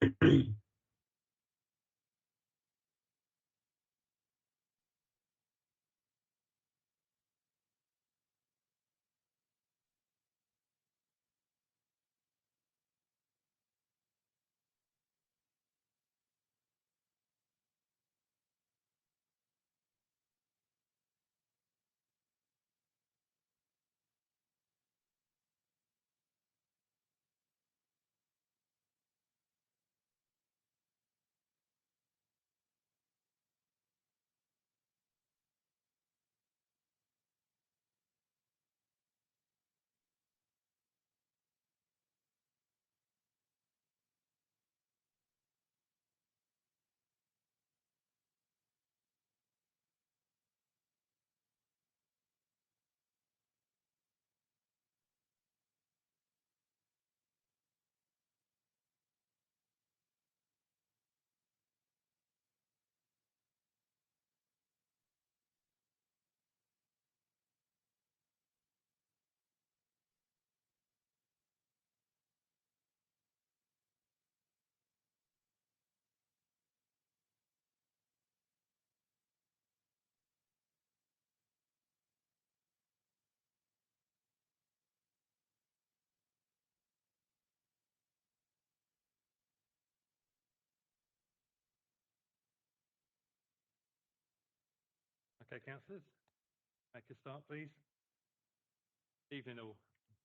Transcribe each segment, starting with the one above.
Okay, councillors, make a start, please. Evening all.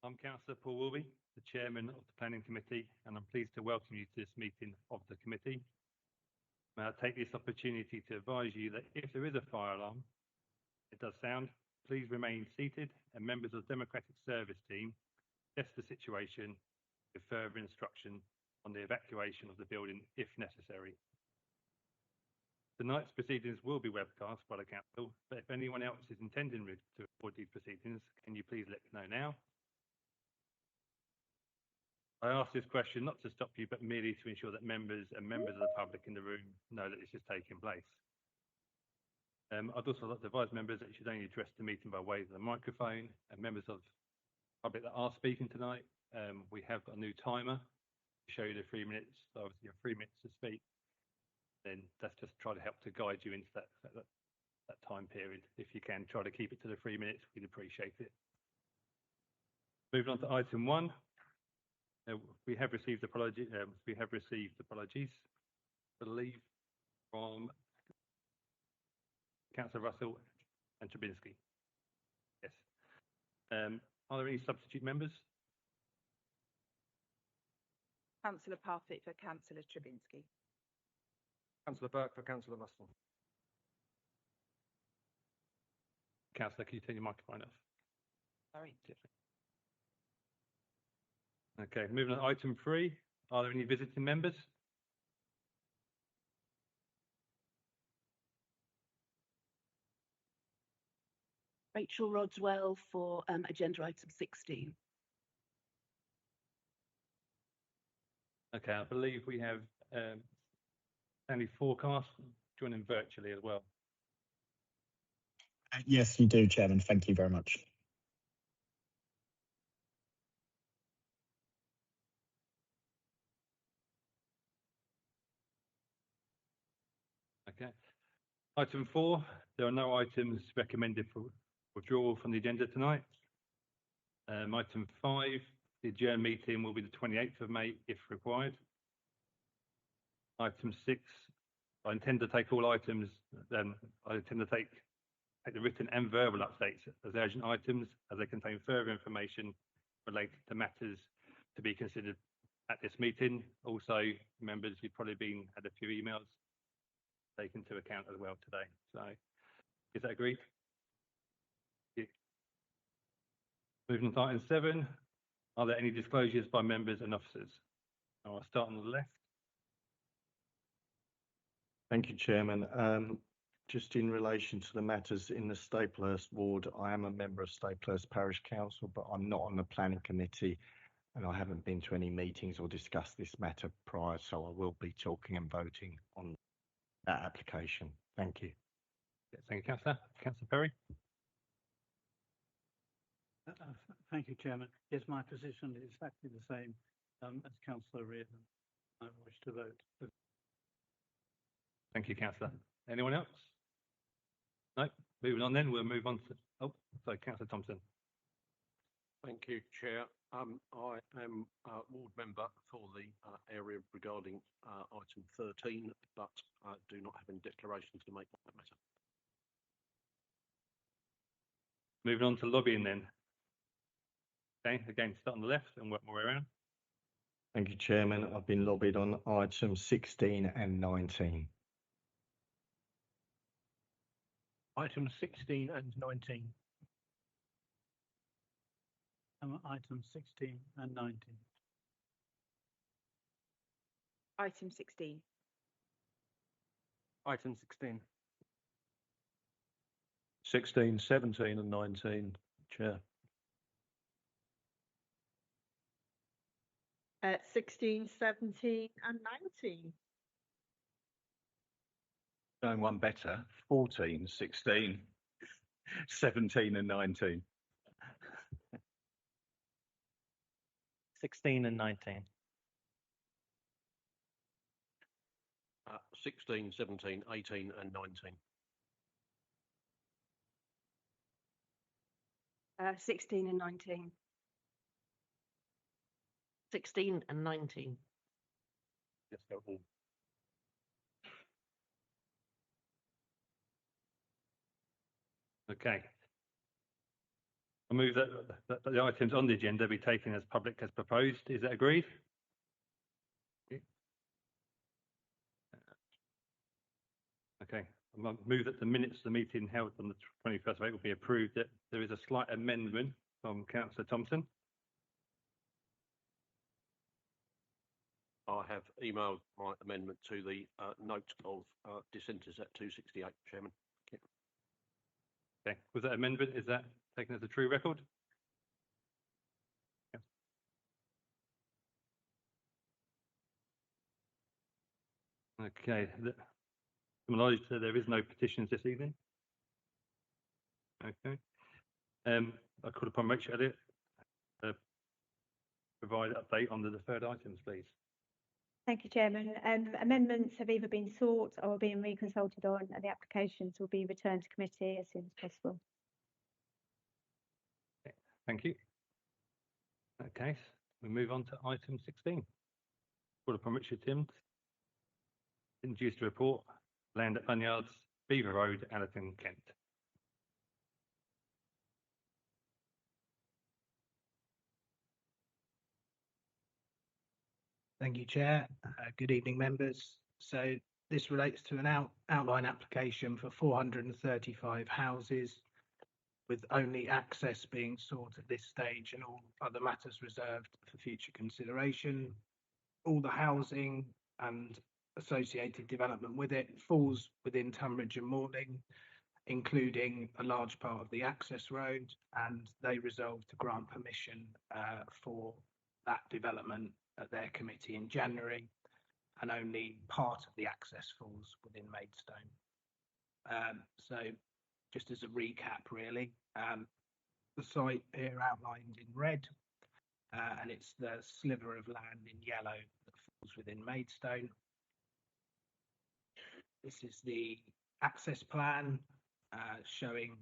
I'm Councillor Paul Wilby, the Chairman of the Planning Committee, and I'm pleased to welcome you to this meeting of the committee. May I take this opportunity to advise you that if there is a fire alarm, it does sound, please remain seated, and members of the Democratic Service Team assess the situation with further instruction on the evacuation of the building if necessary. Tonight's proceedings will be webcast by the council, but if anyone else is intending to record these proceedings, can you please let me know now? I ask this question not to stop you, but merely to ensure that members of the public in the room know that this is taking place. I'd also like to advise members that you should only address the meeting by way of the microphone, and members of the public that are speaking tonight, we have got a new timer to show you the 3 minutes. So obviously you have 3 minutes to speak. Then that's just try to help to guide you into that time period. If you can try to keep it to the 3 minutes, we'd appreciate it. Moving on to item 1, we have received apologies. I believe from Councillor Russell and Trubinsky. Yes. Are there any substitute members? Councillor Parfitt for Councillor Trubinsky. Councillor Burke for Councillor Russell. Councillor, can you turn your microphone off? Sorry. Okay, moving on to item 3. Are there any visiting members? Rachel Rodswell for agenda item 16. Okay, I believe we have Sandy Forecast joining virtually as well. Yes, you do, Chairman. Thank you very much. Okay. Item 4, there are no items recommended for withdrawal from the agenda tonight. Item 5, the adjourned meeting will be the 28th of May if required. Item 6, I intend to take all items, I intend to take the written and verbal updates as urgent items as they contain further information related to matters to be considered at this meeting. Also, members, you've probably had a few emails taken into account as well today. So, is that agreed? Yeah. Moving on to item 7, are there any disclosures by members and officers? I'll start on the left. Thank you, Chairman. Just in relation to the matters in the Staplehurst ward, I am a member of Staplehurst Parish Council, but I'm not on the planning committee and I haven't been to any meetings or discussed this matter prior, so I will be talking and voting on that application. Thank you. Yeah, thank you, Councillor. Councillor Perry. Thank you, Chairman. Yes, my position is exactly the same as Councillor Reardon. I wish to vote. Thank you, councillor. Anyone else? No, moving on then, we'll move on to, oh, sorry, councillor Thompson. Thank you, Chair. I am ward member for the area regarding item 13, but I do not have any declarations to make on that matter. Moving on to lobbying then. Okay, again, start on the left and work my way around. Thank you, Chairman. I've been lobbied on items 16 and 19. Items 16 and 19. Items 16 and 19. Item 16. Item 16. 16, 17 and 19, Chair. 16, 17 and 19. Going one better, 14, 16, 17 and 19. 16 and 19. 16, 17, 18 and 19. 16 and 19. 16 and 19. Let's go all. Okay. I move that the items on the agenda be taken as public as proposed. Is that agreed? Okay. I move that the minutes of the meeting held on the 21st of April be approved. That there is a slight amendment from councillor Thompson. I have emailed my amendment to the note of dissenters at 268, Chairman. Okay. Was that amendment? Is that taken as a true record? Yeah. Okay. Acknowledge that there is no petitions this evening. Okay. I call upon Rachel Elliott to provide an update on the deferred items, please. Thank you, Chairman. Amendments have either been sought or are being reconsulted on, and the applications will be returned to committee as soon as possible. Okay, thank you. In that case, we move on to item 16. Call upon Richard Timms, introduce the report, land at Bunyards, Beaver Road, Allerton, Kent. Thank you, Chair. Good evening, members. So this relates to an outline application for 435 houses, with only access being sought at this stage and all other matters reserved for future consideration. All the housing and associated development with it falls within Tunbridge and Morling, including a large part of the access road, and they resolved to grant permission for that development at their committee in January, and only part of the access falls within Maidstone. So just as a recap, really, the site here outlined in red, and it's the sliver of land in yellow that falls within Maidstone. This is the access plan showing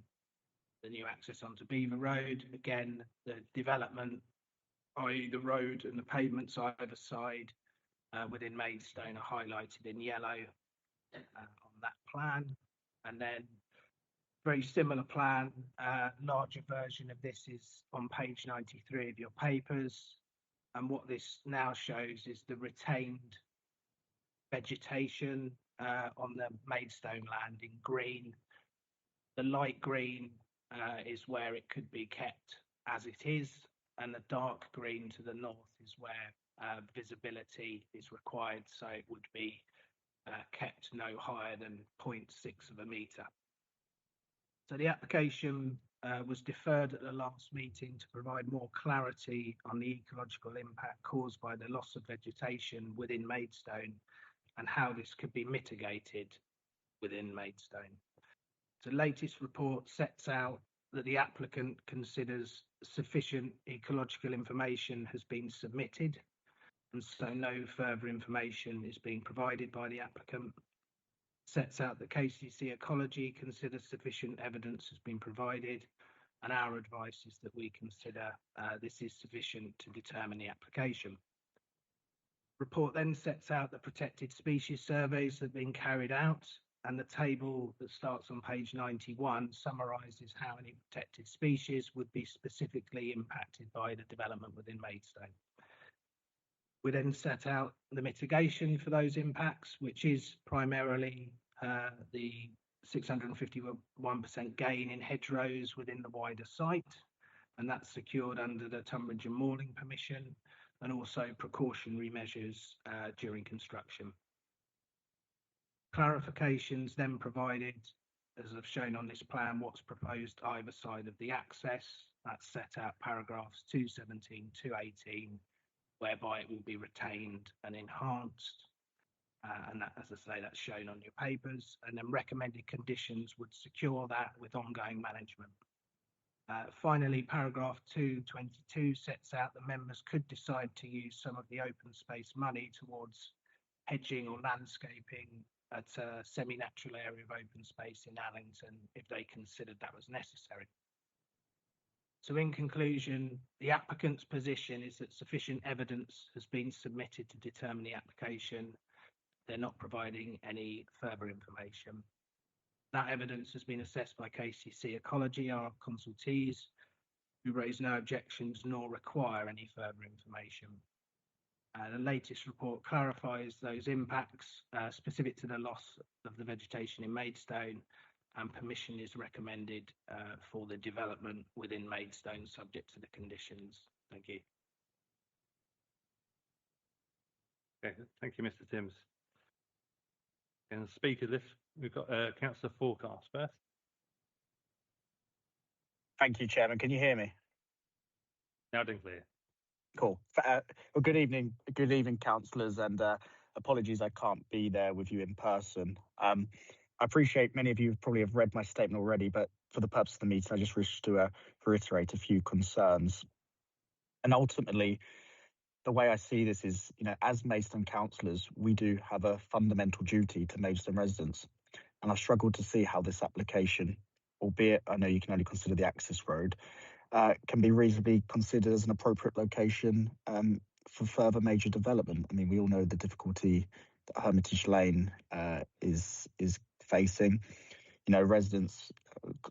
the new access onto Beaver Road. Again, the development, i.e. the road and the pavements either side within Maidstone are highlighted in yellow on that plan. And then very similar plan, larger version of this is on page 93 of your papers. And what this now shows is the retained vegetation on the Maidstone land in green. The light green is where it could be kept as it is, and the dark green to the north is where visibility is required, so it would be kept no higher than 0.6 of a metre. So the application was deferred at the last meeting to provide more clarity on the ecological impact caused by the loss of vegetation within Maidstone and how this could be mitigated within Maidstone. The latest report sets out that the applicant considers sufficient ecological information has been submitted, and so no further information is being provided by the applicant. Sets out that KCC Ecology considers sufficient evidence has been provided, and our advice is that we consider this is sufficient to determine the application. Report then sets out the protected species surveys that have been carried out, and the table that starts on page 91 summarises how any protected species would be specifically impacted by the development within Maidstone. We then set out the mitigation for those impacts, which is primarily the 651% gain in hedgerows within the wider site, and that's secured under the Tunbridge and Mooring permission, and also precautionary measures during construction. Clarifications then provided, as I've shown on this plan, what's proposed either side of the access. That's set out paragraphs 217, 218, whereby it will be retained and enhanced. And that, as I say, that's shown on your papers. And then recommended conditions would secure that with ongoing management. Finally, paragraph 222 sets out that members could decide to use some of the open space money towards hedging or landscaping at a semi-natural area of open space in Allington if they considered that was necessary. So in conclusion, the applicant's position is that sufficient evidence has been submitted to determine the application. They're not providing any further information. That evidence has been assessed by KCC Ecology, our consultees, who raise no objections nor require any further information. The latest report clarifies those impacts specific to the loss of the vegetation in Maidstone, and permission is recommended for the development within Maidstone subject to the conditions. Thank you. Okay, thank you, Mr. Timms. And the speaker list, we've got Councillor Forecast first. Thank you, Chairman. Can you hear me? Loud and clear. Cool. Well, good evening, councillors, and apologies I can't be there with you in person. I appreciate many of you probably have read my statement already, but for the purpose of the meeting, I just wish to reiterate a few concerns. And ultimately, the way I see this is, as Maidstone councillors, we do have a fundamental duty to Maidstone residents. And I've struggled to see how this application, albeit I know you can only consider the access road, can be reasonably considered as an appropriate location for further major development. I mean, we all know the difficulty that Hermitage Lane is facing. Residents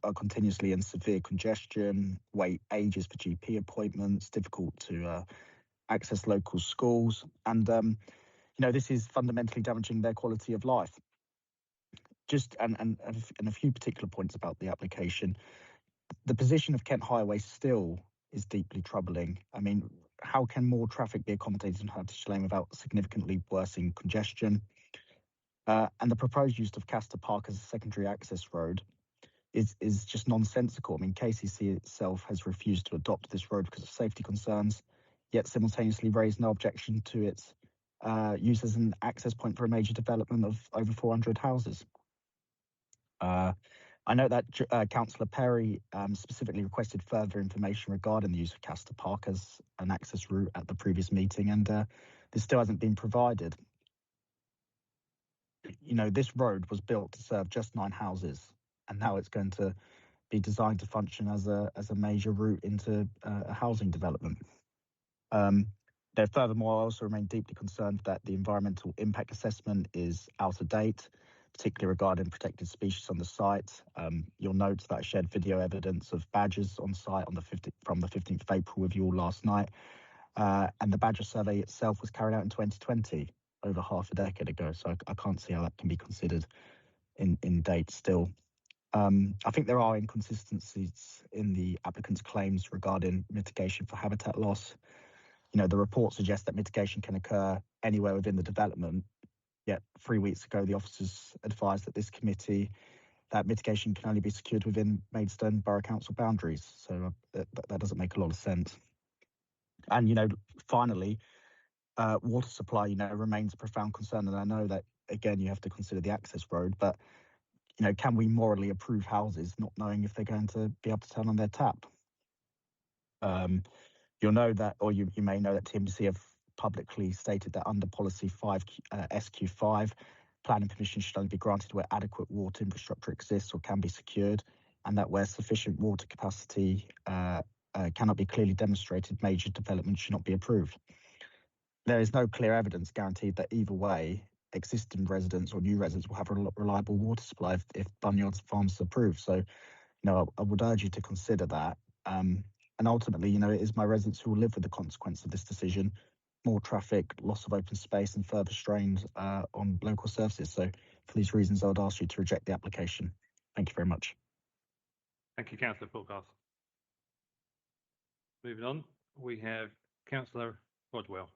are continuously in severe congestion, wait ages for GP appointments, difficult to access local schools, and this is fundamentally damaging their quality of life. Just and a few particular points about the application. The position of Kent Highway still is deeply troubling. I mean, how can more traffic be accommodated in Hermitage Lane without significantly worsening congestion? And the proposed use of Castor Park as a secondary access road is just nonsensical. I mean, KCC itself has refused to adopt this road because of safety concerns, yet simultaneously raised no objection to its use as an access point for a major development of over 400 houses. I know that Councillor Perry specifically requested further information regarding the use of Castor Park as an access route at the previous meeting, and this still hasn't been provided. This road was built to serve just 9 houses, and now it's going to be designed to function as a major route into a housing development. Furthermore, I also remain deeply concerned that the environmental impact assessment is out of date, particularly regarding protected species on the site. You'll note that I shared video evidence of badgers on site from the 15th of April with you all last night. And the badger survey itself was carried out in 2020, over half a decade ago. So I can't see how that can be considered in date still. I think there are inconsistencies in the applicant's claims regarding mitigation for habitat loss. The report suggests that mitigation can occur anywhere within the development. Yet 3 weeks ago, the officers advised that this committee that mitigation can only be secured within Maidstone Borough Council boundaries. So that doesn't make a lot of sense. And, finally, water supply, remains a profound concern. And I know that, again, you have to consider the access road, but, can we morally approve houses not knowing if they're going to be able to turn on their tap? You'll know that, or you may know that TMC have publicly stated that under policy 5 SQ5, planning permission should only be granted where adequate water infrastructure exists or can be secured, and that where sufficient water capacity cannot be clearly demonstrated, major development should not be approved. There is no clear evidence guaranteed that either way, existing residents or new residents will have a reliable water supply if Bunyard Farms is approved. So, I would urge you to consider that. And ultimately, it is my residents who will live with the consequence of this decision: more traffic, loss of open space, and further strains on local services. So, for these reasons, I would ask you to reject the application. Thank you very much. Thank you, Councillor Forecast. Moving on, we have Councillor Rodwell.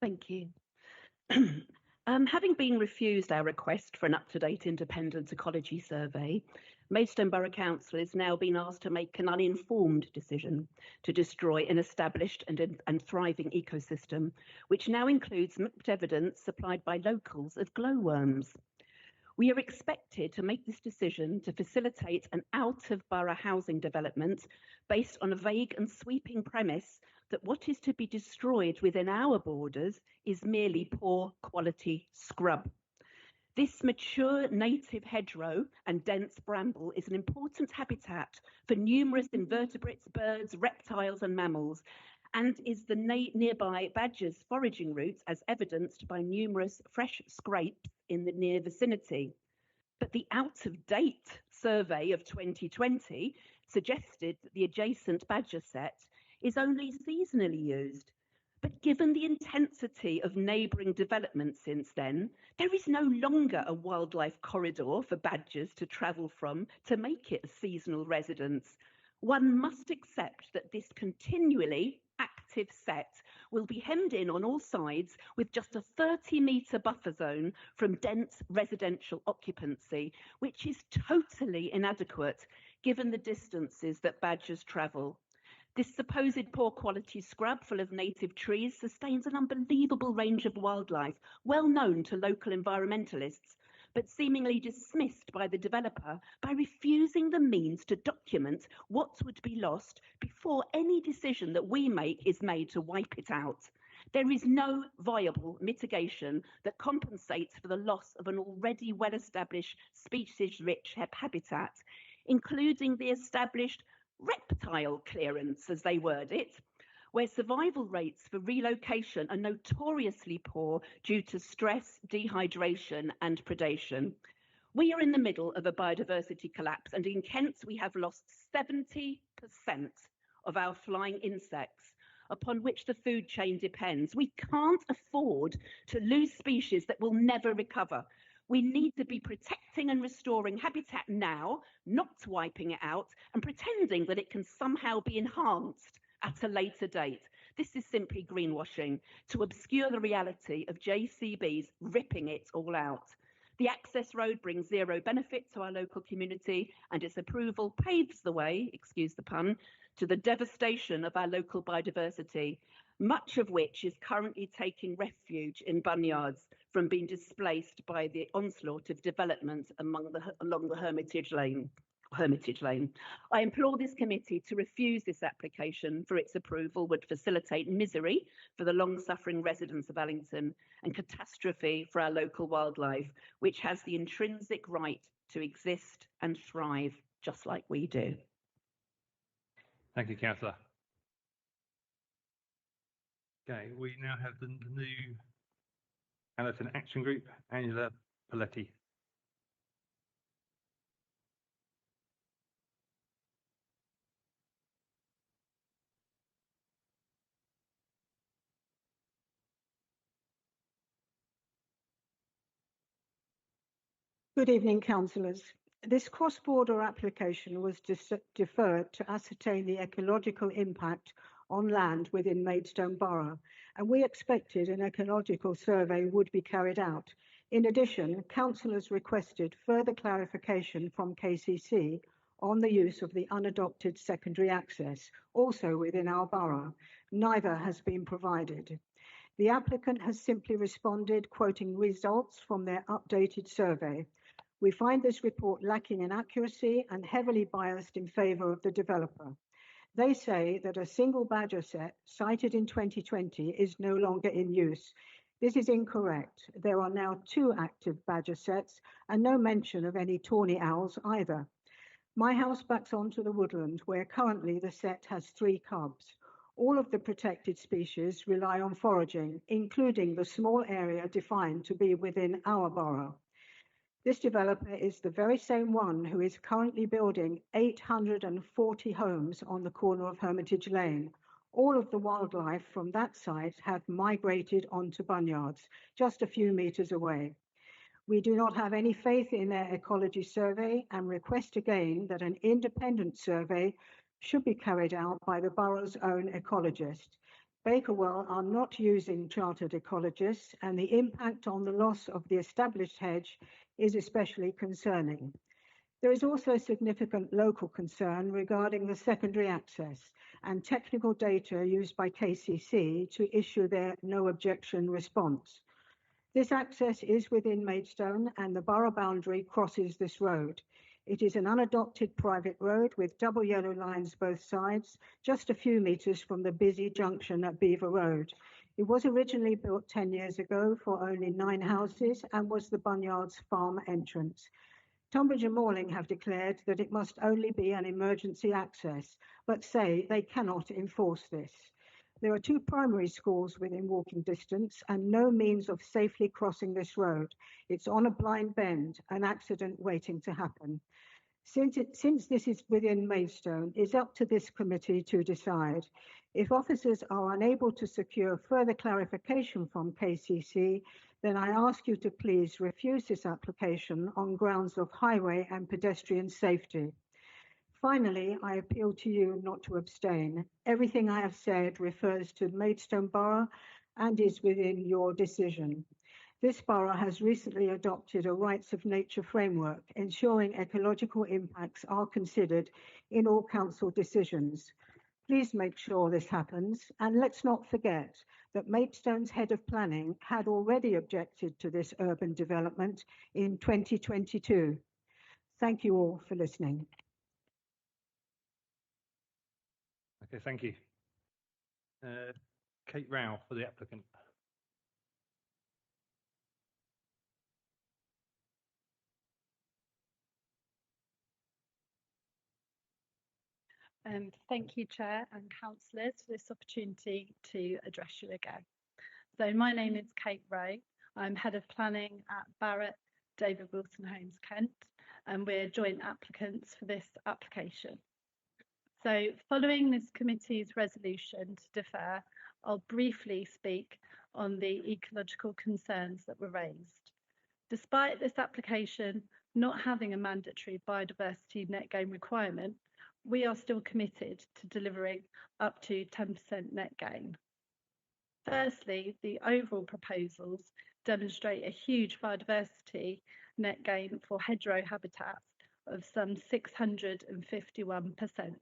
Thank you. Having been refused our request for an up-to-date independent ecology survey, Maidstone Borough Council is now being asked to make an uninformed decision to destroy an established and thriving ecosystem, which now includes mapped evidence supplied by locals of glowworms. We are expected to make this decision to facilitate an out-of-borough housing development based on a vague and sweeping premise that what is to be destroyed within our borders is merely poor quality scrub. This mature native hedgerow and dense bramble is an important habitat for numerous invertebrates, birds, reptiles and mammals, and is the nearby badger's foraging route, as evidenced by numerous fresh scrapes in the near vicinity. But the out-of-date survey of 2020 suggested that the adjacent badger set is only seasonally used. But given the intensity of neighbouring development since then, there is no longer a wildlife corridor for badgers to travel from to make it a seasonal residence. One must accept that this continually active set will be hemmed in on all sides with just a 30-metre buffer zone from dense residential occupancy, which is totally inadequate given the distances that badgers travel. This supposed poor quality scrub full of native trees sustains an unbelievable range of wildlife, well known to local environmentalists, but seemingly dismissed by the developer by refusing the means to document what would be lost before any decision that we make is made to wipe it out. There is no viable mitigation that compensates for the loss of an already well-established species-rich habitat, including the established reptile clearance, as they word it, where survival rates for relocation are notoriously poor due to stress, dehydration and predation. We are in the middle of a biodiversity collapse, and in Kent we have lost 70% of our flying insects upon which the food chain depends. We can't afford to lose species that will never recover. We need to be protecting and restoring habitat now, not wiping it out and pretending that it can somehow be enhanced at a later date. This is simply greenwashing to obscure the reality of JCBs ripping it all out. The access road brings zero benefit to our local community, and its approval paves the way, excuse the pun, to the devastation of our local biodiversity, much of which is currently taking refuge in Bunyards from being displaced by the onslaught of development along the Hermitage Lane. I implore this committee to refuse this application, for its approval would facilitate misery for the long-suffering residents of Allington and catastrophe for our local wildlife, which has the intrinsic right to exist and thrive just like we do. Thank you, Councillor. Okay, we now have the new Allerton Action Group, Angela Paletti. Good evening, councillors. This cross-border application was deferred to ascertain the ecological impact on land within Maidstone Borough, and we expected an ecological survey would be carried out. In addition, councillors requested further clarification from KCC on the use of the unadopted secondary access, also within our borough. Neither has been provided. The applicant has simply responded, quoting results from their updated survey. We find this report lacking in accuracy and heavily biased in favour of the developer. They say that a single badger set sighted in 2020 is no longer in use. This is incorrect. There are now 2 active badger sets and no mention of any tawny owls either. My house backs onto the woodland where currently the set has 3 cubs. All of the protected species rely on foraging, including the small area defined to be within our borough. This developer is the very same one who is currently building 840 homes on the corner of Hermitage Lane. All of the wildlife from that site have migrated onto Bunyards, just a few metres away. We do not have any faith in their ecology survey and request again that an independent survey should be carried out by the borough's own ecologist. Bakerwell are not using chartered ecologists, and the impact on the loss of the established hedge is especially concerning. There is also significant local concern regarding the secondary access and technical data used by KCC to issue their no objection response. This access is within Maidstone and the borough boundary crosses this road. It is an unadopted private road with double yellow lines both sides, just a few metres from the busy junction at Beaver Road. It was originally built 10 years ago for only 9 houses and was the Bunyards farm entrance. Tonbridge and Morling have declared that it must only be an emergency access, but say they cannot enforce this. There are 2 primary schools within walking distance and no means of safely crossing this road. It's on a blind bend, an accident waiting to happen. Since this is within Maidstone, it's up to this committee to decide. If officers are unable to secure further clarification from KCC, then I ask you to please refuse this application on grounds of highway and pedestrian safety. Finally, I appeal to you not to abstain. Everything I have said refers to Maidstone Borough and is within your decision. This borough has recently adopted a rights of nature framework, ensuring ecological impacts are considered in all council decisions. Please make sure this happens, and let's not forget that Maidstone's head of planning had already objected to this urban development in 2022. Thank you all for listening. Okay, thank you. Kate Rao for the applicant. Thank you, Chair and Councillors, for this opportunity to address you again. So my name is Kate Rowe. I'm Head of Planning at Barratt David Wilson Homes Kent, and we're joint applicants for this application. So following this committee's resolution to defer, I'll briefly speak on the ecological concerns that were raised. Despite this application not having a mandatory biodiversity net gain requirement, we are still committed to delivering up to 10% net gain. Firstly, the overall proposals demonstrate a huge biodiversity net gain for hedgerow habitats of some 651%,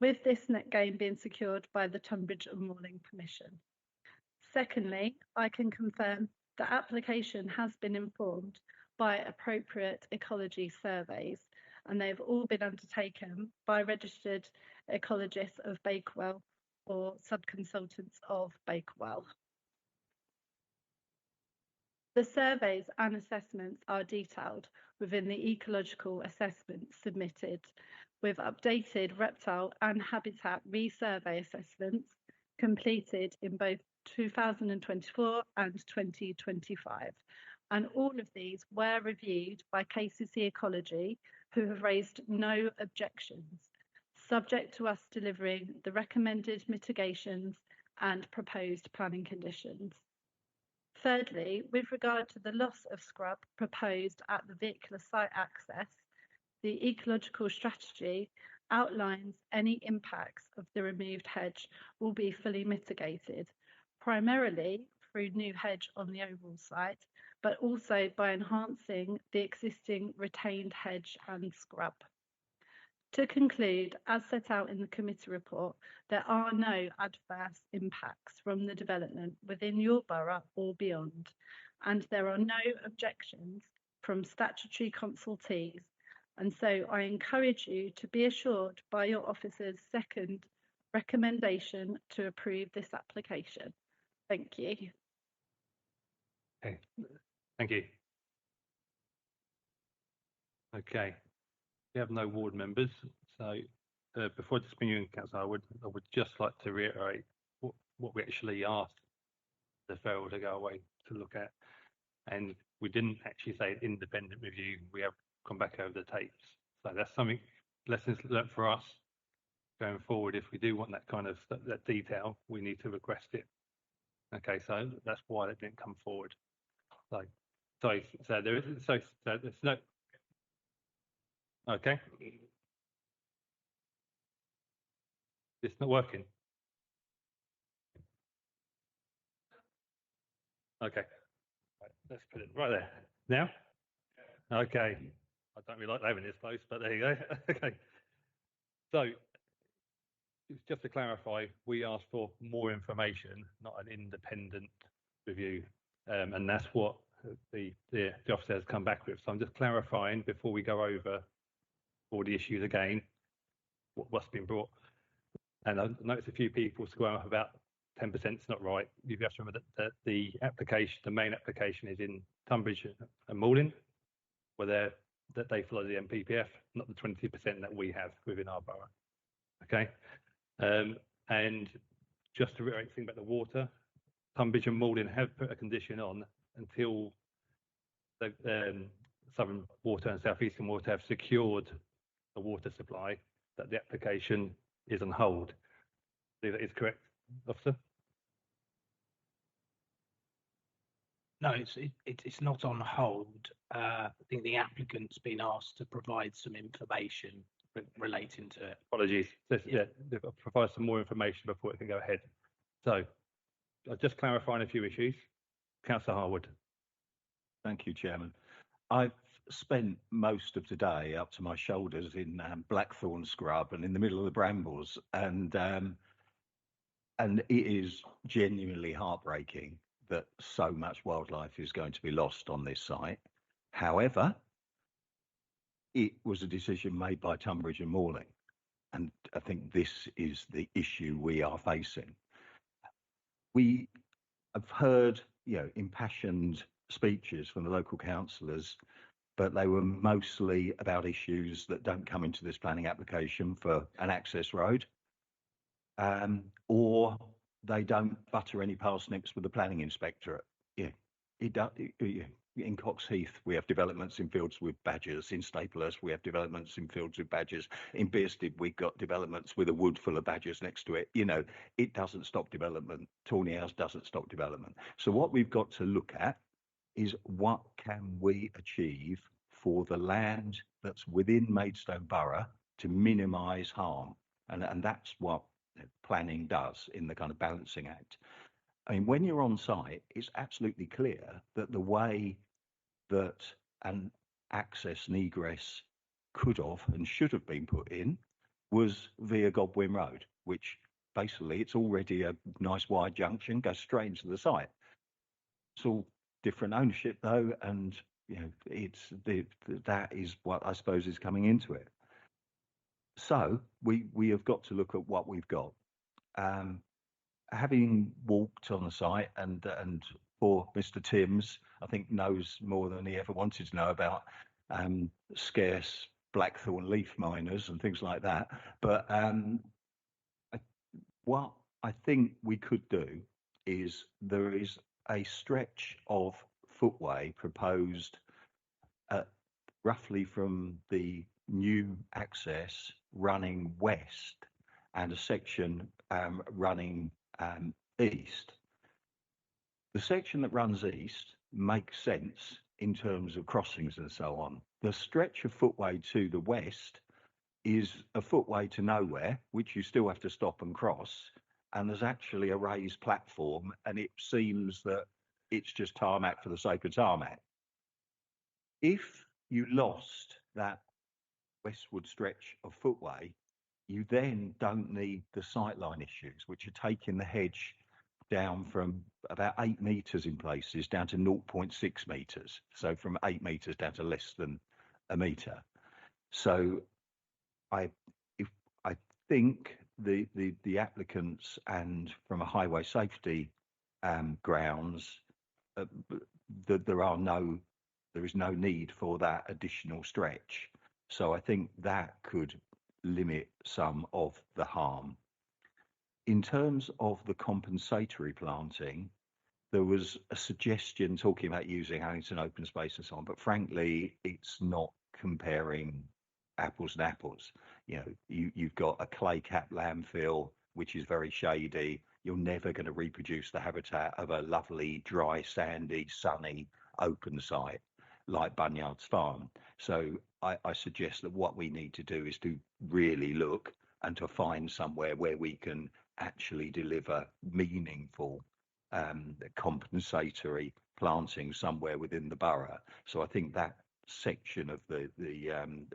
with this net gain being secured by the Tonbridge and Morling Commission. Secondly, I can confirm the application has been informed by appropriate ecology surveys, and they've all been undertaken by registered ecologists of Bakewell or sub-consultants of Bakewell. The surveys and assessments are detailed within the ecological assessments submitted, with updated reptile and habitat resurvey assessments completed in both 2024 and 2025. And all of these were reviewed by KCC Ecology, who have raised no objections, subject to us delivering the recommended mitigations and proposed planning conditions. Thirdly, with regard to the loss of scrub proposed at the vehicular site access, the ecological strategy outlines any impacts of the removed hedge will be fully mitigated, primarily through new hedge on the overall site, but also by enhancing the existing retained hedge and scrub. To conclude, as set out in the committee report, there are no adverse impacts from the development within your borough or beyond, and there are no objections from statutory consultees. And so I encourage you to be assured by your officer's second recommendation to approve this application. Thank you. Okay, thank you. Okay, we have no ward members, so before dismissing council, I would just like to reiterate what we actually asked the referral to go away to look at, and we didn't actually say independent review. We have come back over the tapes, so that's something lessons learned for us going forward. If we do want that kind of that detail, we need to request it. Okay, so that's why it didn't come forward. So there is so there's no. Okay. It's not working. Okay. Right, let's put it right there. Now? Okay. I don't really like having this close, but there you go. Okay. So just to clarify, we asked for more information, not an independent review. And that's what the officer has come back with. So I'm just clarifying before we go over all the issues again, what's been brought. And I noticed a few people square up about 10% is not right. You have to remember that the application, the main application is in Tunbridge and Malling, where they follow the MPPF, not the 20% that we have within our borough. Okay. And just to reiterate the thing about the water, Tunbridge and Malling have put a condition on until the Southern Water and South Eastern Water have secured the water supply, that the application is on hold. That is correct, officer? No, it's not on hold. I think the applicant's been asked to provide some information relating to it. Apologies. Yeah, provide some more information before it can go ahead. So I'll just clarifying a few issues. Councillor Harwood. Thank you, Chairman. I've spent most of today up to my shoulders in blackthorn scrub and in the middle of the brambles, and it is genuinely heartbreaking that so much wildlife is going to be lost on this site. However, it was a decision made by Tunbridge and Malling, and I think this is the issue we are facing. We have heard, impassioned speeches from the local councillors, but they were mostly about issues that don't come into this planning application for an access road, or they don't butter any parsnips with the planning inspectorate. In Cox Heath, we have developments in fields with badgers. In Staplehurst, we have developments in fields with badgers. In Bearsted, we've got developments with a wood full of badgers next to it. It doesn't stop development. Tawny House doesn't stop development. So what we've got to look at is what can we achieve for the land that's within Maidstone Borough to minimise harm. And that's what planning does in the kind of balancing act. I mean, when you're on site, it's absolutely clear that the way that an access and egress could have and should have been put in was via Godwin Road, which basically it's already a nice wide junction, goes straight into the site. It's all different ownership though, and that is what I suppose is coming into it. So we have got to look at what we've got. Having walked on the site, and poor Mr. Timms, I think, knows more than he ever wanted to know about scarce blackthorn leaf miners and things like that. But what I think we could do is there is a stretch of footway proposed roughly from the new access running west and a section running east. The section that runs east makes sense in terms of crossings and so on. The stretch of footway to the west is a footway to nowhere, which you still have to stop and cross. And there's actually a raised platform, and it seems that it's just tarmac for the sake of tarmac. If you lost that westward stretch of footway, you then don't need the sightline issues, which are taking the hedge down from about 8 metres in places down to 0.6 metres. So from 8 metres down to less than a metre. So I think the applicants, and from a highway safety grounds, that there is no need for that additional stretch. So I think that could limit some of the harm. In terms of the compensatory planting, there was a suggestion talking about using Allington open space and so on, but frankly, it's not comparing apples and apples. You know, you've got a clay cap landfill, which is very shady. You're never going to reproduce the habitat of a lovely, dry, sandy, sunny, open site like Bunyard's Farm. So I suggest that what we need to do is to really look and to find somewhere where we can actually deliver meaningful compensatory planting somewhere within the borough. So I think that section of the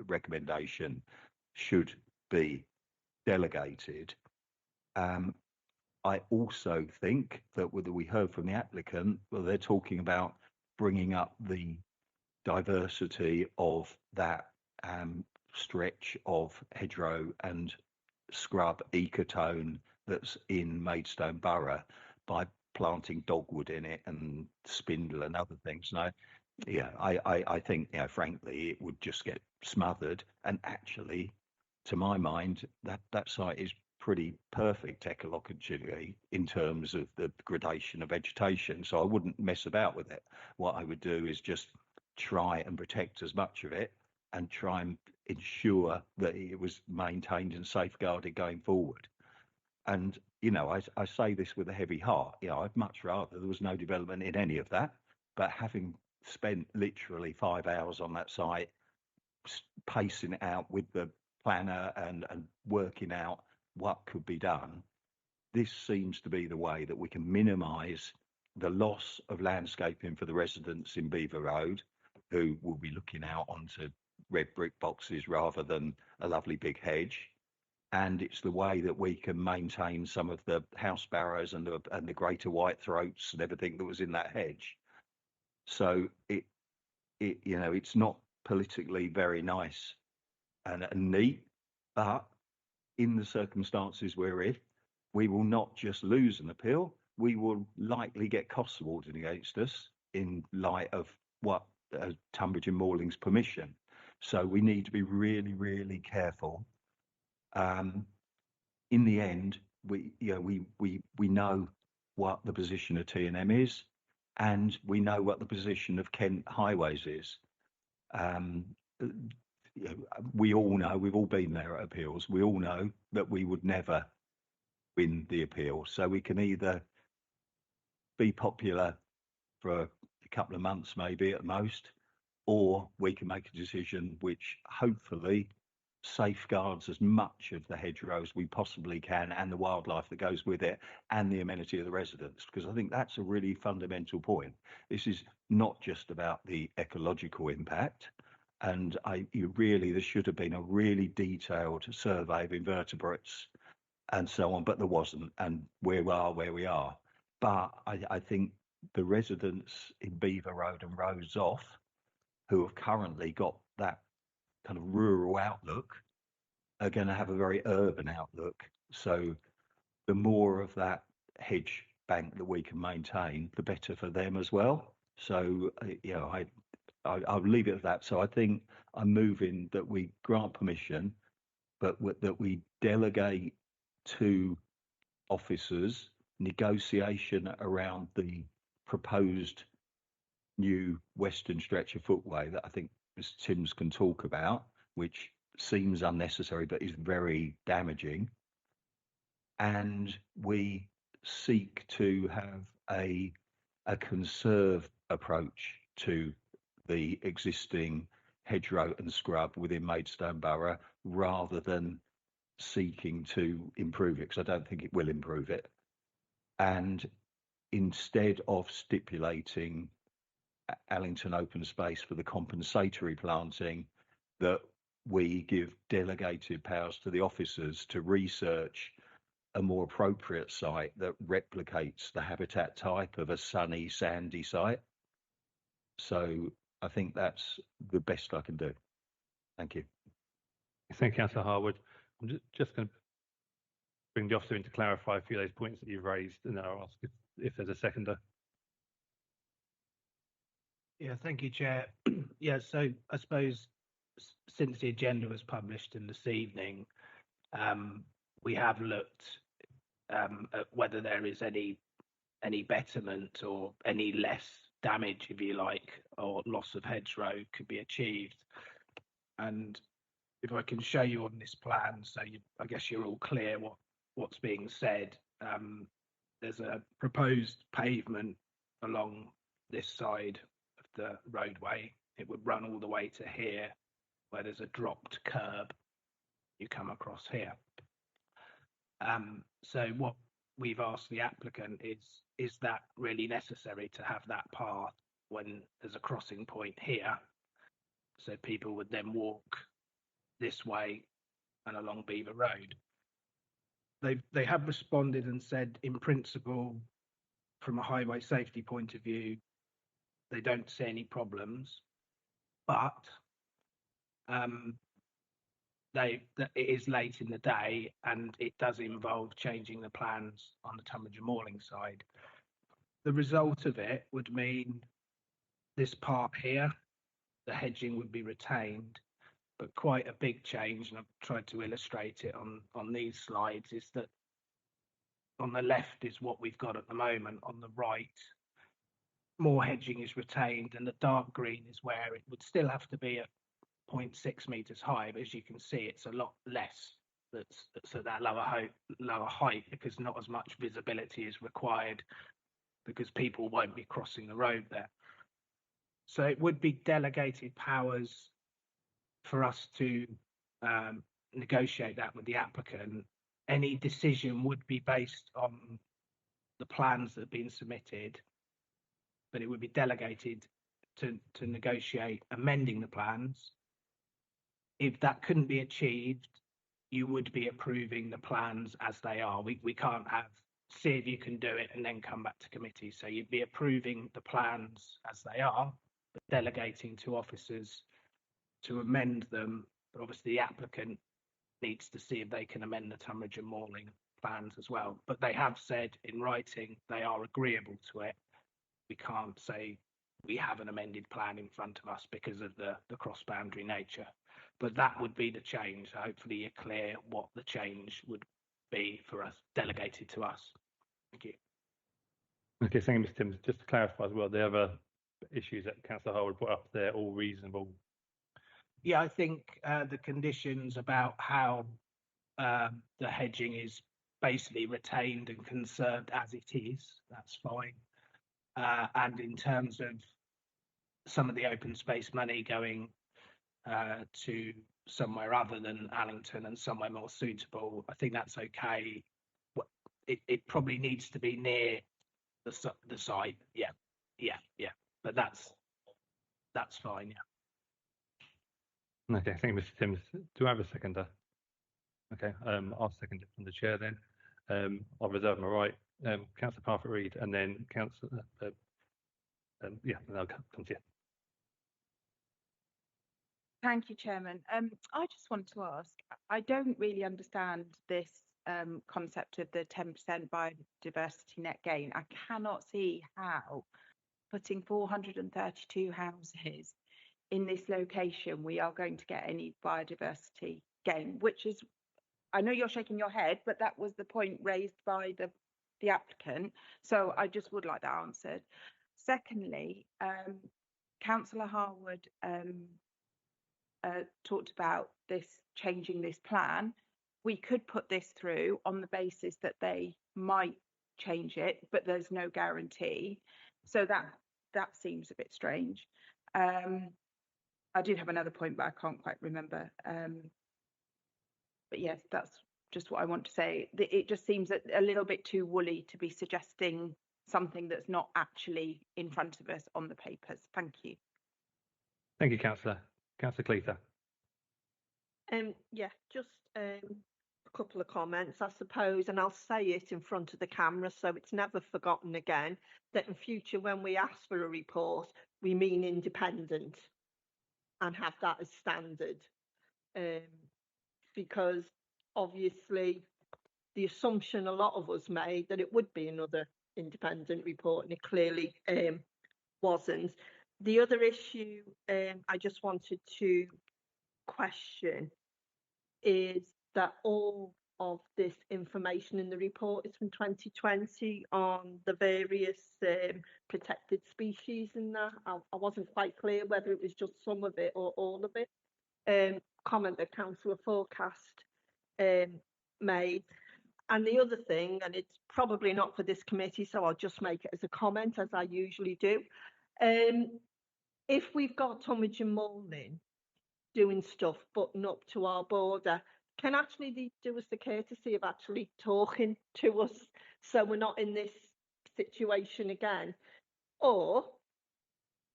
recommendation should be delegated. I also think that we heard from the applicant, well, they're talking about bringing up the diversity of that stretch of hedgerow and scrub ecotone that's in Maidstone Borough by planting dogwood in it and spindle and other things. And I think, you know, frankly, it would just get smothered. And actually, to my mind, that site is pretty perfect ecologically in terms of the gradation of vegetation. So I wouldn't mess about with it. What I would do is just try and protect as much of it and try and ensure that it was maintained and safeguarded going forward. And, you know, I say this with a heavy heart. You know, I'd much rather there was no development in any of that. But having spent literally 5 hours on that site, pacing it out with the planner and working out what could be done, this seems to be the way that we can minimise the loss of landscaping for the residents in Beaver Road, who will be looking out onto red brick boxes rather than a lovely big hedge. And it's the way that we can maintain some of the house sparrows and the greater white throats and everything that was in that hedge. So it you know, it's not politically very nice and neat, but in the circumstances we're in, we will not just lose an appeal, we will likely get costs awarded against us in light of what Tunbridge and Moorling's permission. So we need to be really, really careful. In the end, we know what the position of T&M is, and we know what the position of Kent Highways is. We all know, we've all been there at appeals, we all know that we would never win the appeal. So we can either be popular for a couple of months, maybe at most, or we can make a decision which hopefully safeguards as much of the hedgerows we possibly can and the wildlife that goes with it and the amenity of the residents, because I think that's a really fundamental point. This is not just about the ecological impact, and there should have been a really detailed survey of invertebrates and so on, but there wasn't, and we are where we are. But I think the residents in Beaver Road and Roads Off, who have currently got that kind of rural outlook, are going to have a very urban outlook. So the more of that hedge bank that we can maintain, the better for them as well. So, you know, I'll leave it at that. So I think I'm moving that we grant permission, but that we delegate to officers negotiation around the proposed new western stretch of footway that I think Mr. Timms can talk about, which seems unnecessary but is very damaging. And we seek to have a conserved approach to the existing hedgerow and scrub within Maidstone Borough, rather than seeking to improve it, because I don't think it will improve it. And instead of stipulating Allington open space for the compensatory planting, that we give delegated powers to the officers to research a more appropriate site that replicates the habitat type of a sunny, sandy site. So I think that's the best I can do. Thank you. Thank you, Councillor Harwood. I'm just going to bring the officer in to clarify a few of those points that you've raised, and then I'll ask if there's a seconder. Yeah, thank you, Chair. Yeah, so I suppose since the agenda was published in this evening, we have looked at whether there is any betterment or any less damage, if you like, or loss of hedgerow could be achieved. And if I can show you on this plan, so I guess you're all clear what's being said. There's a proposed pavement along this side of the roadway. It would run all the way to here, where there's a dropped curb. You come across here. So what we've asked the applicant is that really necessary to have that path when there's a crossing point here? So people would then walk this way and along Beaver Road. They have responded and said, in principle, from a highway safety point of view, they don't see any problems, but it is late in the day and it does involve changing the plans on the Tunbridge and Morling side. The result of it would mean this part here, the hedging would be retained, but quite a big change, and I've tried to illustrate it on these slides, is that on the left is what we've got at the moment. On the right, more hedging is retained, and the dark green is where it would still have to be at 0.6 meters high, but as you can see, it's a lot less. That's at that lower height, because not as much visibility is required, because people won't be crossing the road there. So it would be delegated powers for us to negotiate that with the applicant. Any decision would be based on the plans that have been submitted, but it would be delegated to negotiate amending the plans. If that couldn't be achieved, you would be approving the plans as they are. We can't see if you can do it and then come back to committee. So you'd be approving the plans as they are, but delegating to officers to amend them. But obviously the applicant needs to see if they can amend the Tunbridge and Morling plans as well. But they have said in writing they are agreeable to it. We can't say we have an amended plan in front of us because of the cross-boundary nature. But that would be the change. So hopefully you're clear what the change would be for us, delegated to us. Thank you. Okay, thank you, Mr. Timms. Just to clarify as well, the other issues that Councillor Harwood brought up, they're all reasonable. Yeah, I think the conditions about how the hedging is basically retained and conserved as it is, that's fine. And in terms of some of the open space money going to somewhere other than Allington and somewhere more suitable, I think that's okay. It probably needs to be near the site. Yeah. But that's fine. Yeah. Okay, thank you, Mr. Timms. Do I have a seconder? Okay, I'll second it from the chair then. I'll reserve my right. Councillor Parfitt-Reid, and then Councillor, yeah, and I'll come to you. Thank you, Chairman. I just want to ask, I don't really understand this concept of the 10% biodiversity net gain. I cannot see how putting 432 houses in this location we are going to get any biodiversity gain, which is, I know you're shaking your head, but that was the point raised by the applicant. So I just would like that answered. Secondly, Councillor Harwood talked about this changing this plan. We could put this through on the basis that they might change it, but there's no guarantee. So that seems a bit strange. I did have another point, but I can't quite remember. But yes, that's just what I want to say. It just seems a little bit too woolly to be suggesting something that's not actually in front of us on the papers. Thank you. Thank you, Councillor. Councillor Cleaver. Yeah, just a couple of comments, I suppose, and I'll say it in front of the camera so it's never forgotten again, that in future when we ask for a report, we mean independent and have that as standard. Because obviously the assumption a lot of us made that it would be another independent report, and it clearly wasn't. The other issue I just wanted to question is that all of this information in the report is from 2020 on the various protected species and that. I wasn't quite clear whether it was just some of it or all of it. Comment that Councillor Forecast made. And the other thing, and it's probably not for this committee, so I'll just make it as a comment, as I usually do. If we've got Tunbridge and Mourning doing stuff button up to our border, can actually they do us the courtesy of actually talking to us so we're not in this situation again? Or,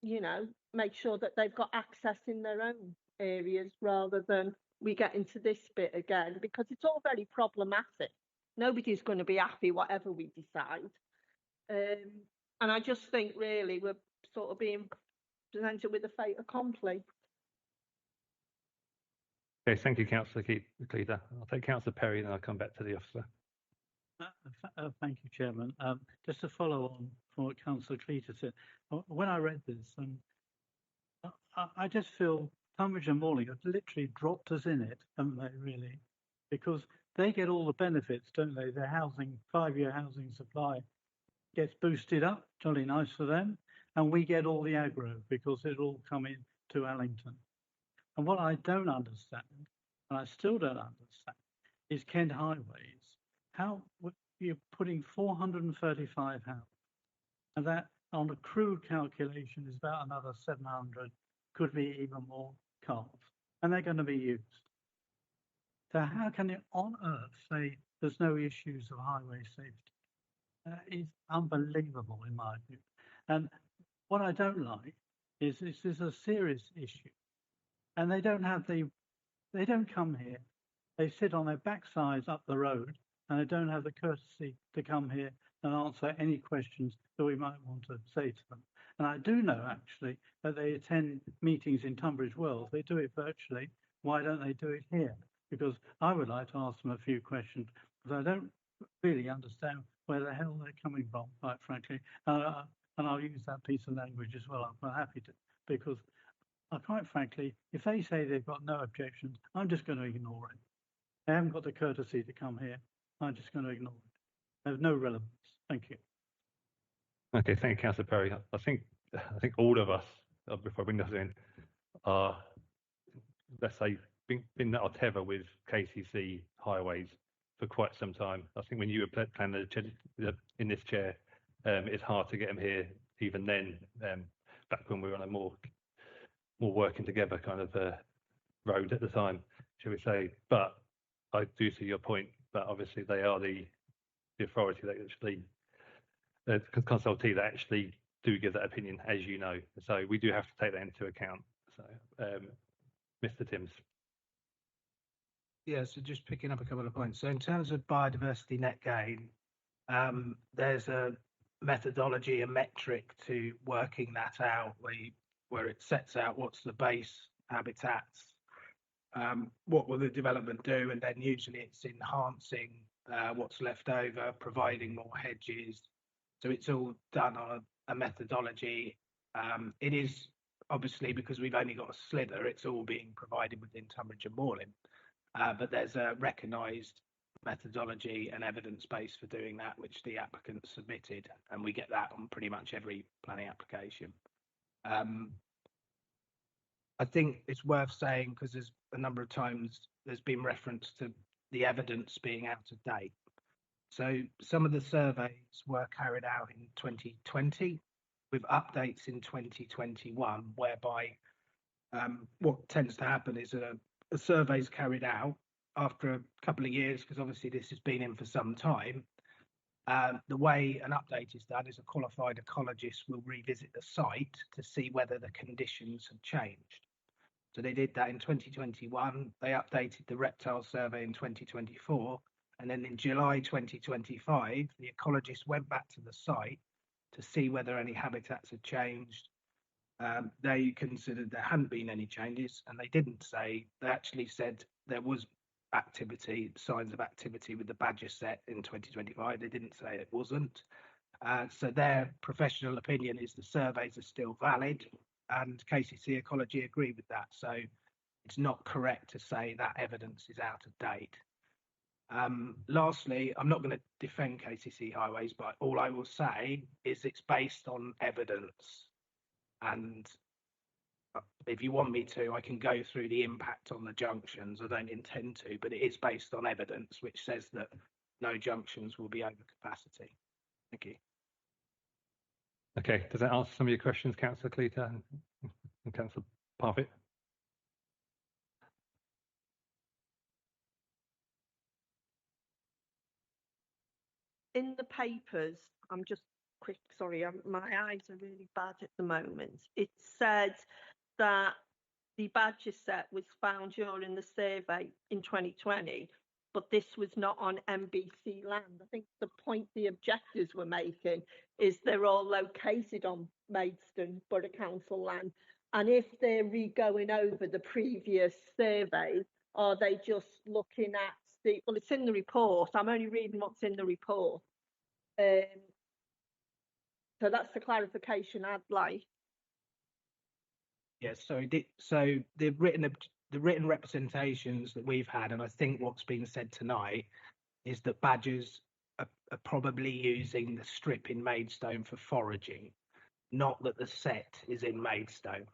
you know, make sure that they've got access in their own areas rather than we get into this bit again, because it's all very problematic. Nobody's going to be happy whatever we decide. And I just think really we're sort of being presented with a fait accompli. Okay, thank you, Councillor Cleaver. I'll take Councillor Perry and then I'll come back to the officer. Thank you, Chairman. Just to follow on from what Councillor Cleaver said, when I read this, I just feel Tunbridge and Mourning have literally dropped us in it, haven't they, really? Because they get all the benefits, don't they? Their housing, 5-year housing supply gets boosted up, jolly nice for them. And we get all the aggro because it all come in to Allington. And what I don't understand, and I still don't understand, is Kent Highways. How you're putting 435 houses, and that on a crude calculation is about another 700, could be even more cars, and they're going to be used. So how can you on earth say there's no issues of highway safety? That is unbelievable in my view. And what I don't like is this is a serious issue. And they don't come here. They sit on their backsides up the road and they don't have the courtesy to come here and answer any questions that we might want to say to them. And I do know actually that they attend meetings in Tunbridge Wells. They do it virtually. Why don't they do it here? Because I would like to ask them a few questions because I don't really understand where the hell they're coming from, quite frankly. And I'll use that piece of language as well. I'm happy to, because quite frankly, if they say they've got no objections, I'm just going to ignore it. They haven't got the courtesy to come here. I'm just going to ignore it. There's no relevance. Thank you. Okay, thank you, Councillor Perry. I think all of us, before I bring this in, are, let's say, been at tether with KCC highways for quite some time. I think when you were planning in this chair, it's hard to get them here even then, back when we were on a more working together kind of road at the time, shall we say. But I do see your point, but obviously they are the authority that actually, the consultee that actually do give that opinion, as you know. So we do have to take that into account. So, Mr. Timms. Yeah, so just picking up a couple of points. So in terms of biodiversity net gain, there's a methodology, a metric to working that out where it sets out what's the base habitats, what will the development do, and then usually it's enhancing what's left over, providing more hedges. So it's all done on a methodology. It is obviously, because we've only got a slither, it's all being provided within Tunbridge and Mourning. But there's a recognised methodology and evidence base for doing that, which the applicant submitted, and we get that on pretty much every planning application. I think it's worth saying, because there's a number of times there's been reference to the evidence being out of date. So some of the surveys were carried out in 2020 with updates in 2021, whereby what tends to happen is a survey is carried out after a couple of years, because obviously this has been in for some time. The way an update is done is a qualified ecologist will revisit the site to see whether the conditions have changed. So they did that in 2021. They updated the reptile survey in 2024. And then in July 2025, the ecologists went back to the site to see whether any habitats had changed. They considered there hadn't been any changes, and they didn't say, they actually said there was activity, signs of activity with the badger set in 2025. They didn't say it wasn't. So their professional opinion is the surveys are still valid, and KCC Ecology agree with that. So it's not correct to say that evidence is out of date. Lastly, I'm not going to defend KCC Highways, but all I will say is it's based on evidence. And if you want me to, I can go through the impact on the junctions. I don't intend to, but it is based on evidence which says that no junctions will be over capacity. Thank you. Okay, does that answer some of your questions, Councillor Cleater and Councillor Parfitt? In the papers, I'm just quick, sorry, my eyes are really bad at the moment. It said that the badger set was found during the survey in 2020, but this was not on MBC land. I think the point the objectors were making is they're all located on Maidstone Borough Council land. And if they're re-going over the previous surveys, are they just looking at the, well, it's in the report. I'm only reading what's in the report. So that's the clarification I'd like. Yes, so the written representations that we've had, and I think what's been said tonight, is that badgers are probably using the strip in Maidstone for foraging, not that the set is in Maidstone.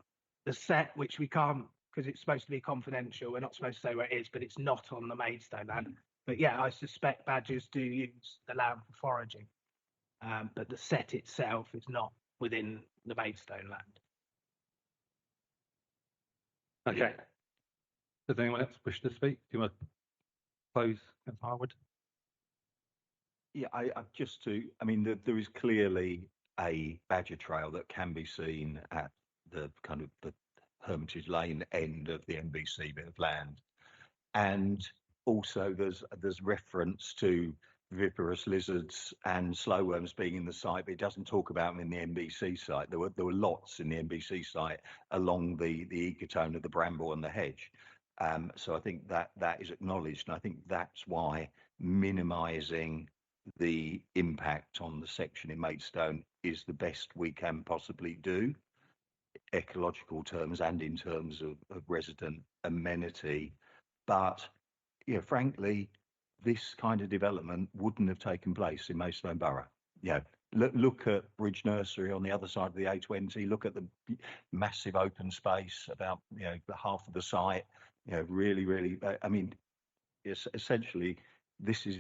The set, which we can't, because it's supposed to be confidential, we're not supposed to say where it is, but it's not on the Maidstone land. But yeah, I suspect badgers do use the land for foraging, but the set itself is not within the Maidstone land. Okay. Does anyone else wish to speak? Do you want to close, Councillor Harwood? Yeah, I mean, there is clearly a badger trail that can be seen at the kind of the Hermitage Lane end of the MBC bit of land. And also there's reference to viviparous lizards and slow worms being in the site, but it doesn't talk about them in the MBC site. There were lots in the MBC site along the ecotone of the bramble and the hedge. So I think that is acknowledged, and I think that's why minimising the impact on the section in Maidstone is the best we can possibly do, ecological terms and in terms of resident amenity. But frankly, this kind of development wouldn't have taken place in Maidstone Borough. Look at Bridge Nursery on the other side of the A20. Look at the massive open space about half of the site. Really, I mean, essentially, this is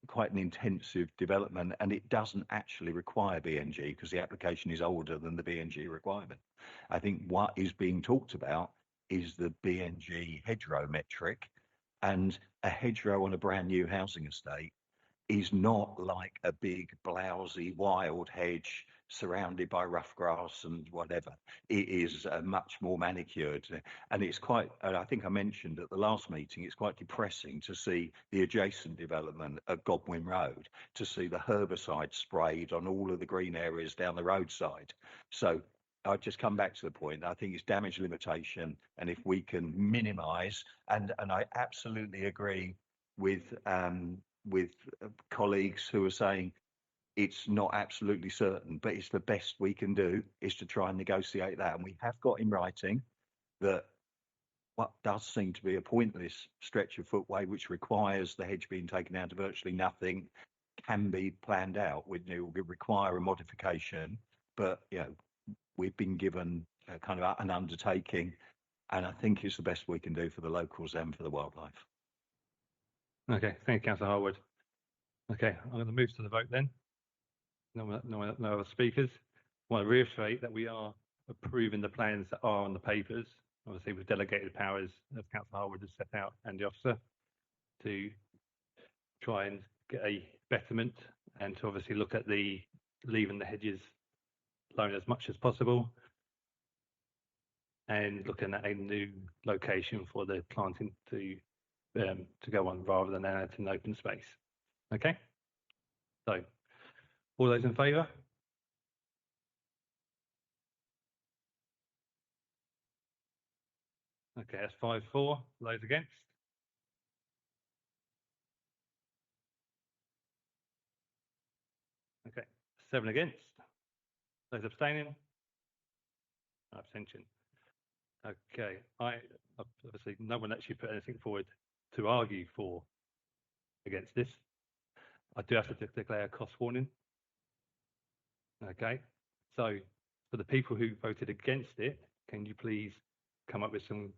quite an intensive development, and it doesn't actually require BNG because the application is older than the BNG requirement. I think what is being talked about is the BNG hedgerow metric, and a hedgerow on a brand new housing estate is not like a big blousy wild hedge surrounded by rough grass and whatever. It is much more manicured, and it's quite, I think I mentioned at the last meeting, it's quite depressing to see the adjacent development at Godwin Road, to see the herbicide sprayed on all of the green areas down the roadside. So I'll just come back to the point. I think it's damage limitation, and if we can minimise, and I absolutely agree with colleagues who are saying it's not absolutely certain, but it's the best we can do is to try and negotiate that. And we have got in writing that what does seem to be a pointless stretch of footway, which requires the hedge being taken down to virtually nothing, can be planned out. It will require a modification, but we've been given kind of an undertaking, and I think it's the best we can do for the locals and for the wildlife. Okay, thank you, Councillor Harwood. Okay, I'm going to move to the vote then. No other speakers. I want to reiterate that we are approving the plans that are on the papers, obviously with delegated powers, as Councillor Harwood has set out, and the officer, to try and get a betterment and to obviously look at leaving the hedges alone as much as possible. and looking at a new location for the planting to go on rather than out in open space. Okay, so all those in favour? Okay, that's 5-4. Those against? Okay, 7 against. Those abstaining? Abstention. Okay, obviously no one actually put anything forward to argue for against this. I do have to declare a cost warning. Okay, so for the people who voted against it, can you please come up with some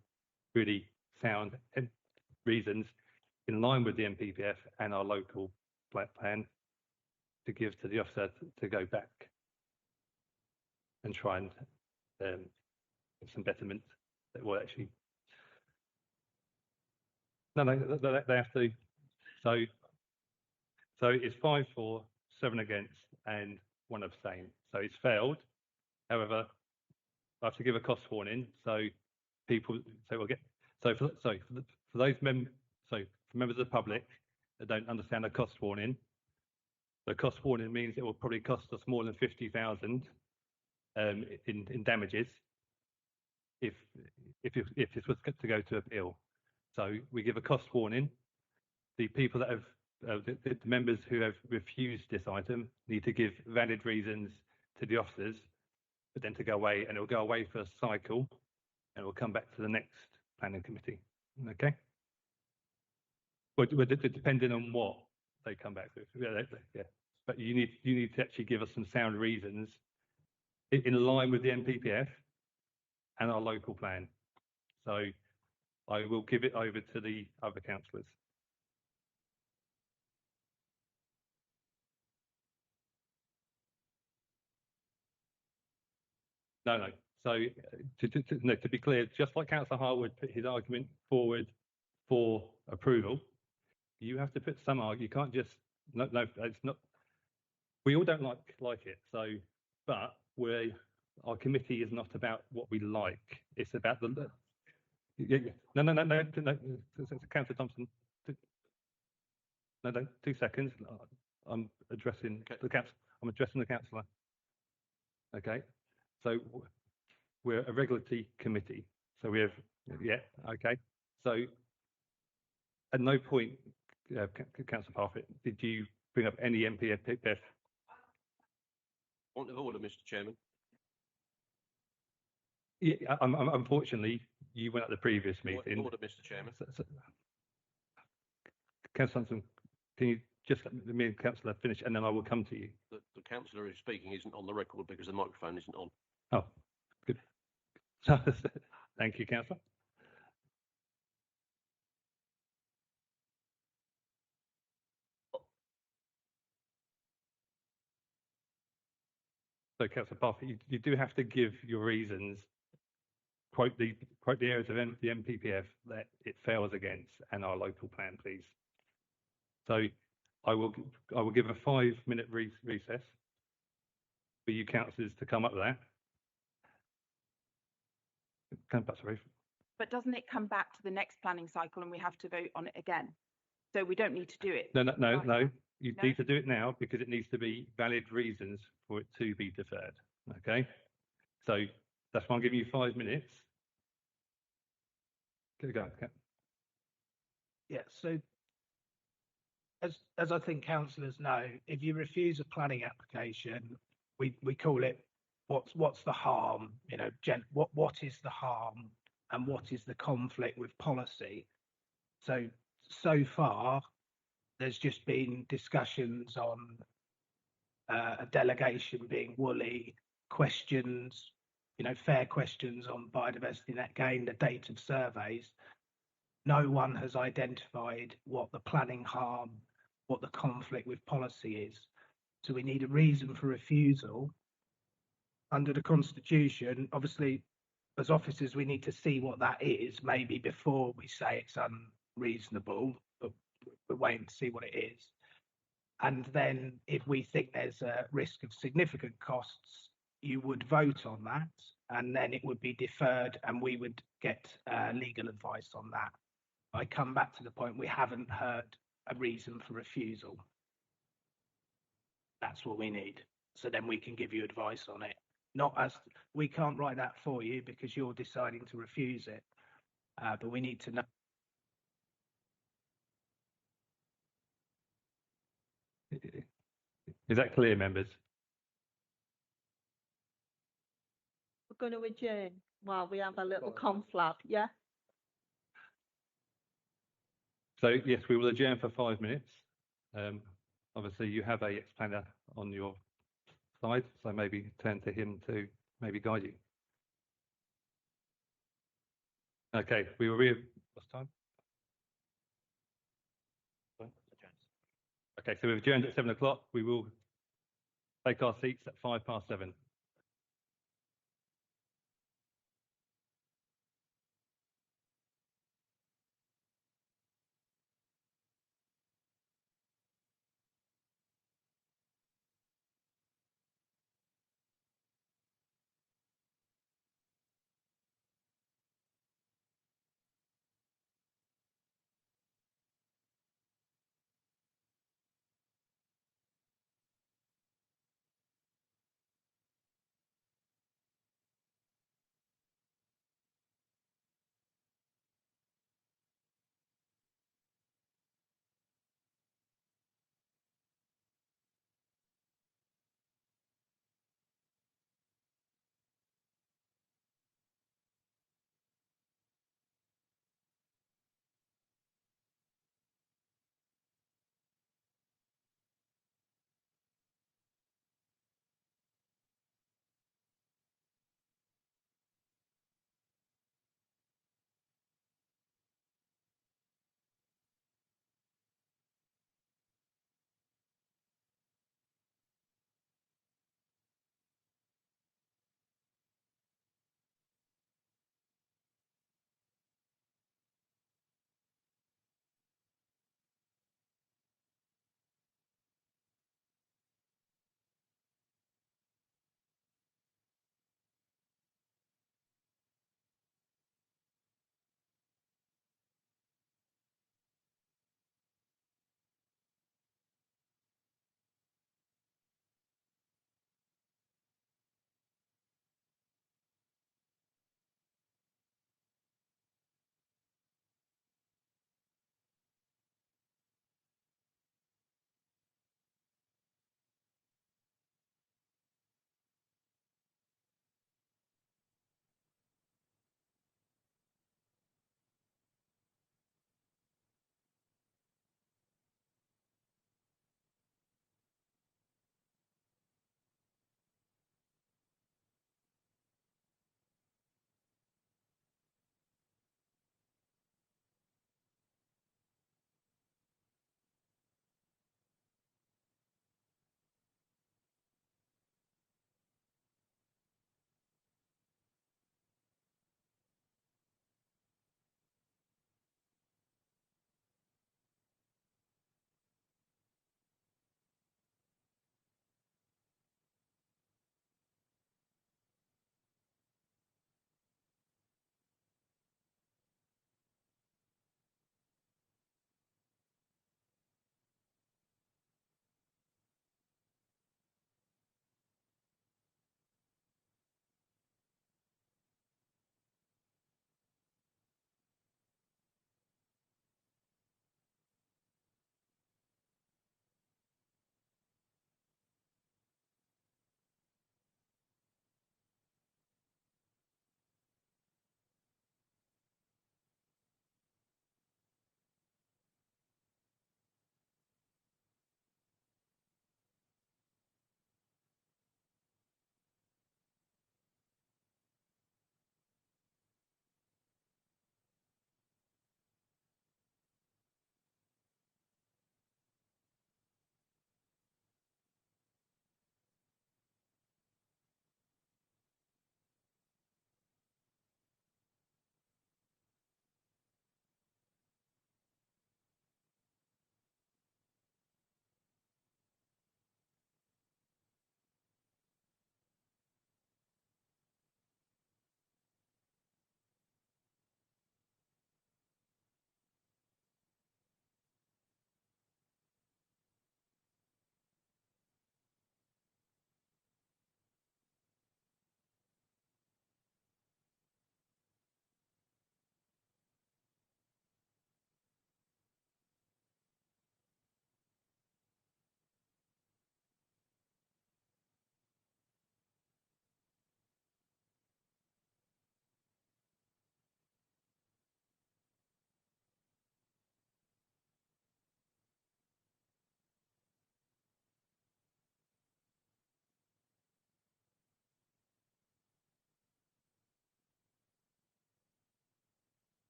really sound reasons in line with the NPPF and our local plan to give to the officer to go back and try and get some betterment that will actually. No, they have to. So it's 5-4, 7 against, and 1 abstain. So it's failed. However, I have to give a cost warning. So people, so we'll get. So for those members of the public that don't understand a cost warning, the cost warning means it will probably cost us more than 50,000 in damages if this was to go to appeal. So we give a cost warning. The people that have the members who have refused this item need to give valid reasons to the officers, but then to go away, and it will go away for a cycle, and it will come back to the next planning committee. Okay. Well, depending on what they come back with. Yeah. But you need to actually give us some sound reasons in line with the NPPF and our local plan. So I will give it over to the other councillors. No. So to be clear, just like Councillor Harwood put his argument forward for approval, you have to put some argument. You can't just no. It's not. We all don't like it. So, but our committee is not about what we like. It's about the. No. Councillor Thompson. No, 2 seconds. I'm addressing the council. I'm addressing the councillor. Okay. So we're a regulatory committee. So we have, okay. So at no point, Councillor Parfitt, did you bring up any NPPF? Point of order, Mr. Chairman. Yeah, unfortunately, you went at the previous meeting. Point of order, Mr. Chairman. Councillor Thompson, can you just let me and Councillor finish, and then I will come to you. The councillor who's speaking isn't on the record because the microphone isn't on. Oh, good. Thank you, Councillor. So, Councillor Parfitt, you do have to give your reasons. Quote the areas of the NPPF that it fails against and our local plan, please. So I will give a 5-minute recess for you councillors to come up with that. But doesn't it come back to the next planning cycle and we have to vote on it again? So we don't need to do it. No. You need to do it now because it needs to be valid reasons for it to be deferred. Okay. So that's why I'm giving you 5 minutes. Go. Yeah. So as I think councillors know, if you refuse a planning application, we call it what's the harm? You know, what is the harm and what is the conflict with policy? So far, there's just been discussions on a delegation being woolly, questions, fair questions on biodiversity net gain, the date of surveys. No one has identified what the planning harm, what the conflict with policy is. So we need a reason for refusal. Under the Constitution, obviously, as officers, we need to see what that is, maybe before we say it's unreasonable, but we're waiting to see what it is. And then if we think there's a risk of significant costs, you would vote on that. and then it would be deferred and we would get legal advice on that. I come back to the point, we haven't heard a reason for refusal. That's what we need. So then we can give you advice on it. Not as, we can't write that for you because you're deciding to refuse it. But we need to know. Is that clear, members? We're going to adjourn while we have a little conflab, yeah? So yes, we will adjourn for 5 minutes. Obviously, you have a explainer on your side, so maybe turn to him to maybe guide you. Okay, we will what's time? Okay, so we've adjourned at 7 o'clock. We will take our seats at 7:05.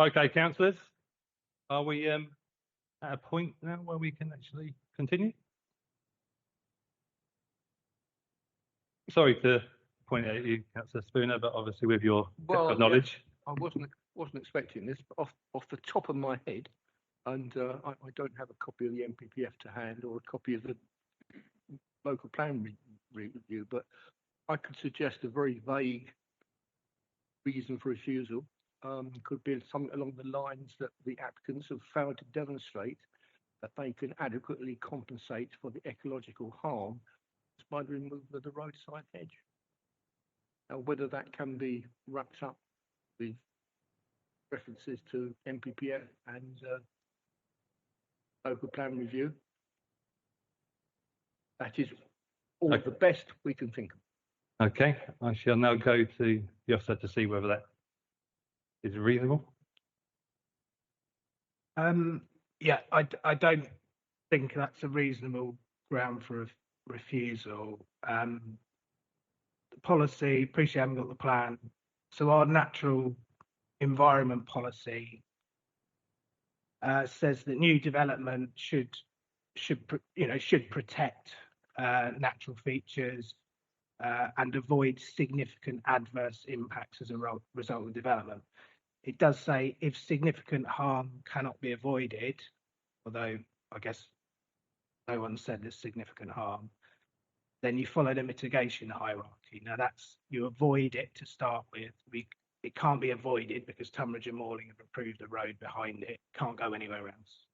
Okay, councillors, are we at a point now where we can actually continue? Sorry to point out you, councillor Spooner, but obviously with your depth of knowledge. I wasn't expecting this, but off the top of my head, and I don't have a copy of the MPPF to hand or a copy of the local plan review, but I could suggest a very vague reason for refusal. Could be something along the lines that the applicants have failed to demonstrate that they can adequately compensate for the ecological harm by the removal of the roadside hedge. Now, whether that can be wrapped up with references to MPPF and local plan review, that is all the best we can think of. Okay, I shall now go to the officer to see whether that is reasonable. Yeah, I don't think that's a reasonable ground for a refusal. The policy, appreciate I haven't got the plan. So our natural environment policy says that new development should protect natural features and avoid significant adverse impacts as a result of development. It does say if significant harm cannot be avoided, although I guess no one said there's significant harm, then you follow the mitigation hierarchy. Now that's, you avoid it to start with. It can't be avoided because Tunbridge and Morling have approved a road behind it, can't go anywhere else.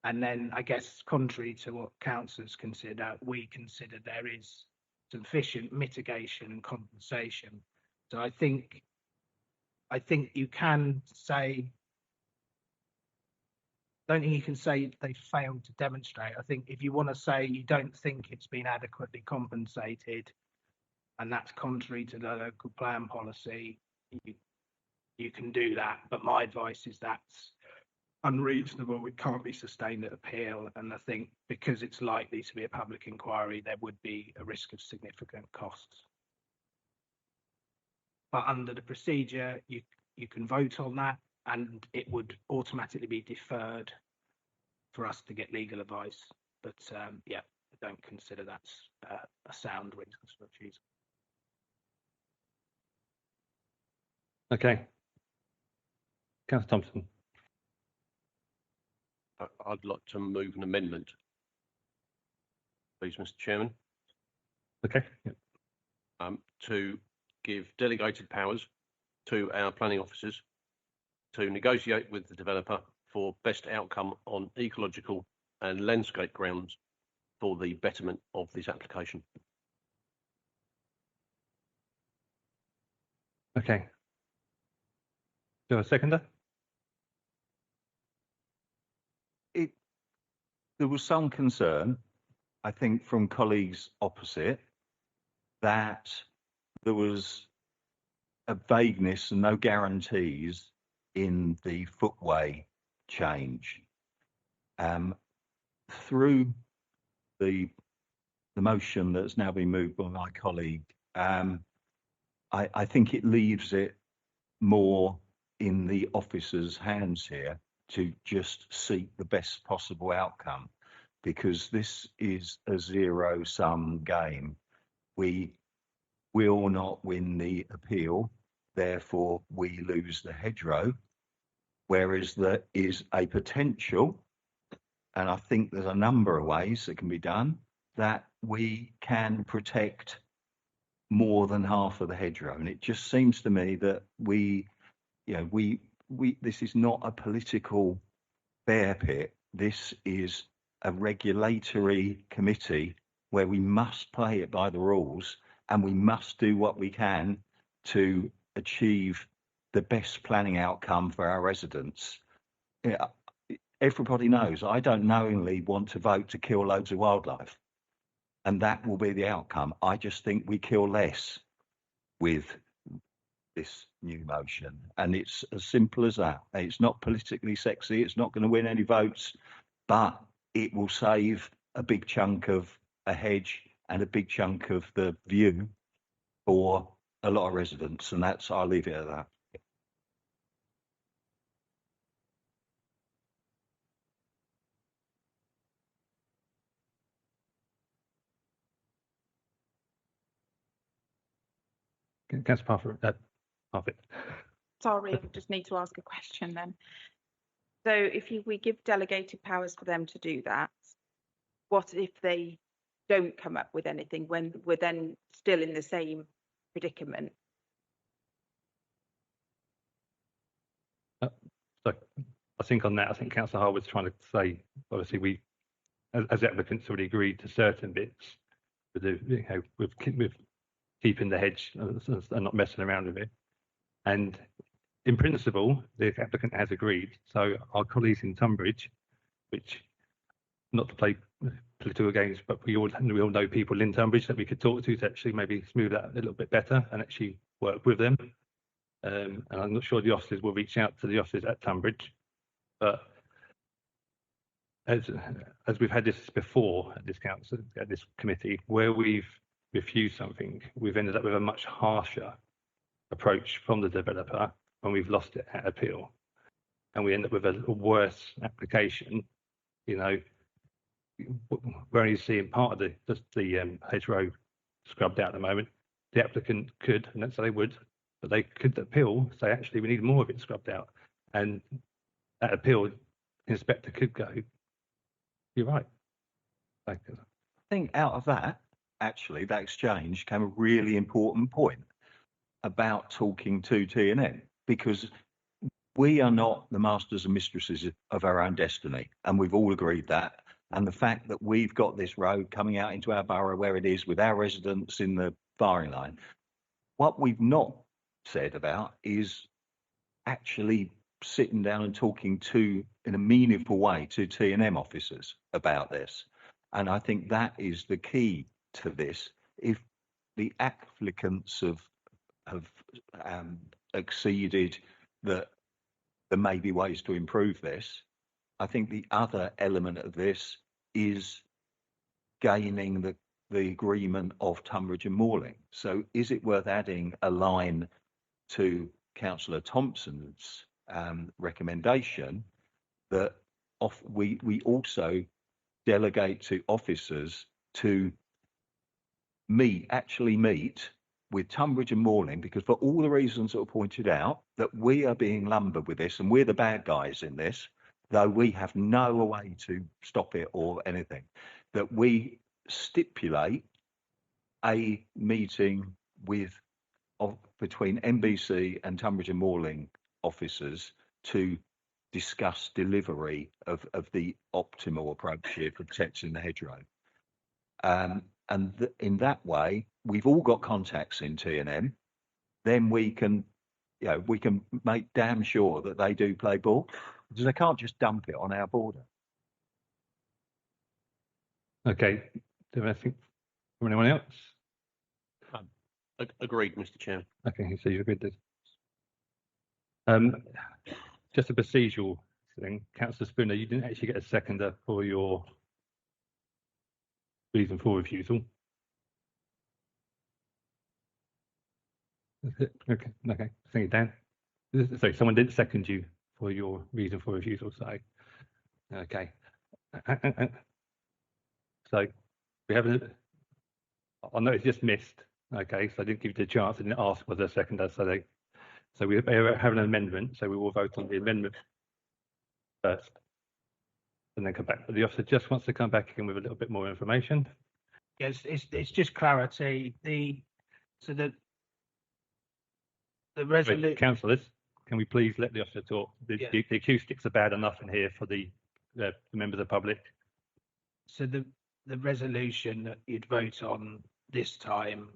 And then I guess contrary to what councillors consider, we consider there is sufficient mitigation and compensation. So I think you can say, I don't think you can say they failed to demonstrate. I think if you want to say you don't think it's been adequately compensated and that's contrary to the local plan policy, you can do that. But my advice is that's unreasonable. It can't be sustained at appeal. And I think because it's likely to be a public inquiry, there would be a risk of significant costs. But under the procedure, you can vote on that and it would automatically be deferred for us to get legal advice. But yeah, I don't consider that's a sound reason for refusal. Okay. Councillor Thompson. I'd like to move an amendment, please, Mr. Chairman. Okay. Yep. To give delegated powers to our planning officers to negotiate with the developer for best outcome on ecological and landscape grounds for the betterment of this application. Okay. Do a seconder? There was some concern, I think, from colleagues opposite that there was a vagueness and no guarantees in the footway change. Through the motion that's now been moved by my colleague, I think it leaves it more in the officer's hands here to just seek the best possible outcome, because this is a zero-sum game. We will not win the appeal, therefore we lose the hedgerow, whereas there is a potential, and I think there's a number of ways that can be done, that we can protect more than half of the hedgerow. And it just seems to me that this is not a political bear pit. This is a regulatory committee where we must play it by the rules and we must do what we can to achieve the best planning outcome for our residents. Everybody knows I don't knowingly want to vote to kill loads of wildlife, and that will be the outcome. I just think we kill less with this new motion, and it's as simple as that. It's not politically sexy, it's not going to win any votes, but it will save a big chunk of a hedge and a big chunk of the view for a lot of residents, and I'll leave it at that. Councillor Parfitt. Sorry, I just need to ask a question then. So if we give delegated powers for them to do that, what if they don't come up with anything when we're then still in the same predicament? So I think on that, I think Councillor Harwood's trying to say, obviously we, as applicants, already agreed to certain bits with the, with keeping the hedge and not messing around with it. And in principle, the applicant has agreed. So our colleagues in Tunbridge, which, not to play political games, but we all know people in Tunbridge that we could talk to actually maybe smooth that a little bit better and actually work with them. And I'm not sure the officers will reach out to the officers at Tunbridge, but as we've had this before at this council, at this committee, where we've refused something, we've ended up with a much harsher approach from the developer when we've lost it at appeal, and we end up with a worse application. You know, we're only seeing part of the hedgerow scrubbed out at the moment. The applicant could, and that's what they would, but they could appeal, say actually we need more of it scrubbed out, and that appeal, the inspector could go, you're right. I think out of that, actually, that exchange came a really important point about talking to TNM, because we are not the masters and mistresses of our own destiny, and we've all agreed that. And the fact that we've got this road coming out into our borough where it is with our residents in the firing line, what we've not said about is actually sitting down and talking to, in a meaningful way, to TNM officers about this. And I think that is the key to this. If the applicants have exceeded that there may be ways to improve this, I think the other element of this is gaining the agreement of Tunbridge and Morling. So is it worth adding a line to Councillor Thompson's recommendation that we also delegate to officers to actually meet with Tunbridge and Morling, because for all the reasons that were pointed out, that we are being lumbered with this and we're the bad guys in this, though we have no way to stop it or anything, that we stipulate a meeting between NBC and Tunbridge and Morling officers to discuss delivery of the optimal approach here for protecting the hedgerow. In that way, we've all got contacts in TNM. Then we can make damn sure that they do play ball, because they can't just dump it on our border. Okay, do I think from anyone else? Agreed, Mr. Chair. Okay, so you agreed this. Just a procedural thing, Councillor Spooner, you didn't actually get a seconder for your reason for refusal. Okay, thank you, Dan. Sorry, someone did second you for your reason for refusal, so okay. So we have I know it's just missed. Okay, so I didn't give you the chance. I didn't ask for the seconder. So we have an amendment. So we will vote on the amendment first, and then come back. But the officer just wants to come back again with a little bit more information. Yes, it's just clarity. The resolution. Councillors, can we please let the officer talk? The acoustics are bad enough in here for the members of the public. So the resolution that you'd vote on this time,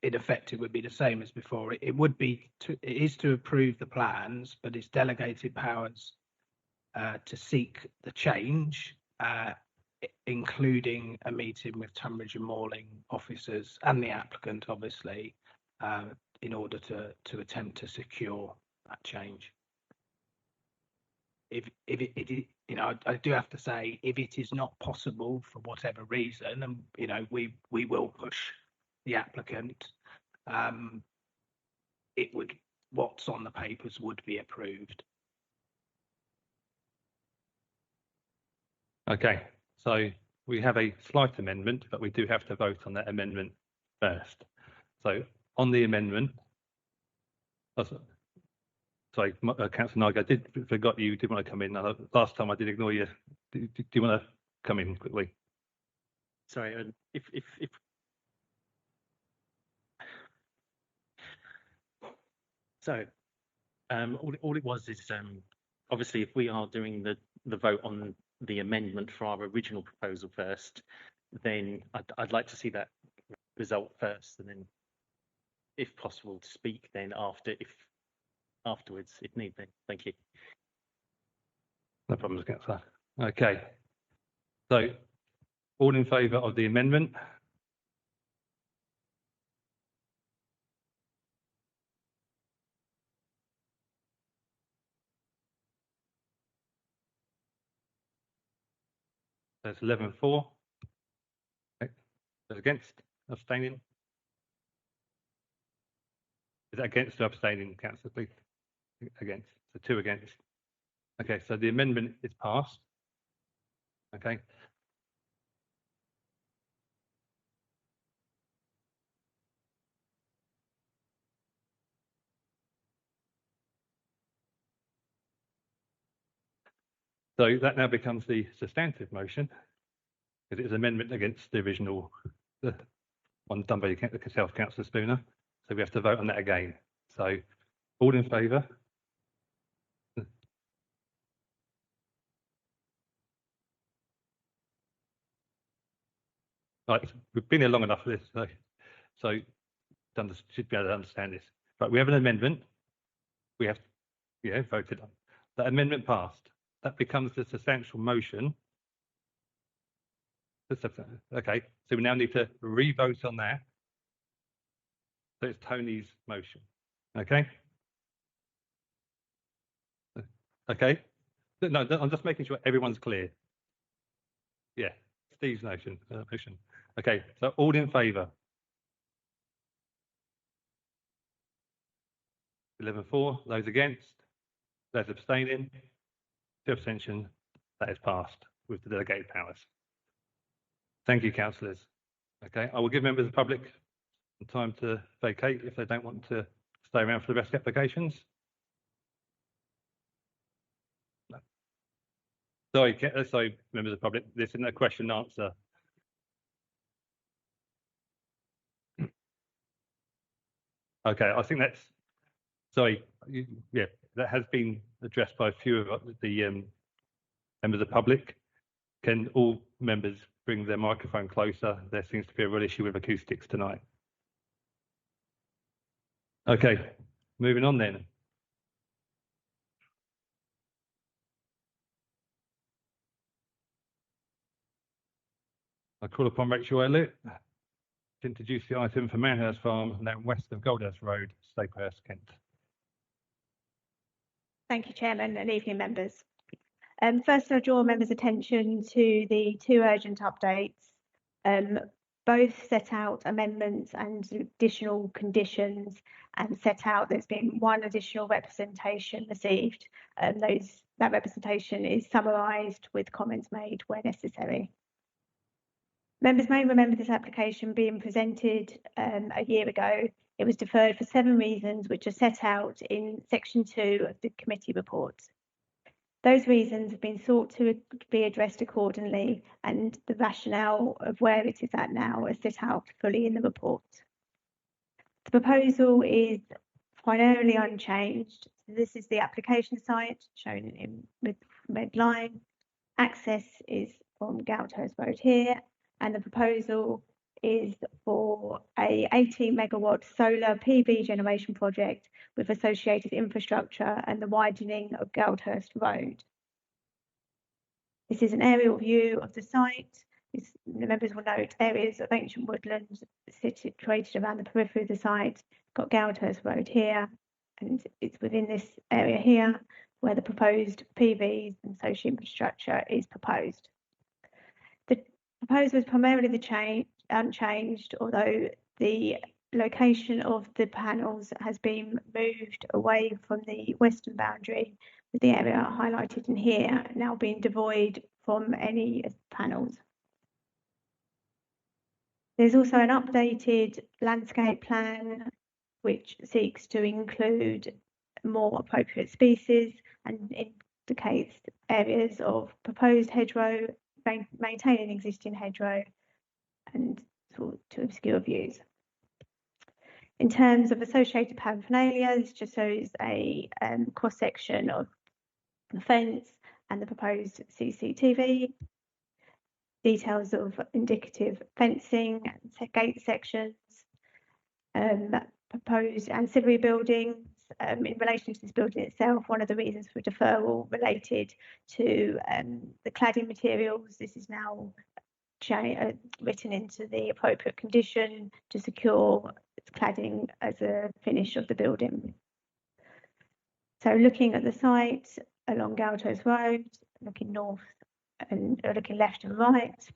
in effect, it would be the same as before. It is to approve the plans, but it's delegated powers to seek the change, including a meeting with Tunbridge and Morling officers and the applicant, obviously, in order to attempt to secure that change. If it I do have to say, if it is not possible for whatever reason, and we will push the applicant, what's on the papers would be approved. Okay, so we have a slight amendment, but we do have to vote on that amendment first. So on the amendment, sorry, Councillor Nygaard, I did forgot you did want to come in. Last time I did ignore you. Do you want to come in quickly? Sorry, if so, all it was is obviously if we are doing the vote on the amendment for our original proposal first, then I'd like to see that result first, and then, if possible, to speak then afterwards if need be. Thank you. No problems, Councillor. Okay. So, all in favour of the amendment? That's 11-4. Okay. Those against? Abstaining? Is that against or abstaining, Councillor, please? Against. So 2 against. Okay, so the amendment is passed. Okay. So that now becomes the substantive motion, because it is amendment against the original one done by yourself, Councillor Spooner. So we have to vote on that again. So all in favour? Right, we've been here long enough for this, so should be able to understand this. Right, we have an amendment. We have, voted on. That amendment passed. That becomes the substantial motion. Okay, so we now need to re-vote on that. So it's Tony's motion. Okay? Okay? No, I'm just making sure everyone's clear. Yeah, Steve's motion. Okay, so all in favour? 11-4. Those against? Those abstaining? 2 abstention. That is passed with the delegated powers. Thank you, councillors. Okay, I will give members of the public time to vacate if they don't want to stay around for the rest of the applications. No. Sorry, members of the public, this isn't a question and answer. Okay, I think that's, sorry, yeah, that has been addressed by a few of the members of the public. Can all members bring their microphone closer? There seems to be a real issue with acoustics tonight. Okay, moving on then. I call upon Rachel Elliott to introduce the item for Manhurst Farm, now west of Goldhurst Road, Staplehurst, Kent. Thank you, Chairman, and evening members. First, I'll draw members' attention to the 2 urgent updates. Both set out amendments and additional conditions, and set out there's been 1 additional representation received. That representation is summarised with comments made where necessary. Members may remember this application being presented a year ago. It was deferred for 7 reasons, which are set out in section 2 of the committee report. Those reasons have been sought to be addressed accordingly, and the rationale of where it is at now is set out fully in the report. The proposal is primarily unchanged. This is the application site shown in red line. Access is from Goldhurst Road here, and the proposal is for a 18 megawatt solar PV generation project with associated infrastructure and the widening of Goldhurst Road. This is an aerial view of the site. The members will note areas of ancient woodlands situated around the periphery of the site. Got Goldhurst Road here, and it's within this area here where the proposed PVs and social infrastructure is proposed. The proposal is primarily unchanged, although the location of the panels has been moved away from the western boundary, with the area highlighted in here now being devoid from any panels. There's also an updated landscape plan which seeks to include more appropriate species and indicates areas of proposed hedgerow, maintaining existing hedgerow, and to obscure views. In terms of associated paraphernalia, this just shows a cross-section of the fence and the proposed CCTV, details of indicative fencing and gate sections, proposed ancillary buildings. In relation to this building itself, one of the reasons for deferral related to the cladding materials. This is now written into the appropriate condition to secure cladding as a finish of the building. So looking at the site along Galtos Road, looking north and looking left and right,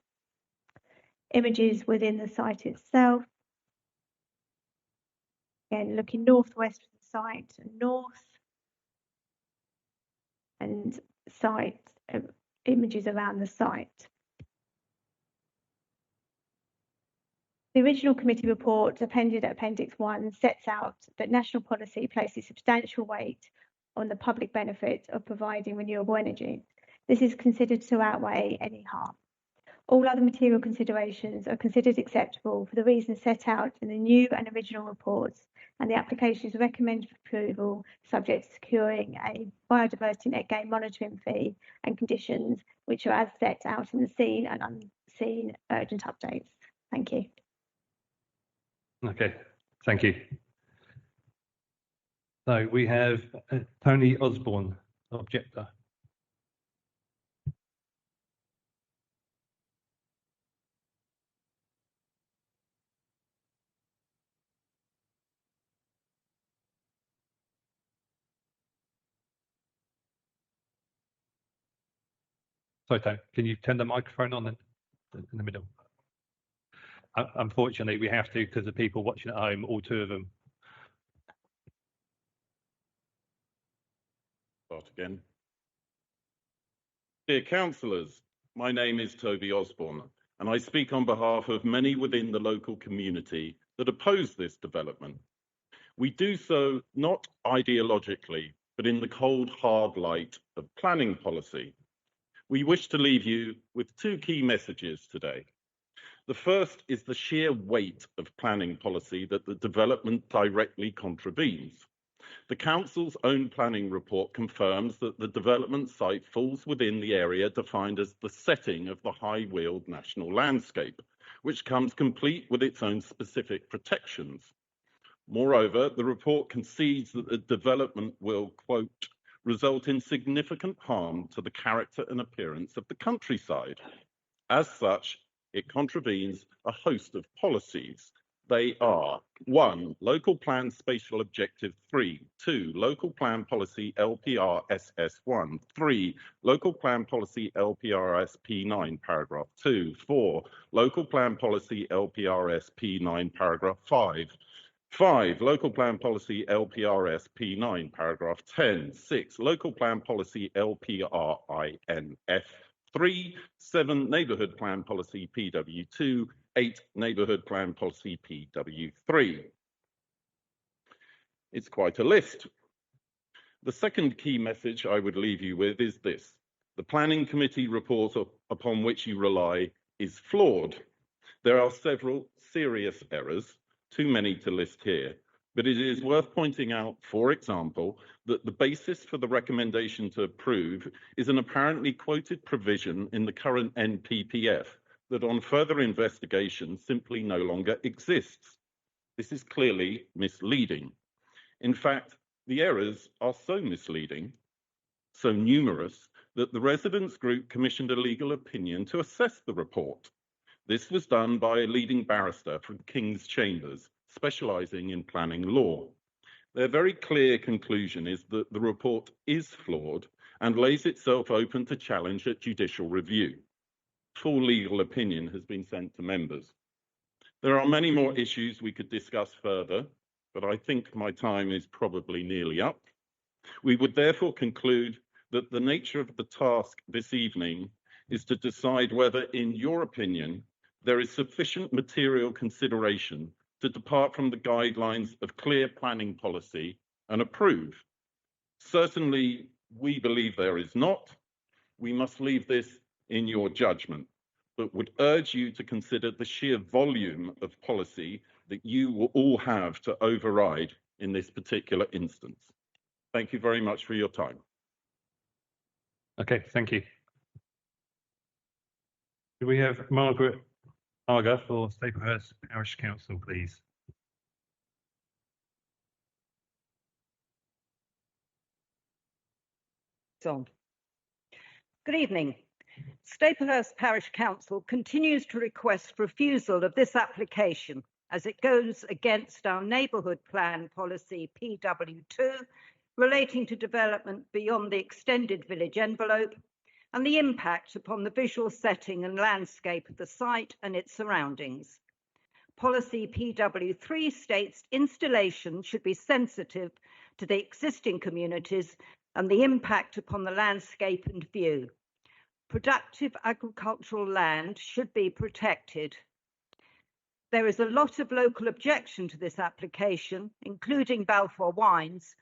images within the site itself. Again, looking northwest of the site and north, and site images around the site. The original committee report appended at Appendix 1 sets out that national policy places substantial weight on the public benefit of providing renewable energy. This is considered to outweigh any harm. All other material considerations are considered acceptable for the reasons set out in the new and original reports, and the application is recommended for approval subject to securing a biodiversity net gain monitoring fee and conditions which are as set out in the seen and unseen urgent updates. Thank you. Okay, thank you. So we have Tony Osborne, objector. Sorry, Tony, can you turn the microphone on in the middle? Unfortunately, we have to because the people watching at home, all two of them. Start again. Dear councillors, my name is Toby Osborne, and I speak on behalf of many within the local community that oppose this development. We do so not ideologically, but in the cold, hard light of planning policy. We wish to leave you with two key messages today. The first is the sheer weight of planning policy that the development directly contravenes. The council's own planning report confirms that the development site falls within the area defined as the setting of the High Weald National Landscape, which comes complete with its own specific protections. Moreover, the report concedes that the development will, quote, result in significant harm to the character and appearance of the countryside. As such, it contravenes a host of policies. They are 1. Local Plan Spatial Objective 3, 2. Local Plan Policy LPR SS1, 3. Local Plan Policy LPRS P9, paragraph 2, 4. Local Plan Policy LPRS P9, paragraph 5. 5. Local Plan Policy LPRS P9, paragraph 10. 6. Local Plan Policy LPRINF 3. 7. Neighbourhood Plan Policy PW2. 8. Neighbourhood Plan Policy PW3. It's quite a list. The second key message I would leave you with is this. The Planning Committee report upon which you rely is flawed. There are several serious errors, too many to list here, but it is worth pointing out, for example, that the basis for the recommendation to approve is an apparently quoted provision in the current NPPF that on further investigation simply no longer exists. This is clearly misleading. In fact, the errors are so misleading, so numerous, that the residents group commissioned a legal opinion to assess the report. This was done by a leading barrister from King's Chambers, specialising in planning law. Their very clear conclusion is that the report is flawed and lays itself open to challenge at judicial review. Full legal opinion has been sent to members. There are many more issues we could discuss further, but I think my time is probably nearly up. We would therefore conclude that the nature of the task this evening is to decide whether, in your opinion, there is sufficient material consideration to depart from the guidelines of clear planning policy and approve? Certainly, we believe there is not. We must leave this in your judgment, but would urge you to consider the sheer volume of policy that you will all have to override in this particular instance. Thank you very much for your time. Okay, thank you. Do we have Margaret Arger for Staplehurst Parish Council, please? Good evening. Staplehurst Parish Council continues to request refusal of this application as it goes against our neighbourhood plan policy PW2 relating to development beyond the extended village envelope and the impact upon the visual setting and landscape of the site and its surroundings. Policy PW3 states installation should be sensitive to the existing communities and the impact upon the landscape and view. Productive agricultural land should be protected. There is a lot of local objection to this application, including Balfour Wines,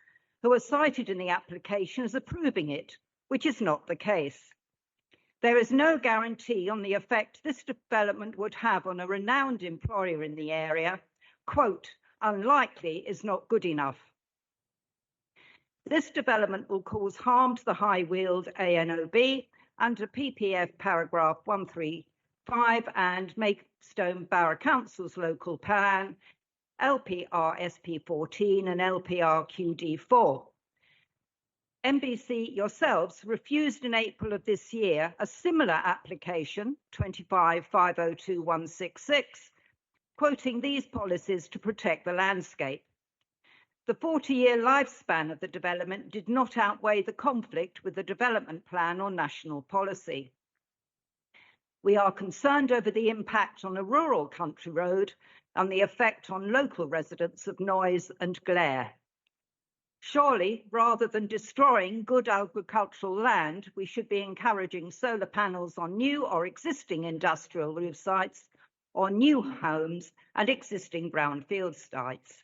who are cited in the application as approving it, which is not the case. There is no guarantee on the effect this development would have on a renowned employer in the area. Quote, unlikely is not good enough. This development will cause harm to the high-wheeled ANOB under PPF paragraph 135 and Maidstone Borough Council's local plan, LPR SP14 and LPR QD4. MBC yourselves refused in April of this year a similar application, 25502166, quoting these policies to protect the landscape. The 40-year lifespan of the development did not outweigh the conflict with the development plan or national policy. We are concerned over the impact on a rural country road and the effect on local residents of noise and glare. Surely, rather than destroying good agricultural land, we should be encouraging solar panels on new or existing industrial roof sites or new homes and existing brownfield sites.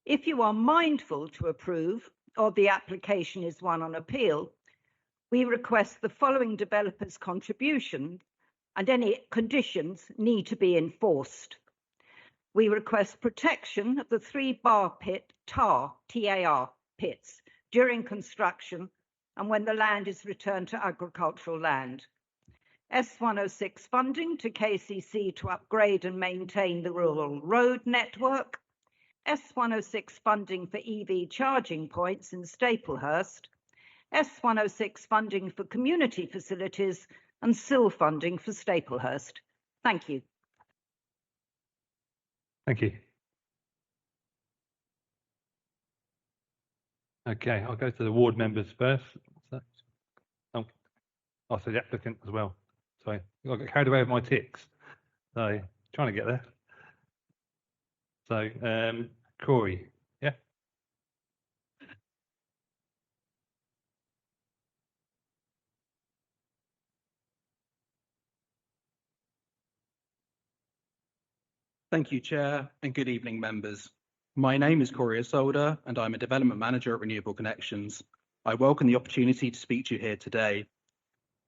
If you are mindful to approve, or the application is one on appeal, we request the following developer's contribution and any conditions need to be enforced. We request protection of the 3 bar pit TAR pits during construction and when the land is returned to agricultural land. S106 funding to KCC to upgrade and maintain the rural road network. S106 funding for EV charging points in Staplehurst. S106 funding for community facilities and SIL funding for Staplehurst. Thank you. Thank you. Okay, I'll go to the ward members first. Oh, so the applicant as well. Sorry, I got carried away with my ticks. So trying to get there. So Corey, yeah. Thank you, Chair, and good evening, members. My name is Corey Isolde, and I'm a Development Manager at Renewable Connections. I welcome the opportunity to speak to you here today.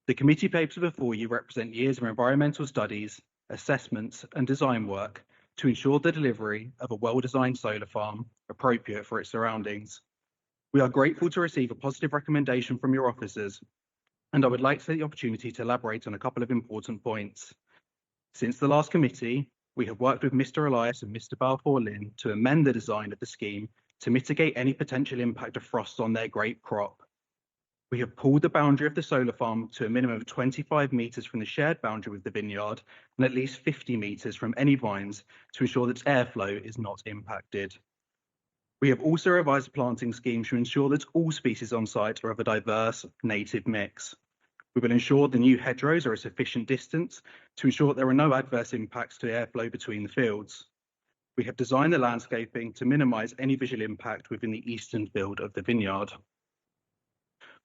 The committee papers before you represent years of environmental studies, assessments, and design work to ensure the delivery of a well-designed solar farm appropriate for its surroundings. We are grateful to receive a positive recommendation from your officers, and I would like to take the opportunity to elaborate on a couple of important points. Since the last committee, we have worked with Mr. Elias and Mr. Balfour Lynn to amend the design of the scheme to mitigate any potential impact of frost on their grape crop. We have pulled the boundary of the solar farm to a minimum of 25 metres from the shared boundary with the vineyard and at least 50 metres from any vines to ensure that airflow is not impacted. We have also revised the planting scheme to ensure that all species on site are of a diverse native mix. We will ensure the new hedgerows are a sufficient distance to ensure that there are no adverse impacts to airflow between the fields. We have designed the landscaping to minimise any visual impact within the eastern field of the vineyard.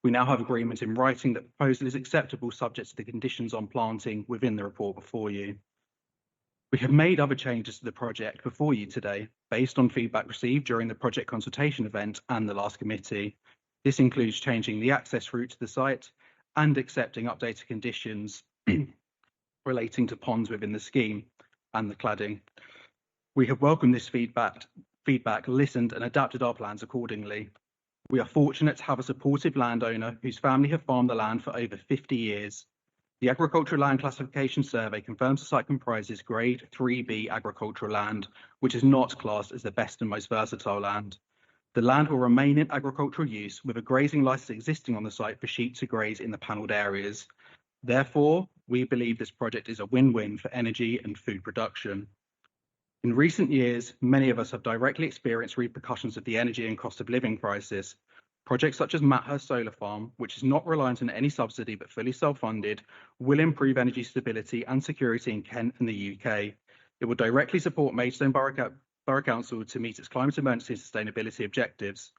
We now have agreement in writing that the proposal is acceptable subject to the conditions on planting within the report before you. We have made other changes to the project before you today, based on feedback received during the project consultation event and the last committee. This includes changing the access route to the site and accepting updated conditions relating to ponds within the scheme and the cladding. We have welcomed this feedback, listened and adapted our plans accordingly. We are fortunate to have a supportive landowner whose family have farmed the land for over 50 years. The Agricultural Land Classification Survey confirms the site comprises Grade 3B agricultural land, which is not classed as the best and most versatile land. The land will remain in agricultural use with a grazing licence existing on the site for sheep to graze in the panelled areas. Therefore, we believe this project is a win-win for energy and food production. In recent years, many of us have directly experienced repercussions of the energy and cost of living crisis. Projects such as Mathurst Solar Farm, which is not reliant on any subsidy but fully self-funded, will improve energy stability and security in Kent and the UK. It will directly support Maidstone Borough Council to meet its climate emergency and sustainability objectives.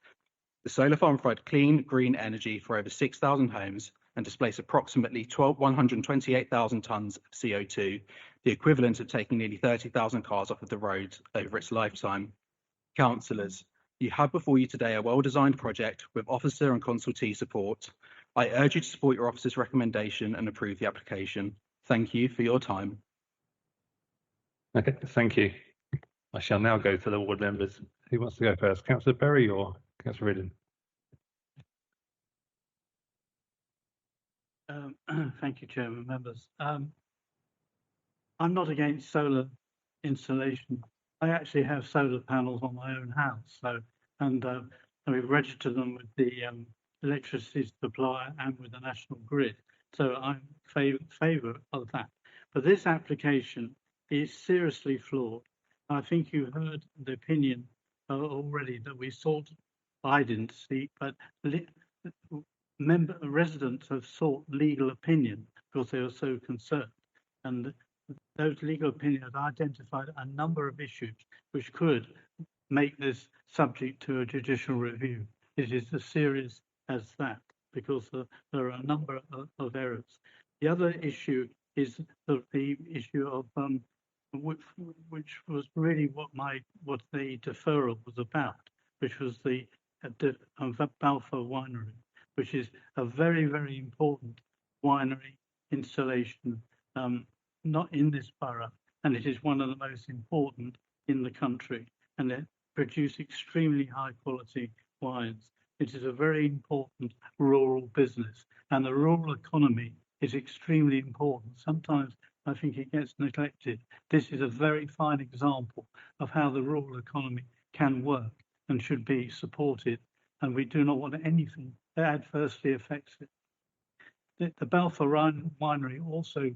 The solar farm provides clean, green energy for over 6,000 homes and displace approximately 128,000 tonnes of CO2, the equivalent of taking nearly 30,000 cars off of the road over its lifetime. Councillors, you have before you today a well-designed project with officer and consultee support. I urge you to support your officer's recommendation and approve the application. Thank you for your time. Okay, thank you. I shall now go to the ward members. Who wants to go first? Councillor Berry or Councillor Ridden? Thank you, Chairman, members. I'm not against solar installation. I actually have solar panels on my own house, and we've registered them with the electricity supplier and with the national grid. So I'm favour of that. But this application is seriously flawed. I think you heard the opinion already that we sought. I didn't seek, but residents have sought legal opinion because they were so concerned, and those legal opinions identified a number of issues which could make this subject to a judicial review. It is as serious as that because there are a number of errors. The other issue is the issue of which was really what the deferral was about, which was the Balfour Winery, which is a very, very important winery installation, not in this borough, and it is one of the most important in the country, and it produces extremely high quality wines. It is a very important rural business, and the rural economy is extremely important. Sometimes I think it gets neglected. This is a very fine example of how the rural economy can work and should be supported, and we do not want anything that adversely affects it. The Balfour Winery also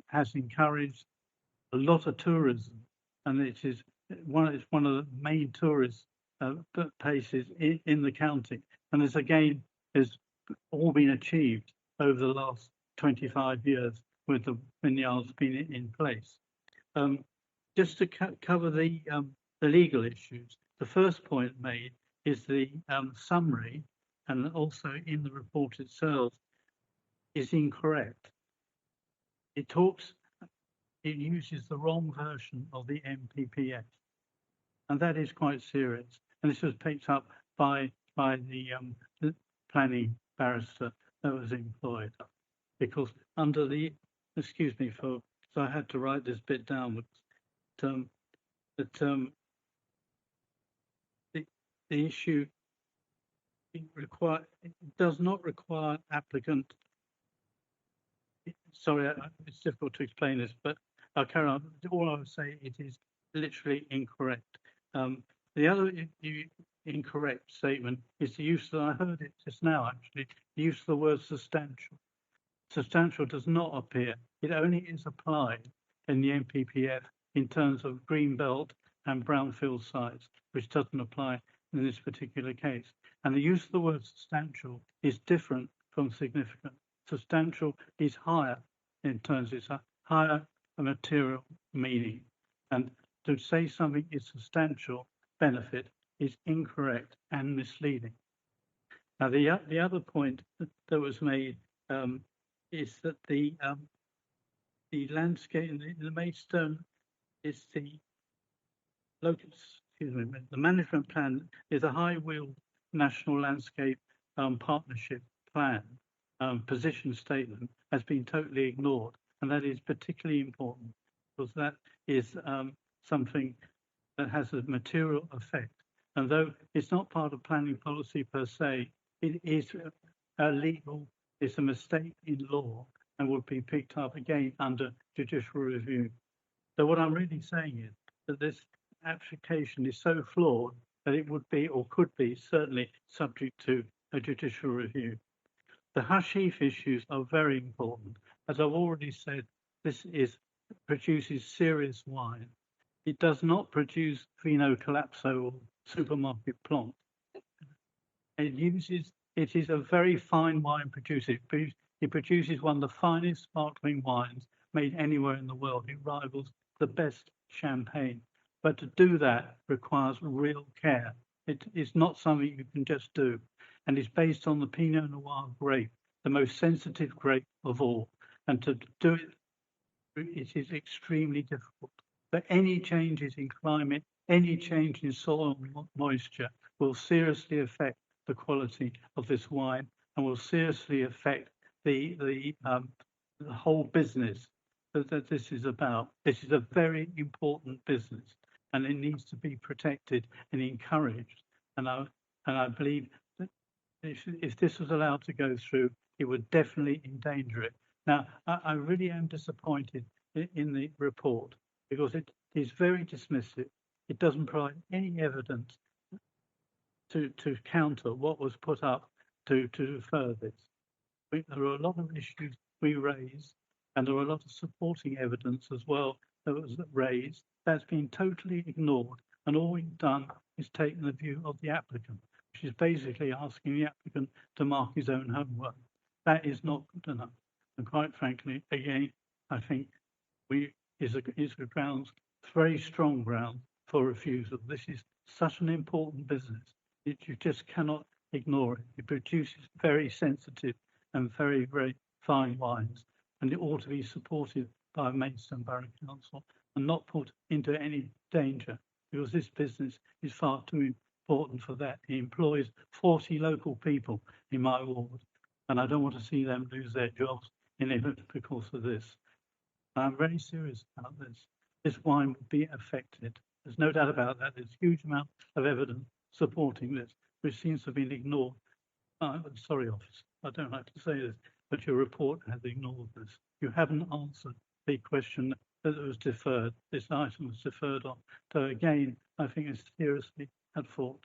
has encouraged a lot of tourism, and it is one of the main tourist places in the county, and this again has all been achieved over the last 25 years with the vineyards being in place. Just to cover the legal issues, the first point made is the summary, and also in the report itself, is incorrect. It uses the wrong version of the NPPF, and that is quite serious. And this was picked up by the planning barrister that was employed, because under the, excuse me so I had to write this bit down, but the issue it does not require applicant. Sorry, it's difficult to explain this, but I'll carry on. All I would say, it is literally incorrect. The other incorrect statement is the use, I heard it just now actually, the use of the word substantial. Substantial does not appear. It only is applied in the NPPF in terms of green belt and brownfield sites, which doesn't apply in this particular case. And the use of the word substantial is different from significant. Substantial is higher in terms, it's a higher material meaning. And to say something is substantial benefit is incorrect and misleading. Now, the other point that was made is that the landscape in the Maidstone is the the management plan is a High Weald National Landscape Partnership Plan position statement has been totally ignored, and that is particularly important because that is something that has a material effect. And though it's not part of planning policy per se, it is illegal, it's a mistake in law and would be picked up again under judicial review. So what I'm really saying is that this application is so flawed that it would be or could be certainly subject to a judicial review. The hush heath issues are very important. As I've already said, this produces serious wine. It does not produce Vino Collapso or supermarket plonk. It is a very fine wine producer. It produces one of the finest sparkling wines made anywhere in the world. It rivals the best champagne. But to do that requires real care. It is not something you can just do. And it's based on the Pinot Noir grape, the most sensitive grape of all. And to do it, it is extremely difficult. But any changes in climate, any change in soil moisture will seriously affect the quality of this wine and will seriously affect the whole business that this is about. This is a very important business, and it needs to be protected and encouraged. And I believe that if this was allowed to go through, it would definitely endanger it. Now, I really am disappointed in the report because it is very dismissive. It doesn't provide any evidence to counter what was put up to defer this. There are a lot of issues we raised, and there are a lot of supporting evidence as well that was raised. That's been totally ignored, and all we've done is taken the view of the applicant, which is basically asking the applicant to mark his own homework. That is not good enough. And quite frankly, again, I think is a grounds, very strong ground for refusal. This is such an important business that you just cannot ignore it. It produces very sensitive and very, very fine wines, and it ought to be supported by Maidstone Borough Council and not put into any danger, because this business is far too important for that. It employs 40 local people in my ward, and I don't want to see them lose their jobs in it because of this. I'm very serious about this. This wine will be affected. There's no doubt about that. There's a huge amount of evidence supporting this, which seems to have been ignored. I'm sorry, officer, I don't like to say this, but your report has ignored this. You haven't answered the question that was deferred. This item was deferred on. So again, I think it's seriously at fault.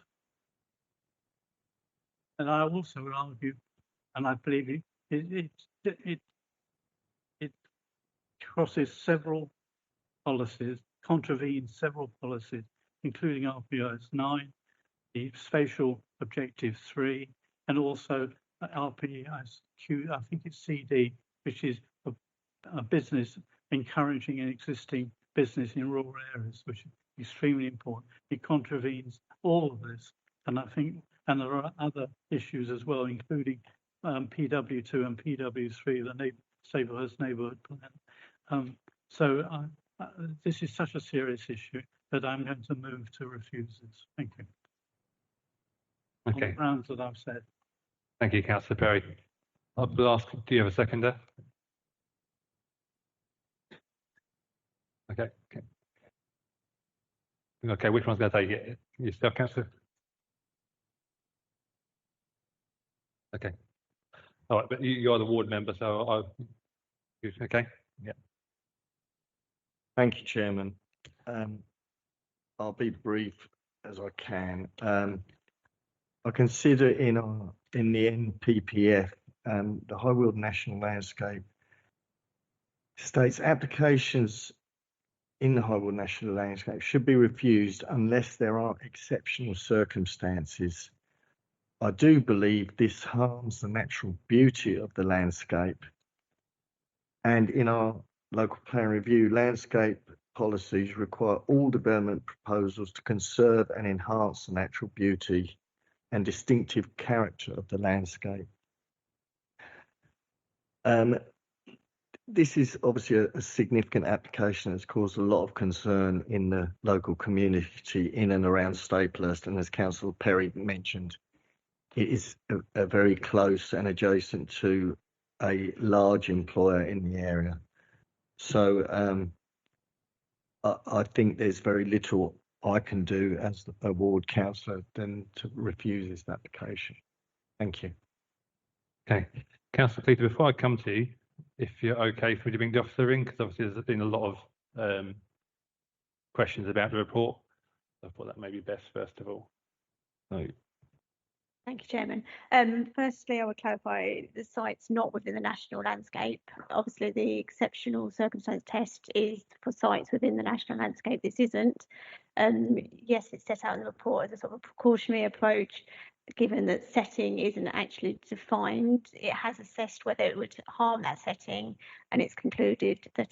And I also would argue, and I believe it crosses several policies, contravenes several policies, including RPS 9, the spatial objective 3, and also RPSQ, I think it's CD, which is a business encouraging an existing business in rural areas, which is extremely important. It contravenes all of this, and I think, and there are other issues as well, including PW2 and PW3, the Staplehurst Neighbourhood Plan. This is such a serious issue that I'm going to move to refuse this. Thank you. Okay. On the grounds that I've said. Thank you, Councillor Perry. I'll ask, do you have a seconder? Okay. Okay, which one's going to take it? Yourself, Councillor? Okay. All right, but you are the ward member, so okay. Yeah. Thank you, Chairman. I'll be brief as I can. I consider in the NPPF, the High Weald National Landscape states applications in the High Weald National Landscape should be refused unless there are exceptional circumstances. I do believe this harms the natural beauty of the landscape. And in our local plan review, landscape policies require all development proposals to conserve and enhance the natural beauty and distinctive character of the landscape. This is obviously a significant application that's caused a lot of concern in the local community in and around Staplehurst, and as Councillor Perry mentioned, it is a very close and adjacent to a large employer in the area. So I think there's very little I can do as a ward councillor than to refuse this application. Thank you. Okay, Councillor Cleaver, before I come to you, if you're okay for me to bring the officer in, because obviously there's been a lot of questions about the report. I thought that may be best first of all. So, Thank you, Chairman. Firstly, I would clarify the site's not within the national landscape. Obviously, the exceptional circumstance test is for sites within the national landscape. This isn't. Yes, it's set out in the report as a sort of precautionary approach. Given that setting isn't actually defined, it has assessed whether it would harm that setting, and it's concluded that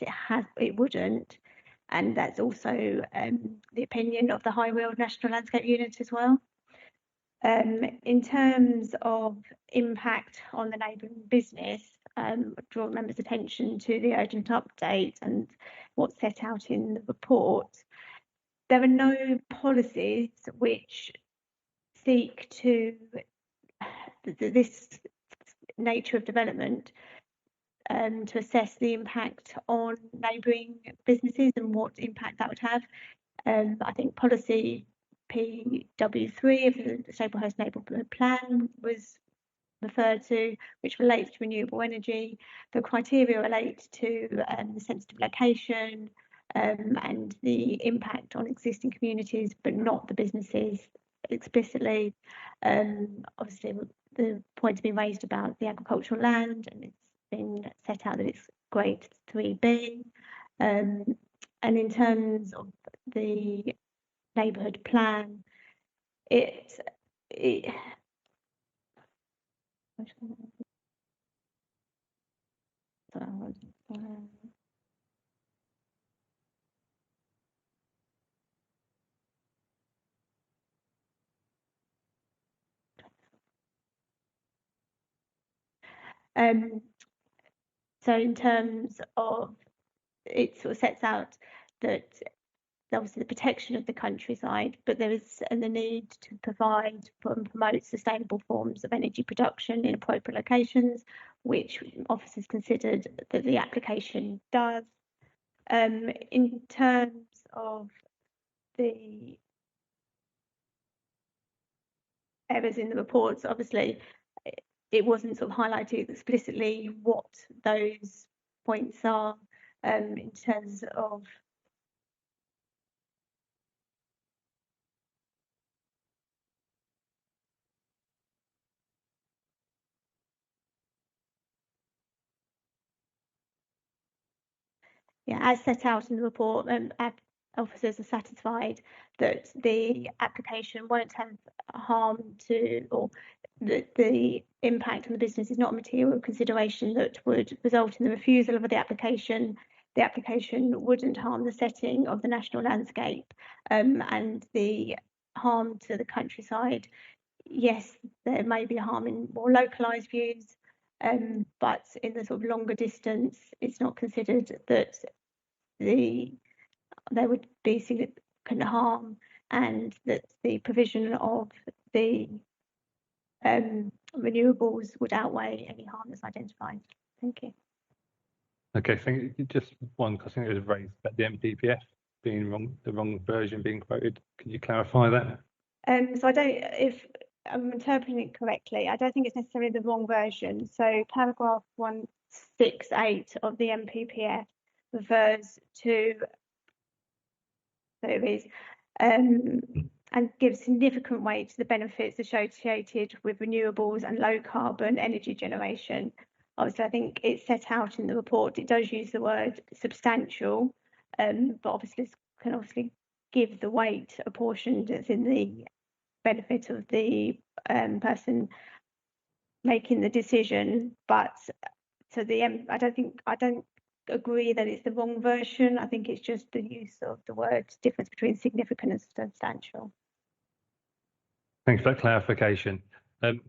it wouldn't. And that's also the opinion of the High Weald National Landscape Unit as well. In terms of impact on the neighbouring business, draw members' attention to the urgent update and what's set out in the report. There are no policies which seek to this nature of development to assess the impact on neighbouring businesses and what impact that would have. I think policy PW3 of the Staplehurst Neighbourhood Plan was referred to, which relates to renewable energy. The criteria relate to the sensitive location and the impact on existing communities, but not the businesses explicitly. Obviously, the point's been raised about the agricultural land, and it's been set out that it's grade 3B. And in terms of the neighbourhood plan, so in terms of, it sort of sets out that obviously the protection of the countryside, but there is the need to provide and promote sustainable forms of energy production in appropriate locations, which officers considered that the application does. In terms of the errors in the reports, obviously it wasn't sort of highlighted explicitly what those points are in terms of as set out in the report, officers are satisfied that the application won't have harm to, or that the impact on the business is not a material consideration that would result in the refusal of the application. The application wouldn't harm the setting of the national landscape, and the harm to the countryside. Yes, there may be harm in more localised views, but in the sort of longer distance, it's not considered that there would be significant harm, and that the provision of the renewables would outweigh any harm that's identified. Thank you. okay, thank you. Just one, because I think it was raised about the MPPF being wrong, the wrong version being quoted. Can you clarify that? So I don't, if I'm interpreting it correctly, I don't think it's necessarily the wrong version. So paragraph 168 of the MPPF refers to, so it is, and gives significant weight to the benefits associated with renewables and low carbon energy generation. Obviously, I think it's set out in the report. It does use the word substantial, but obviously can obviously give the weight a portion that's in the benefit of the person making the decision. But so I don't agree that it's the wrong version. I think it's just the use of the word difference between significant and substantial. Thanks for that clarification.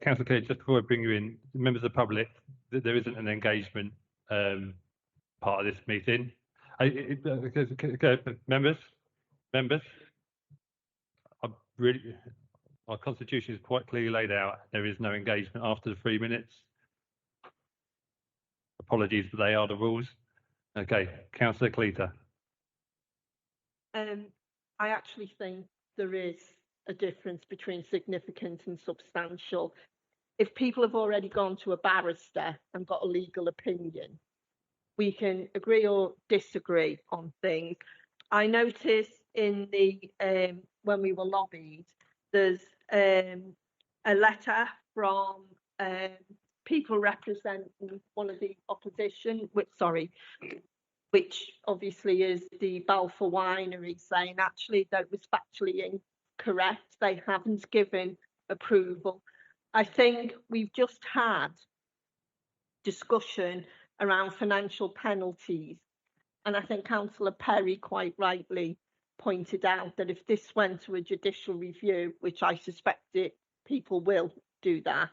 Councillor Kelly, just before I bring you in, members of the public, there isn't an engagement part of this meeting. Members, our constitution is quite clearly laid out. There is no engagement after the 3 minutes. Apologies, but they are the rules. Okay, Councillor Cleater. I actually think there is a difference between significant and substantial. If people have already gone to a barrister and got a legal opinion, we can agree or disagree on things. I noticed in the when we were lobbied, there's a letter from people representing one of the opposition, which obviously is the Balfour Winery, saying actually that was factually incorrect. They haven't given approval. I think we've just had discussion around financial penalties. And I think Councillor Perry quite rightly pointed out that if this went to a judicial review, which I suspect people will do that,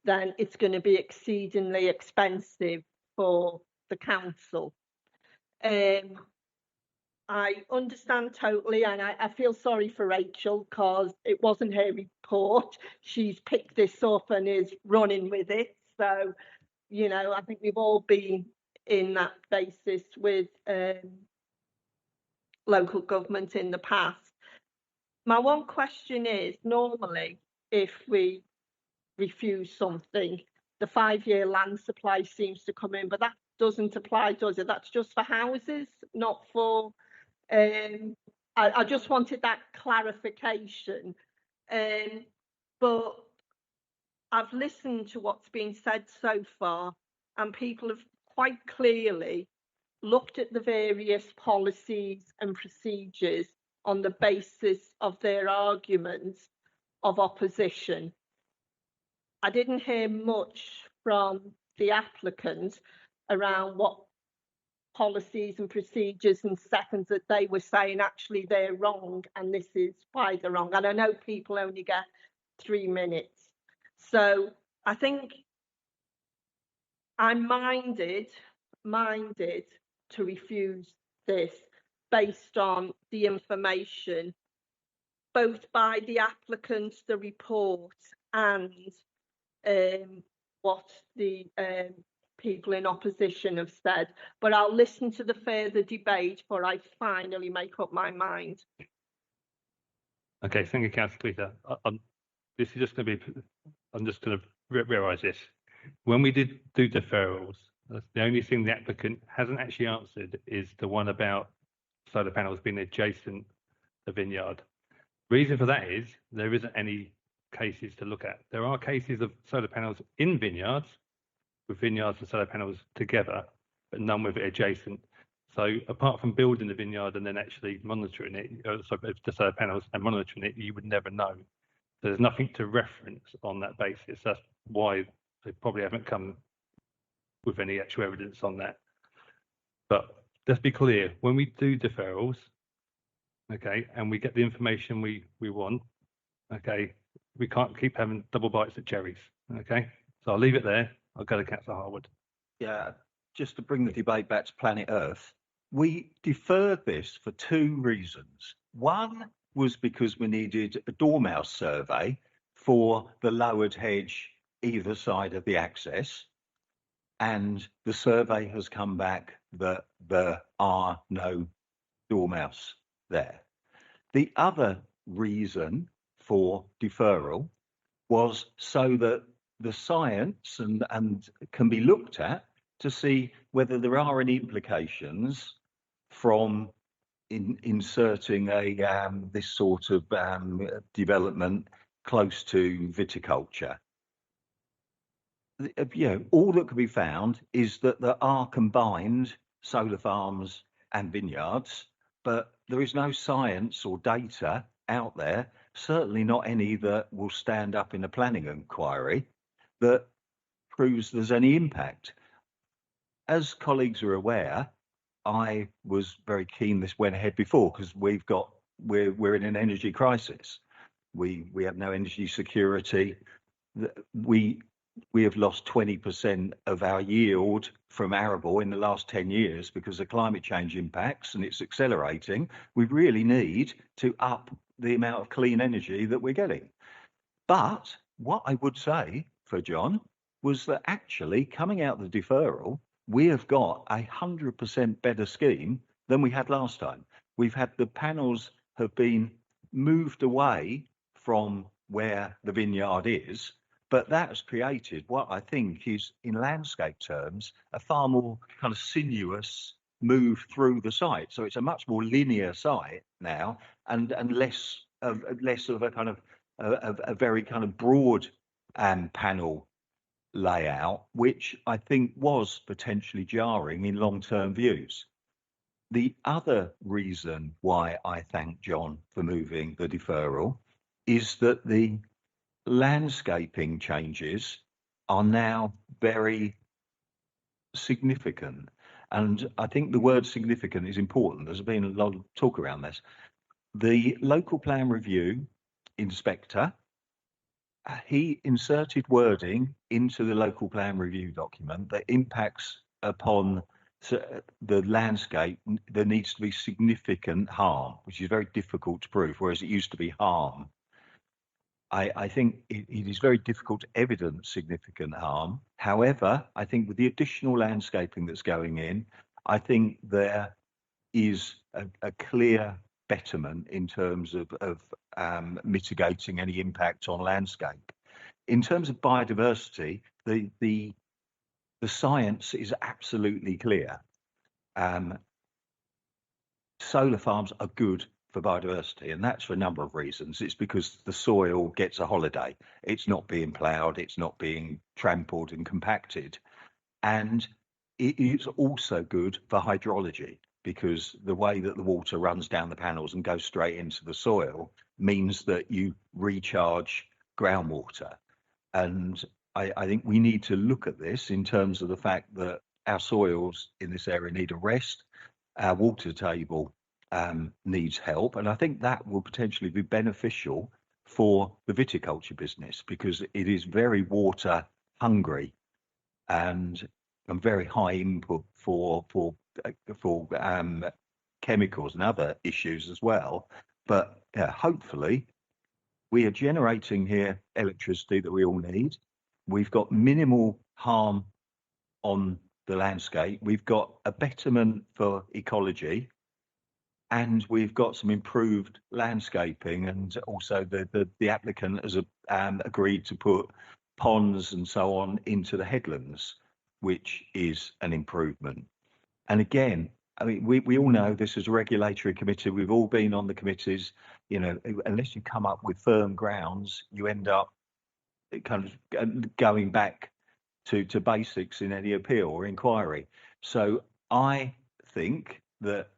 then it's going to be exceedingly expensive for the council. I understand totally, and I feel sorry for Rachel because it wasn't her report. She's picked this up and is running with it. So, you know, I think we've all been in that basis with local government in the past. My one question is, normally, if we refuse something, the 5-year land supply seems to come in, but that doesn't apply, does it? That's just for houses, not for... I just wanted that clarification. But I've listened to what's been said so far, and people have quite clearly looked at the various policies and procedures on the basis of their arguments of opposition. I didn't hear much from the applicant around what policies and procedures and seconds that they were saying actually they're wrong and this is why they're wrong. And I know people only get 3 minutes. So I think I'm minded to refuse this based on the information, both by the applicant, the report, and what the people in opposition have said. But I'll listen to the further debate before I finally make up my mind. Okay, thank you, Councillor Cleater. This is just going to be, I'm just going to realise this. When we did do deferrals, the only thing the applicant hasn't actually answered is the one about solar panels being adjacent to the vineyard. Reason for that is there isn't any cases to look at. There are cases of solar panels in vineyards, with vineyards and solar panels together, but none with it adjacent. So apart from building the vineyard and then actually monitoring it, the solar panels and monitoring it, you would never know. So there's nothing to reference on that basis. That's why they probably haven't come with any actual evidence on that. But let's be clear, when we do deferrals, okay, and we get the information we want, okay, we can't keep having double bites at cherries, okay? So I'll leave it there. I'll go to Councillor Harwood. Yeah, just to bring the debate back to planet Earth, we deferred this for 2 reasons. One was because we needed a dormouse survey for the lowered hedge either side of the access, and the survey has come back that there are no dormouse there. The other reason for deferral was so that the science and can be looked at to see whether there are any implications from inserting a this sort of development close to viticulture. You know, all that can be found is that there are combined solar farms and vineyards, but there is no science or data out there, certainly not any that will stand up in a planning inquiry, that proves there's any impact. As colleagues are aware, I was very keen this went ahead before because we're in an energy crisis. We have no energy security. We have lost 20% of our yield from arable in the last 10 years because of climate change impacts, and it's accelerating. We really need to up the amount of clean energy that we're getting. But what I would say for John was that actually coming out of the deferral, we have got 100% better scheme than we had last time. We've had the panels have been moved away from where the vineyard is, but that has created what I think is, in landscape terms, a far more kind of sinuous move through the site. So it's a much more linear site now, and less of a kind of a very kind of broad panel layout, which I think was potentially jarring in long-term views. The other reason why I thank John for moving the deferral is that the landscaping changes are now very significant. And I think the word significant is important. There's been a lot of talk around this. The local plan review inspector, he inserted wording into the local plan review document that impacts upon the landscape. There needs to be significant harm, which is very difficult to prove, whereas it used to be harm. I think it is very difficult to evidence significant harm. However, I think with the additional landscaping that's going in, I think there is a clear betterment in terms of mitigating any impact on landscape. In terms of biodiversity, the science is absolutely clear. Solar farms are good for biodiversity, and that's for a number of reasons. It's because the soil gets a holiday. It's not being ploughed, it's not being trampled and compacted. And it is also good for hydrology, because the way that the water runs down the panels and goes straight into the soil means that you recharge groundwater. And I think we need to look at this in terms of the fact that our soils in this area need a rest, our water table needs help, and I think that will potentially be beneficial for the viticulture business, because it is very water hungry and very high input for chemicals and other issues as well. But hopefully we are generating here electricity that we all need. We've got minimal harm on the landscape. We've got a betterment for ecology, and we've got some improved landscaping, and also the applicant has agreed to put ponds and so on into the headlands, which is an improvement. And again, I mean, we all know this is a regulatory committee. We've all been on the committees. You know, unless you come up with firm grounds, you end up kind of going back to basics in any appeal or inquiry. So I think that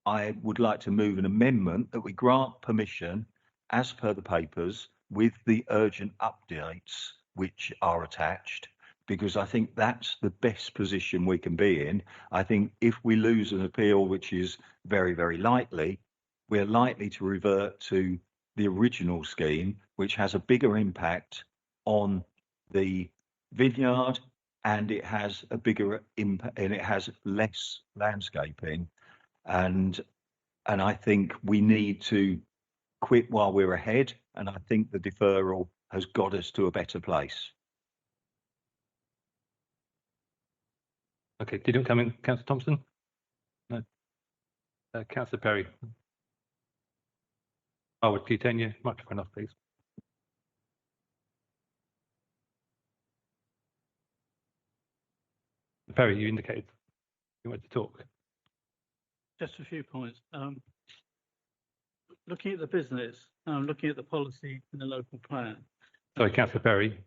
I would like to move an amendment that we grant permission as per the papers with the urgent updates which are attached, because I think that's the best position we can be in. I think if we lose an appeal, which is very, very likely, we're likely to revert to the original scheme, which has a bigger impact on the vineyard, and it has a bigger impact, and it has less landscaping. And I think we need to quit while we're ahead, and I think the deferral has got us to a better place. Okay, did you come in, Councillor Thompson? No. Councillor Perry. Oh, would you turn your microphone off, please? Perry, you indicated you wanted to talk. Just a few points. Looking at the business, looking at the policy in the local plan. Sorry, Councillor Perry,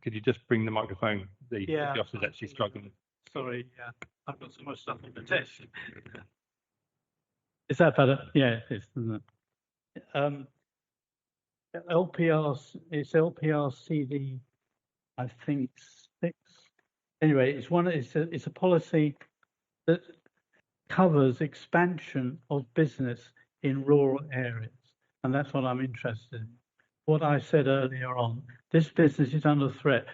could you just bring the microphone? The officer's actually struggling. Sorry, yeah, I've got so much stuff on the desk. Is that better? Yeah, it is, isn't it? It's LPRCD, I think 6. Anyway, it's a policy that covers expansion of business in rural areas. and that's what I'm interested in. What I said earlier on, this business is under threat.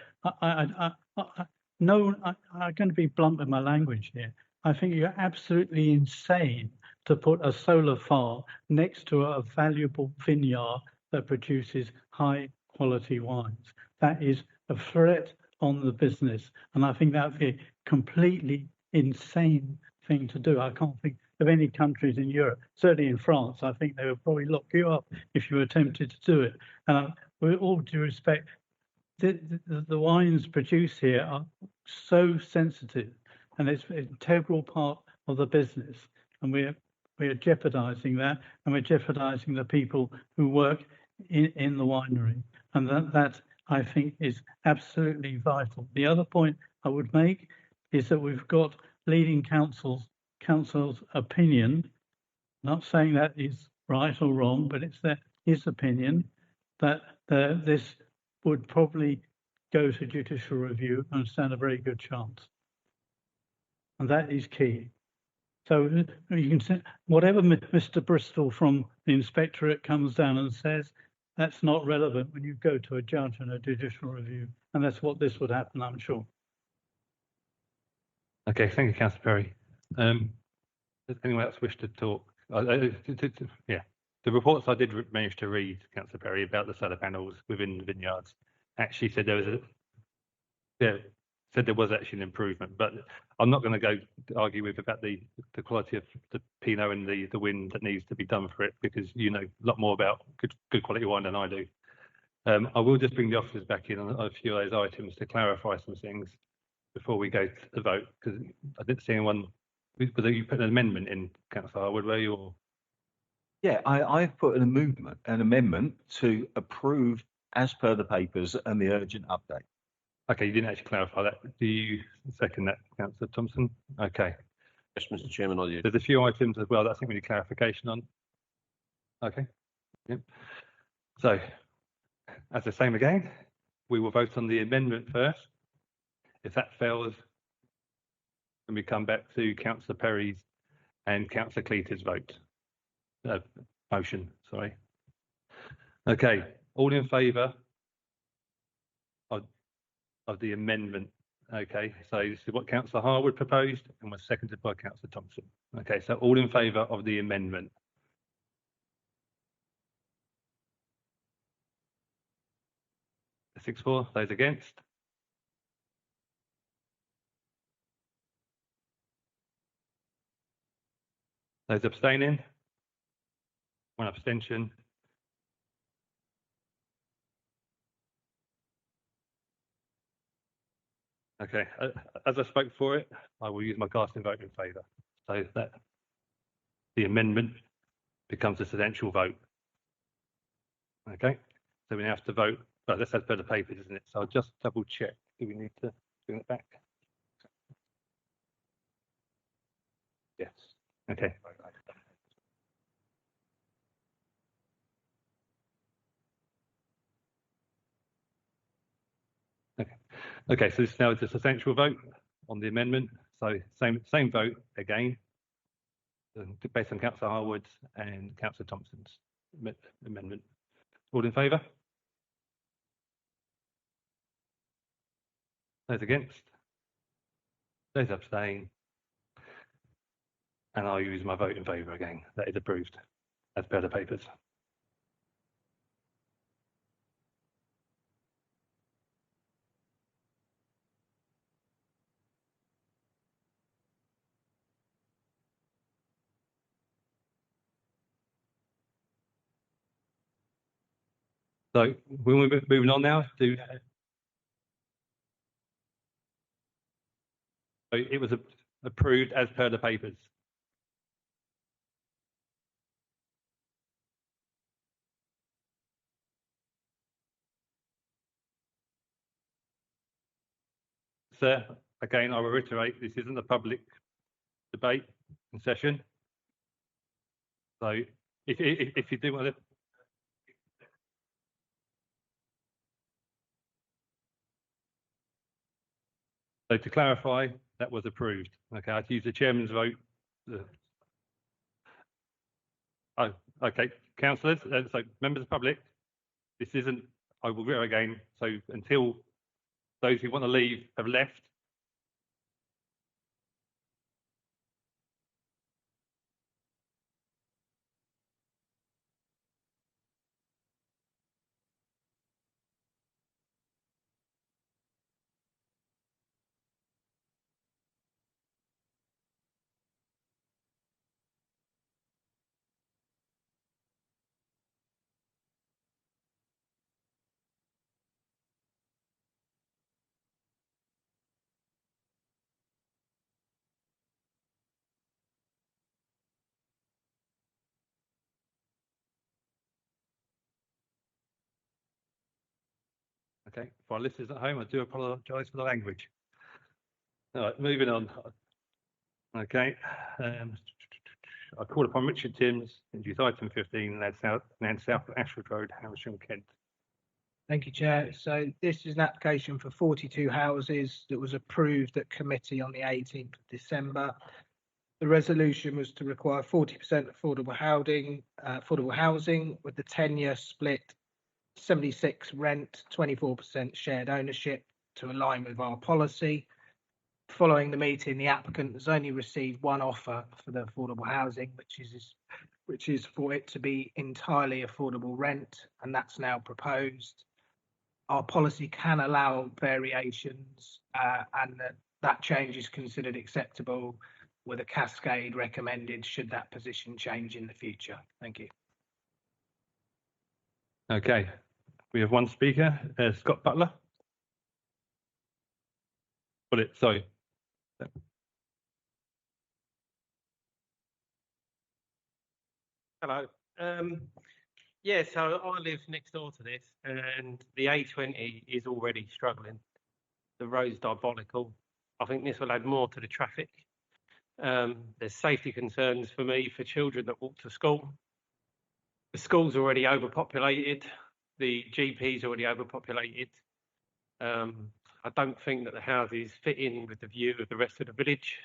No, I'm going to be blunt with my language here. I think you're absolutely insane to put a solar farm next to a valuable vineyard that produces high quality wines. That is a threat on the business. And I think that would be a completely insane thing to do. I can't think of any countries in Europe, certainly in France, I think they would probably lock you up if you attempted to do it. And with all due respect, the wines produced here are so sensitive, and it's an integral part of the business. And we're jeopardizing that, and we're jeopardizing the people who work in the winery. And that I think is absolutely vital. The other point I would make is that we've got leading council's opinion, not saying that is right or wrong, but it's his opinion that this would probably go to judicial review and stand a very good chance. And that is key. So you can say, whatever Mr. Bristol from the inspectorate comes down and says, that's not relevant when you go to a judge and a judicial review. And that's what this would happen, I'm sure. Okay, thank you, Councillor Perry. Does anyone else wish to talk? Yeah, the reports I did manage to read, Councillor Perry, about the solar panels within the vineyards actually said there was actually an improvement, but I'm not going to go argue with about the quality of the Pinot and the wind that needs to be done for it, because you know a lot more about good quality wine than I do. I will just bring the officers back in on a few of those items to clarify some things before we go to the vote, because I didn't see anyone. Whether you put an amendment in, Councillor Harwood, were you? Or? Yeah, I've put an amendment to approve as per the papers and the urgent update. Okay, you didn't actually clarify that. Do you second that, Councillor Thompson? Okay. Yes, Mr. Chairman, I do. There's a few items as well that I think we need clarification on. Okay. Yep. So, as the same again, we will vote on the amendment first. If that fails, then we come back to Councillor Perry's and Councillor Cleater's vote. Motion, sorry. Okay, all in favour of the amendment? Okay, so this is what Councillor Harwood proposed and was seconded by Councillor Thompson. Okay, so all in favour of the amendment? Six, four. Those against? Those abstaining? One abstention. Okay, as I spoke for it, I will use my casting vote in favour, so that the amendment becomes a substantial vote. Okay, so we now have to vote. Well, this has better papers, isn't it? So I'll just double check. Do we need to bring it back? Yes. Okay. Okay, so this now is a substantial vote on the amendment. So same vote again, based on Councillor Harwood's and Councillor Thompson's amendment. All in favour? Those against? Those abstain? And I'll use my vote in favour again. That is approved as per the papers. So we're moving on now to. So it was approved as per the papers. Sir, again, I will reiterate, this isn't a public debate and session. So if you do want to. So to clarify, that was approved. Okay, I had to use the chairman's vote. Oh, Okay, councillors, so members of the public, this isn't, I will go again, so until those who want to leave have left. Okay, for our listeners at home, I do apologise for the language. All right, moving on. Okay, I call upon Richard Timms, introduce item 15, Land South Ashford Road, Haversham, Kent. Thank you, Chair. So this is an application for 42 houses that was approved at committee on the 18th of December. The resolution was to require 40% affordable housing with the tenure split 76 rent, 24% shared ownership to align with our policy. Following the meeting, the applicant has only received one offer for the affordable housing, which is for it to be entirely affordable rent, and that's now proposed. Our policy can allow variations, and that change is considered acceptable with a cascade recommended should that position change in the future. Thank you. Okay, we have one speaker, Scott Butler. Sorry. Hello. Yeah, so I live next door to this, and the A20 is already struggling. The road's diabolical. I think this will add more to the traffic. There's safety concerns for me for children that walk to school. The school's already overpopulated. The GP's already overpopulated. I don't think that the houses fit in with the view of the rest of the village.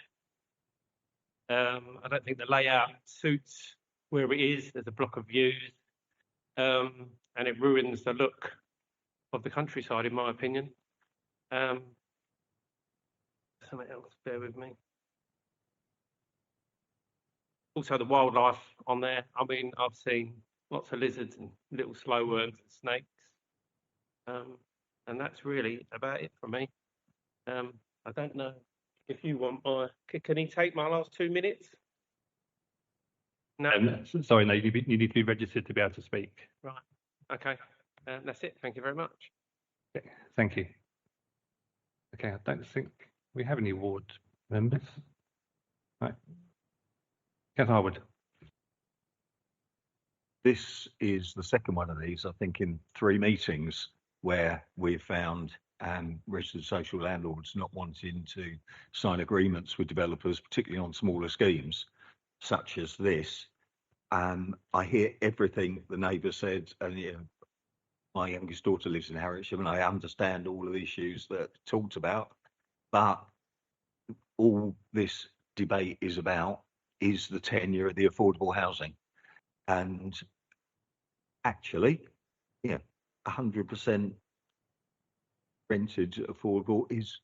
I don't think the layout suits where it is. There's a block of views, and it ruins the look of the countryside, in my opinion. Something else, bear with me. Also, the wildlife on there. I mean, I've seen lots of lizards and little slow worms and snakes, and that's really about it for me. I don't know if you want my. Can he take my last 2 minutes? No. Sorry, no, you need to be registered to be able to speak. Right. Okay. That's it. Thank you very much. Okay, thank you. Okay, I don't think we have any ward members. Right. Kath Harwood. This is the second one of these, I think, in 3 meetings where we've found registered social landlords not wanting to sign agreements with developers, particularly on smaller schemes such as this. I hear everything the neighbour said, and my youngest daughter lives in Harwich, and I understand all of the issues that are talked about, but all this debate is about is the tenure of the affordable housing. And actually, 100% rented affordable is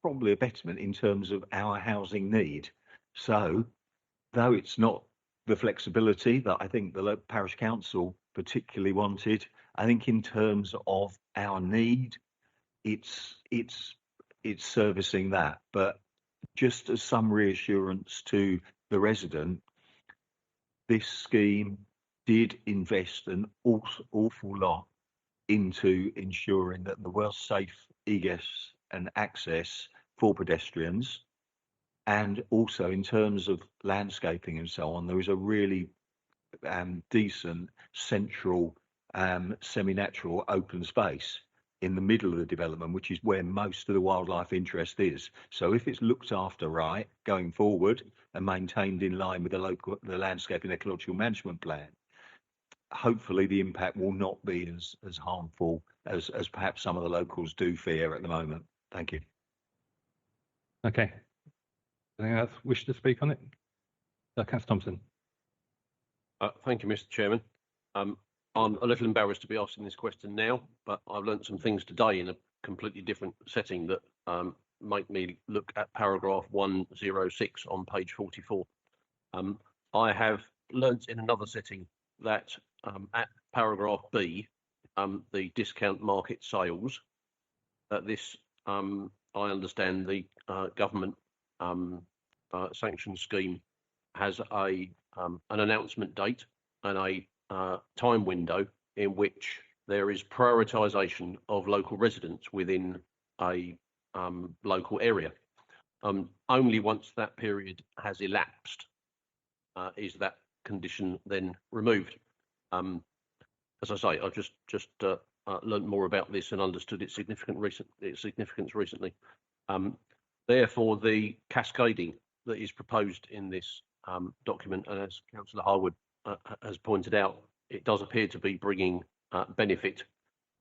probably a betterment in terms of our housing need. So, though it's not the flexibility that I think the local parish council particularly wanted, I think in terms of our need, it's servicing that. But just as some reassurance to the resident, this scheme did invest an awful lot into ensuring that there was safe egress and access for pedestrians. And also in terms of landscaping and so on, there is a really decent central semi-natural open space in the middle of the development, which is where most of the wildlife interest is. So if it's looked after right going forward and maintained in line with the landscape and ecological management plan, hopefully the impact will not be as harmful as perhaps some of the locals do fear at the moment. Thank you. Okay. Anyone else wish to speak on it? Councillor Thompson. Thank you, Mr. Chairman. I'm a little embarrassed to be asking this question now, but I've learnt some things today in a completely different setting that make me look at paragraph 106 on page 44. I have learnt in another setting that at paragraph B, the discount market sales, that this, I understand the government sanction scheme has an announcement date and a time window in which there is prioritisation of local residents within a local area. Only once that period has elapsed is that condition then removed. As I say, I've just learnt more about this and understood its significance recently. Therefore, the cascading that is proposed in this document, and as Councillor Harwood has pointed out, it does appear to be bringing benefit,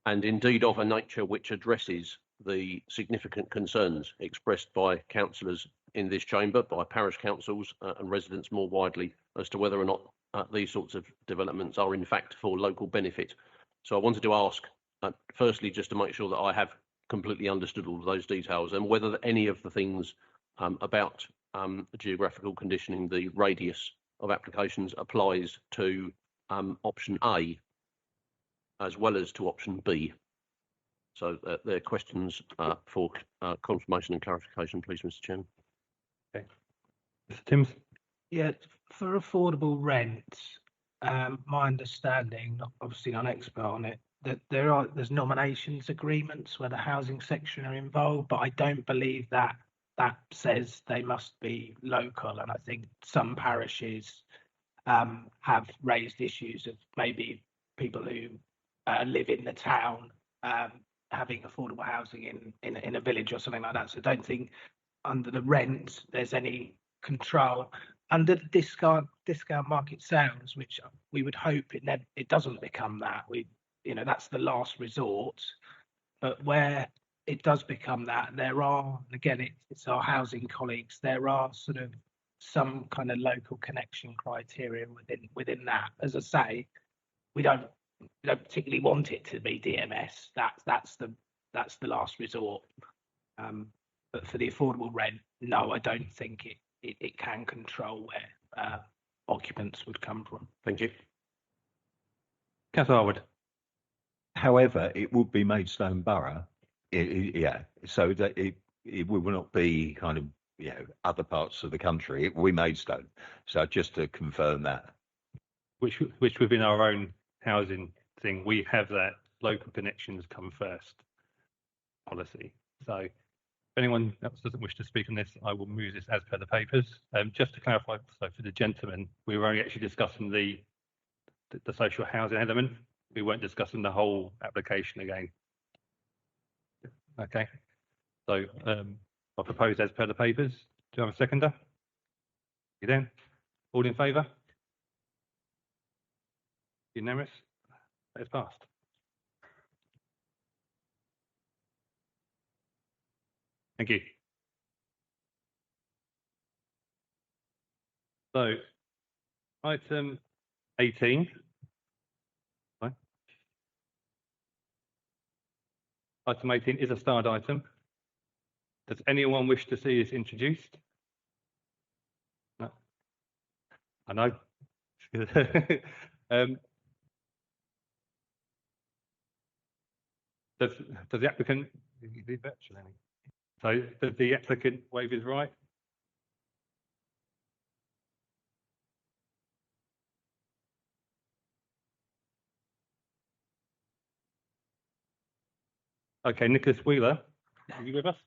and indeed of a nature which addresses the significant concerns expressed by councillors in this chamber, by parish councils and residents more widely, as to whether or not these sorts of developments are in fact for local benefit. So I wanted to ask, firstly, just to make sure that I have completely understood all of those details, and whether any of the things about the geographical conditioning, the radius of applications, applies to option A as well as to option B. So there are questions for confirmation and clarification, please, Mr. Chairman. Okay. Mr. Timms? Yeah, for affordable rent, my understanding, obviously not an expert on it, that there's nominations agreements where the housing section are involved, but I don't believe that says they must be local. And I think some parishes have raised issues of maybe people who live in the town having affordable housing in a village or something like that. So I don't think under the rent there's any control. Under the discount market sales, which we would hope it doesn't become that. That's the last resort. But where it does become that, there are, again, it's our housing colleagues, there are sort of some kind of local connection criteria within that. As I say, we don't particularly want it to be DMS. That's the last resort. But for the affordable rent, no, I don't think it can control where occupants would come from. Thank you. Councillor Harwood. However, it would be Maidstone Borough, yeah, so that it will not be kind of, other parts of the country. It will be Maidstone. So just to confirm that. Which within our own housing thing, we have that local connections come first policy. So if anyone else doesn't wish to speak on this, I will move this as per the papers. Just to clarify, so for the gentleman, we were only actually discussing the social housing element. We weren't discussing the whole application again. Okay. So I propose as per the papers. Do you have a seconder? You then? All in favour? Unanimous? That is passed. Thank you. So, item 18. Sorry. Item 18 is a starred item. Does anyone wish to see this introduced? No. I know. Does the applicant, so does the applicant waive his right? Okay, Nicholas Wheeler, are you with us?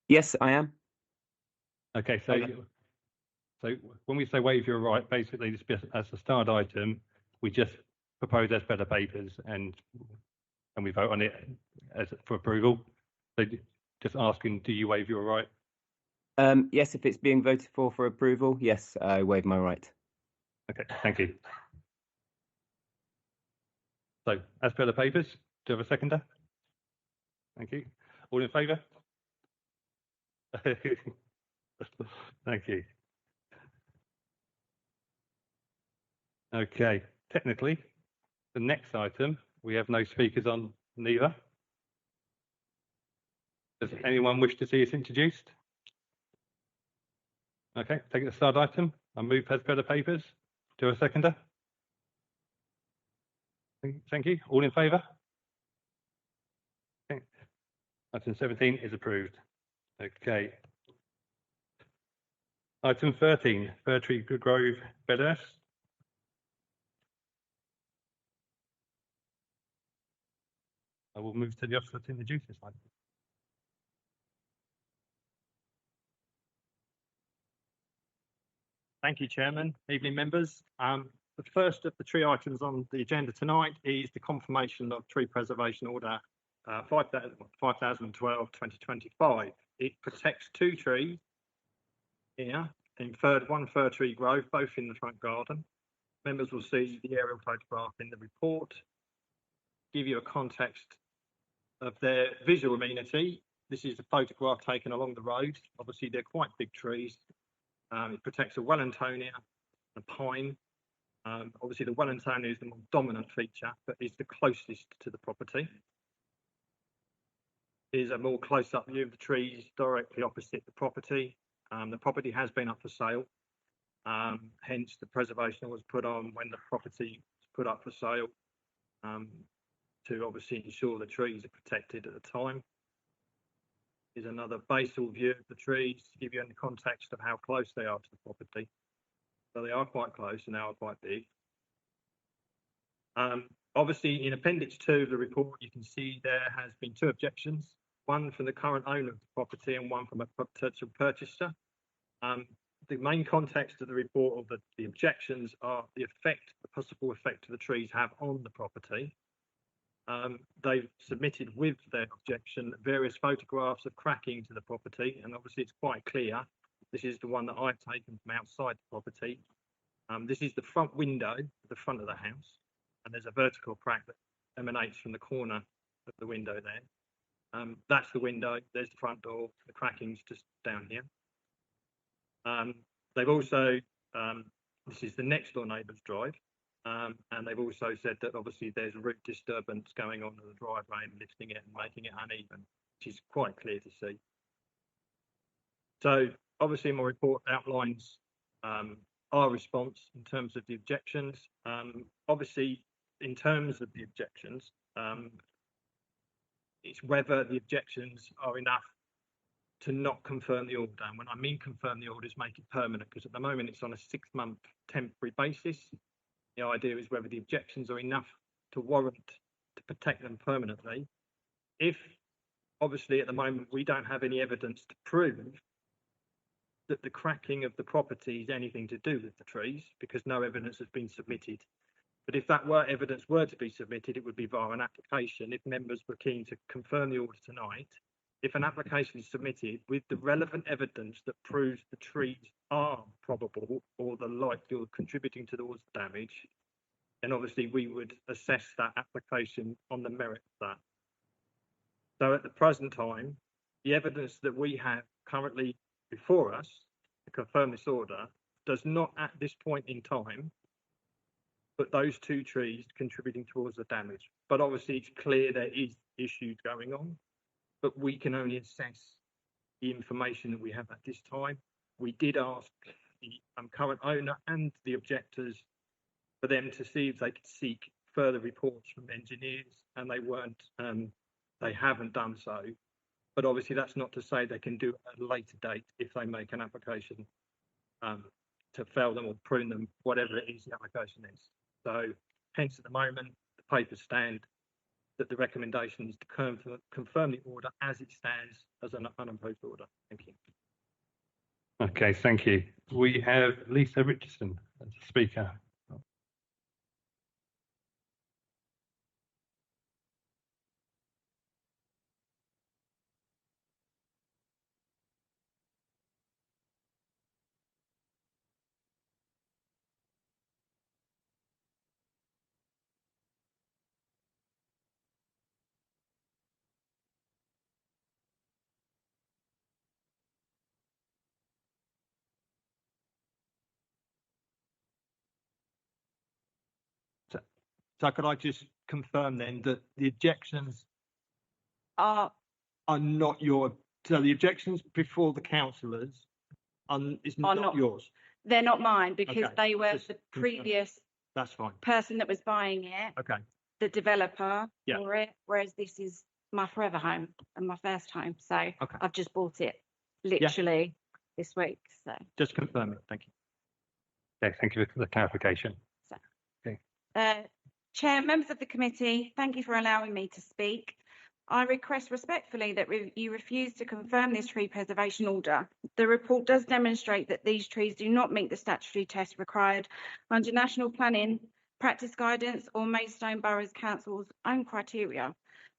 Yes, I am. Okay, so when we say waive your right, basically as a starred item, we just propose as per the papers and we vote on it as for approval. So just asking, do you waive your right? Yes, if it's being voted for approval, yes, I waive my right. Okay, thank you. So as per the papers, do you have a seconder? Thank you. All in favour? Thank you. Okay, technically, the next item, we have no speakers on neither. Does anyone wish to see us introduced? Okay, take it to third item. I move as per the papers. Do a seconder? Thank you. All in favour? Okay. Item 17 is approved. Okay. Item 13, Fir Tree Grove, Bedhurst. I will move to the officer to introduce this item. Thank you, Chairman. Evening, members. The first of the three items on the agenda tonight is the confirmation of Tree Preservation Order 5012-2025. It protects two trees here in one fir tree grove, both in the front garden. Members will see the aerial photograph in the report. Give you a context of their visual amenity. This is a photograph taken along the road. Obviously, they're quite big trees. It protects a Wellingtonia, a pine. Obviously, the Wellingtonia is the more dominant feature, but is the closest to the property. Here's a more close-up view of the trees directly opposite the property. The property has been up for sale. Hence, the preservation was put on when the property was put up for sale to obviously ensure the trees are protected at the time. Here's another basal view of the trees to give you any context of how close they are to the property. So they are quite close and they are quite big. Obviously, in Appendix 2 of the report, you can see there has been two objections, one from the current owner of the property and one from a potential purchaser. The main context of the report of the objections are the possible effect the trees have on the property. They've submitted with their objection various photographs of cracking to the property, and obviously it's quite clear. This is the one that I've taken from outside the property. This is the front window at the front of the house, and there's a vertical crack that emanates from the corner of the window there. That's the window, there's the front door, the cracking's just down here. They've also, this is the next door neighbour's drive, and they've also said that obviously there's root disturbance going on in the driveway and lifting it and making it uneven, which is quite clear to see. So obviously my report outlines our response in terms of the objections. Obviously, in terms of the objections, it's whether the objections are enough to not confirm the order. And when I mean confirm the order, is make it permanent, because at the moment it's on a 6-month temporary basis. The idea is whether the objections are enough to warrant to protect them permanently. If obviously at the moment we don't have any evidence to prove that the cracking of the property is anything to do with the trees, because no evidence has been submitted. But if that evidence were to be submitted, it would be via an application. If members were keen to confirm the order tonight, if an application is submitted with the relevant evidence that proves the trees are probable or the likely or contributing towards the damage, then obviously we would assess that application on the merit of that. So at the present time, the evidence that we have currently before us to confirm this order does not at this point in time put those two trees contributing towards the damage. But obviously it's clear there is issues going on, but we can only assess the information that we have at this time. We did ask the current owner and the objectors for them to see if they could seek further reports from engineers, and they haven't done so. But obviously that's not to say they can do it at a later date if they make an application to fell them or prune them, whatever it is the application is. So hence at the moment, the papers stand that the recommendation is to confirm the order as it stands as an unopposed order. Thank you. Okay, thank you. We have Lisa Richardson as a speaker. So could I just confirm then that the objections Are not so the objections before the councillors is Are not not- yours? they're not mine because Okay, they were just the confirm. previous That's fine. person that was buying it, Okay, the developer Yeah. for it, whereas this is my forever home and my first home. So Okay. I've just bought it literally this week. So just confirm it. Thank you. Okay, thank you for the clarification. Chair, members of the committee, thank you for allowing me to speak. I request respectfully that you refuse to confirm this tree preservation order. The report does demonstrate that these trees do not meet the statutory test required under national planning, practice guidance or Maidstone Boroughs Council's own criteria.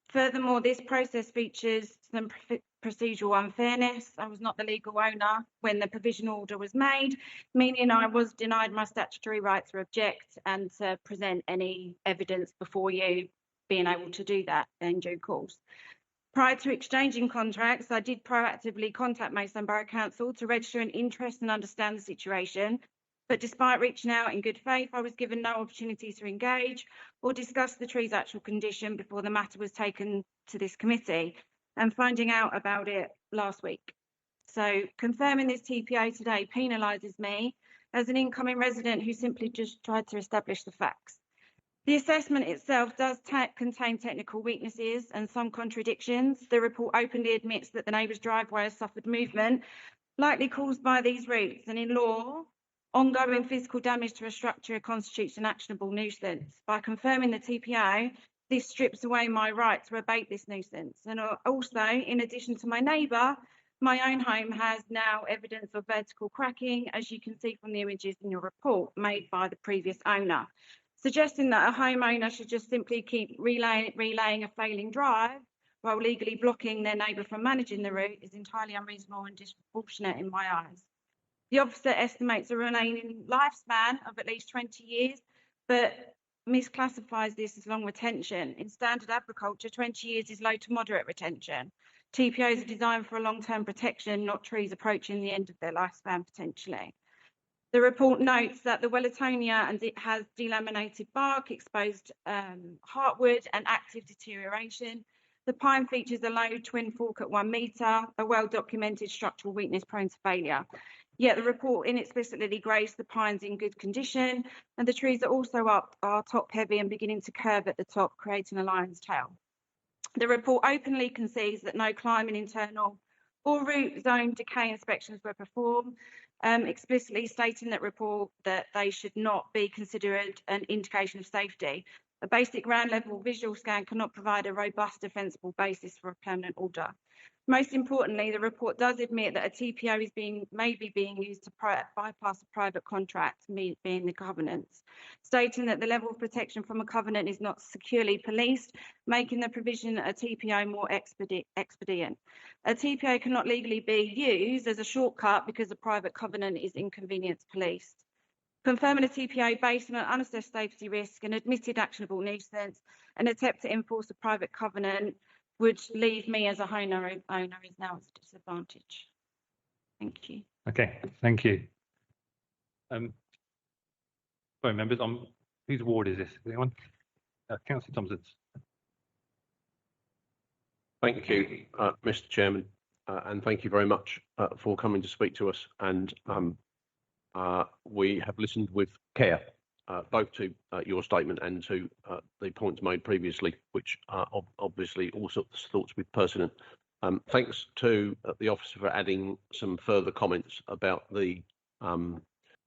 Furthermore, this process features some procedural unfairness. I was not the legal owner when the provisional order was made, meaning I was denied my statutory right to object and to present any evidence before you, being able to do that in due course. Prior to exchanging contracts, I did proactively contact Maidstone Borough Council to register an interest and understand the situation. But despite reaching out in good faith, I was given no opportunity to engage or discuss the tree's actual condition before the matter was taken to this committee, and finding out about it last week. So confirming this TPO today penalises me as an incoming resident who simply just tried to establish the facts. The assessment itself does contain technical weaknesses and some contradictions. The report openly admits that the neighbour's driveway has suffered movement, likely caused by these routes, and in law, ongoing physical damage to a structure constitutes an actionable nuisance. By confirming the TPO, this strips away my right to abate this nuisance. And also, in addition to my neighbour, my own home has now evidence of vertical cracking, as you can see from the images in your report made by the previous owner. Suggesting that a homeowner should just simply keep relaying a failing drive while legally blocking their neighbour from managing the route is entirely unreasonable and disproportionate in my eyes. The officer estimates a remaining lifespan of at least 20 years, but misclassifies this as long retention. In standard agriculture, 20 years is low to moderate retention. TPOs are designed for a long-term protection, not trees approaching the end of their lifespan potentially. The report notes that the Wellatonia and it has delaminated bark, exposed heartwood and active deterioration. The pine features a low twin fork at 1 metre, a well-documented structural weakness prone to failure. Yet the report inexplicitly grades the pines in good condition, and the trees are also are top heavy and beginning to curve at the top, creating a lion's tail. The report openly concedes that no climbing internal or root zone decay inspections were performed, explicitly stating that they should not be considered an indication of safety. A basic ground level visual scan cannot provide a robust defensible basis for a permanent order. Most importantly, the report does admit that a TPO is maybe being used to bypass a private contract, being the covenants, stating that the level of protection from a covenant is not securely policed, making the provision of a TPO more expedient. A TPO cannot legally be used as a shortcut because a private covenant is inconvenience policed. Confirming a TPO based on an unassessed safety risk, an admitted actionable nuisance, an attempt to enforce a private covenant would leave me as a owner is now at a disadvantage. Thank you. Okay, thank you. Sorry, members, whose ward is this? Anyone? Councillor Thompson. Thank you, Mr. Chairman, and thank you very much for coming to speak to us. And we have listened with care, both to your statement and to the points made previously, which are obviously all sorts of thoughts with pertinent. Thanks to the officer for adding some further comments about the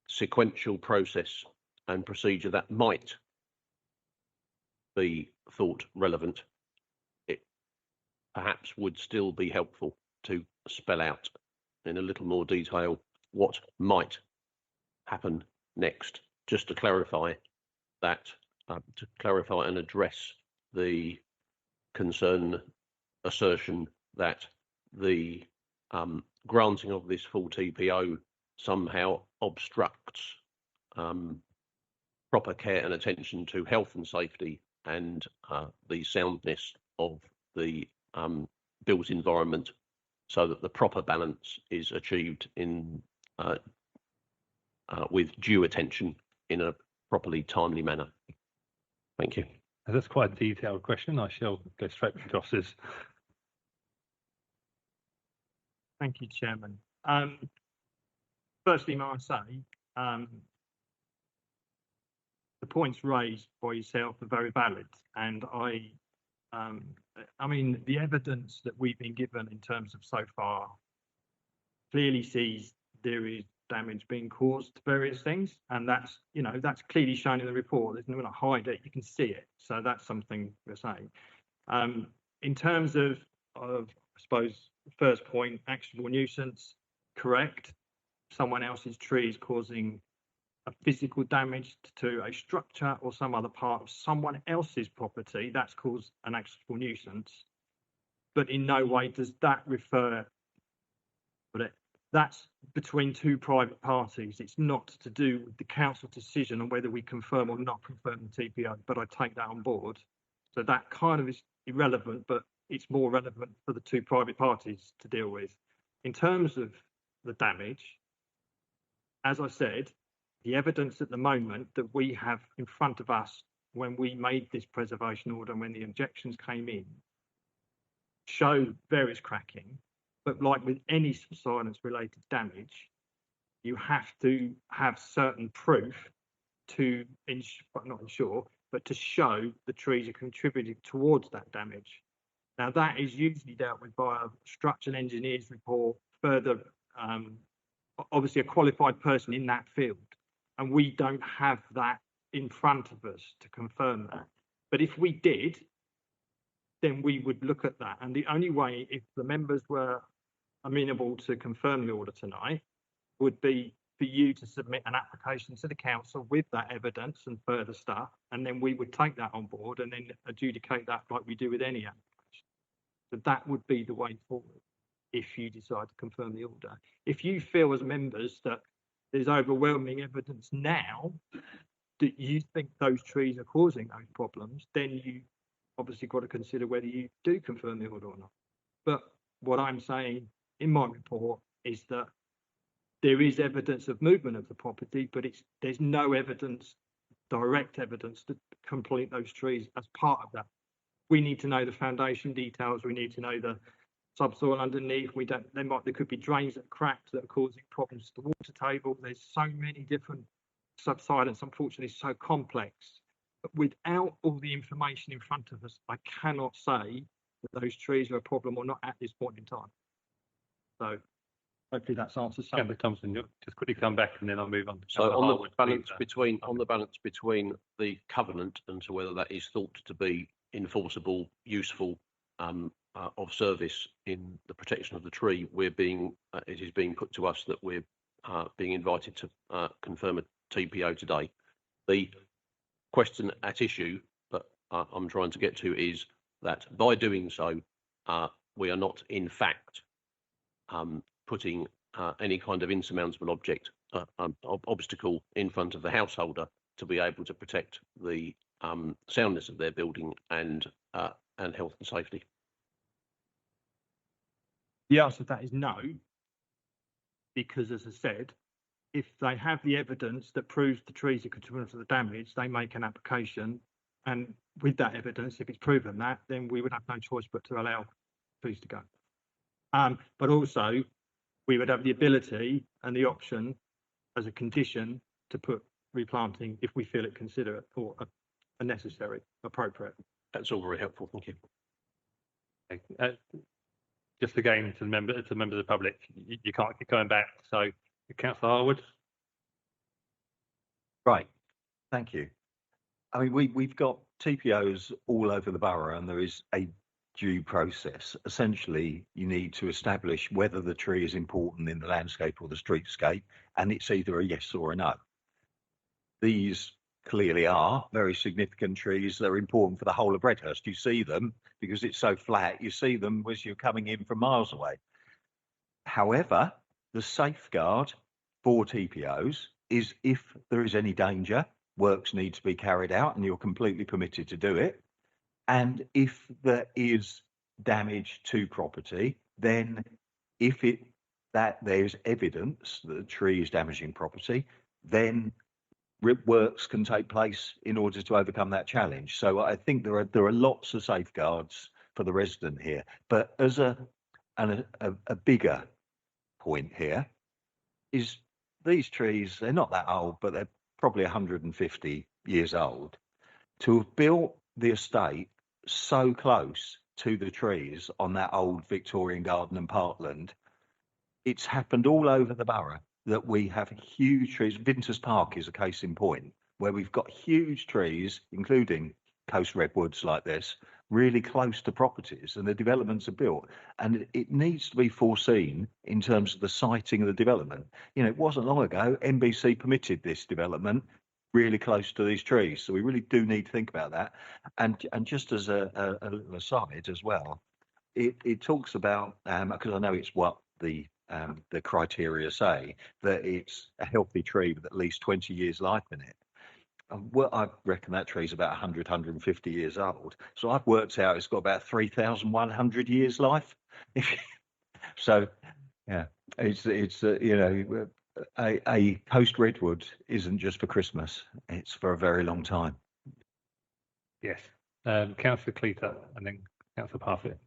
sequential process and procedure that might be thought relevant. It perhaps would still be helpful to spell out in a little more detail what might happen next, just to clarify that, to clarify and address the concern assertion that the granting of this full TPO somehow obstructs proper care and attention to health and safety and the soundness of the built environment, so that the proper balance is achieved in with due attention in a properly timely manner. Thank you. That's quite a detailed question. I shall go straight to Goss's. Thank you, Chairman. Firstly, may I say, the points raised by yourself are very valid, and I mean, the evidence that we've been given in terms of so far clearly sees there is damage being caused to various things, and that's, you know, that's clearly shown in the report. There's no one to hide it, you can see it. So that's something we're saying. In terms of I suppose, first point, actionable nuisance, correct. Someone else's tree is causing a physical damage to a structure or some other part of someone else's property, that's caused an actionable nuisance. But in no way does that refer, but that's between two private parties. It's not to do with the council decision on whether we confirm or not confirm the TPO, but I take that on board. So that kind of is irrelevant, but it's more relevant for the two private parties to deal with. In terms of the damage, as I said, the evidence at the moment that we have in front of us when we made this preservation order and when the objections came in show various cracking, but like with any subsidence related damage, you have to have certain proof to not ensure, but to show the trees are contributing towards that damage. Now that is usually dealt with by a structural engineer's report, further obviously a qualified person in that field, and we don't have that in front of us to confirm that. But if we did, then we would look at that, and the only way, if the members were amenable to confirm the order tonight, would be for you to submit an application to the council with that evidence and further stuff, and then we would take that on board and then adjudicate that like we do with any application. So that would be the way forward if you decide to confirm the order. If you feel as members that there's overwhelming evidence now that you think those trees are causing those problems, then you obviously got to consider whether you do confirm the order or not. But what I'm saying in my report is that there is evidence of movement of the property, but there's no evidence, direct evidence, to complete those trees as part of that. We need to know the foundation details. We need to know the subsoil underneath. There could be drains that are cracked that are causing problems to the water table. There's so many different subsidence. Unfortunately, it's so complex. But without all the information in front of us, I cannot say that those trees are a problem or not at this point in time. So hopefully that's answers some. Councillor Thompson, you'll just quickly come back and then I'll move on. So on the balance between the covenant and to whether that is thought to be enforceable, useful, of service in the protection of the tree, it is being put to us that we're being invited to confirm a TPO today. The question at issue that I'm trying to get to is that by doing so, we are not in fact putting any kind of insurmountable obstacle in front of the householder to be able to protect the soundness of their building and health and safety. The answer to that is no, because as I said, if they have the evidence that proves the trees are contributing to the damage, they make an application, and with that evidence, if it's proven that, then we would have no choice but to allow trees to go. But also, we would have the ability and the option as a condition to put replanting if we feel it considerate or a necessary, appropriate. That's all very helpful. Thank you. Okay. Just again to members of the public, you can't keep going back. So, Councillor Harwood. Right. Thank you. I mean, we've got TPOs all over the borough, and there is a due process. Essentially, you need to establish whether the tree is important in the landscape or the streetscape, and it's either a yes or a no. These clearly are very significant trees that are important for the whole of Redhurst. You see them because it's so flat, you see them as you're coming in from miles away. However, the safeguard for TPOs is if there is any danger, works need to be carried out and you're completely permitted to do it. And if there is damage to property, then if there's evidence that the tree is damaging property, then works can take place in order to overcome that challenge. So I think there are lots of safeguards for the resident here. But as a bigger point here is these trees, they're not that old, but they're probably 150 years old. To have built the estate so close to the trees on that old Victorian garden and parkland, it's happened all over the borough that we have huge trees. Vinters Park is a case in point, where we've got huge trees, including coast redwoods like this, really close to properties, and the developments are built. And it needs to be foreseen in terms of the siting of the development. You know, it wasn't long ago, NBC permitted this development really close to these trees. So we really do need to think about that. And just as a little aside as well, it talks about, because I know it's what the criteria say, that it's a healthy tree with at least 20 years life in it. Well, I reckon that tree's about 100, 150 years old. So I've worked out it's got about 3,100 years life. So, yeah, it's you know, a coast redwood isn't just for Christmas, it's for a very long time. Yes. Councillor Cleater and then Councillor Parfitt.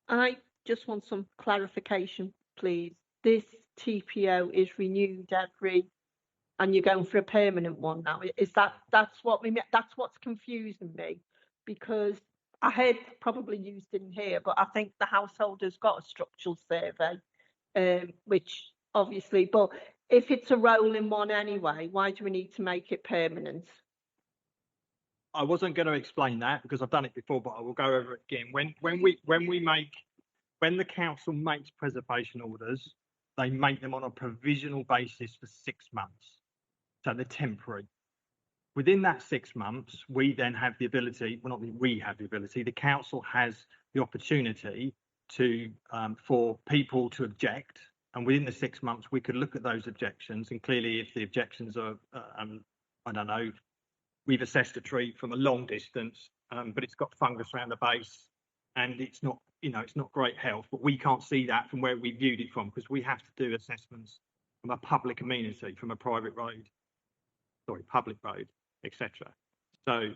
I just want some clarification, please. This TPO is renewed and you're going for a permanent one now. Is that's what's confusing me, because I heard, probably used in here, but I think the householder's got a structural survey, which obviously, but if it's a rolling one anyway, why do we need to make it permanent? I wasn't going to explain that because I've done it before, but I will go over it again. When the council makes preservation orders, they make them on a provisional basis for 6 months. So they're temporary. Within that 6 months, we then have the ability, well, not we have the ability, the council has the opportunity to for people to object. And within the 6 months, we could look at those objections. And clearly, if the objections are, I don't know, we've assessed a tree from a long distance, but it's got fungus around the base and it's not, you know, it's not great health, but we can't see that from where we viewed it from, because we have to do assessments from a public amenity, from a private road, public road, etc. So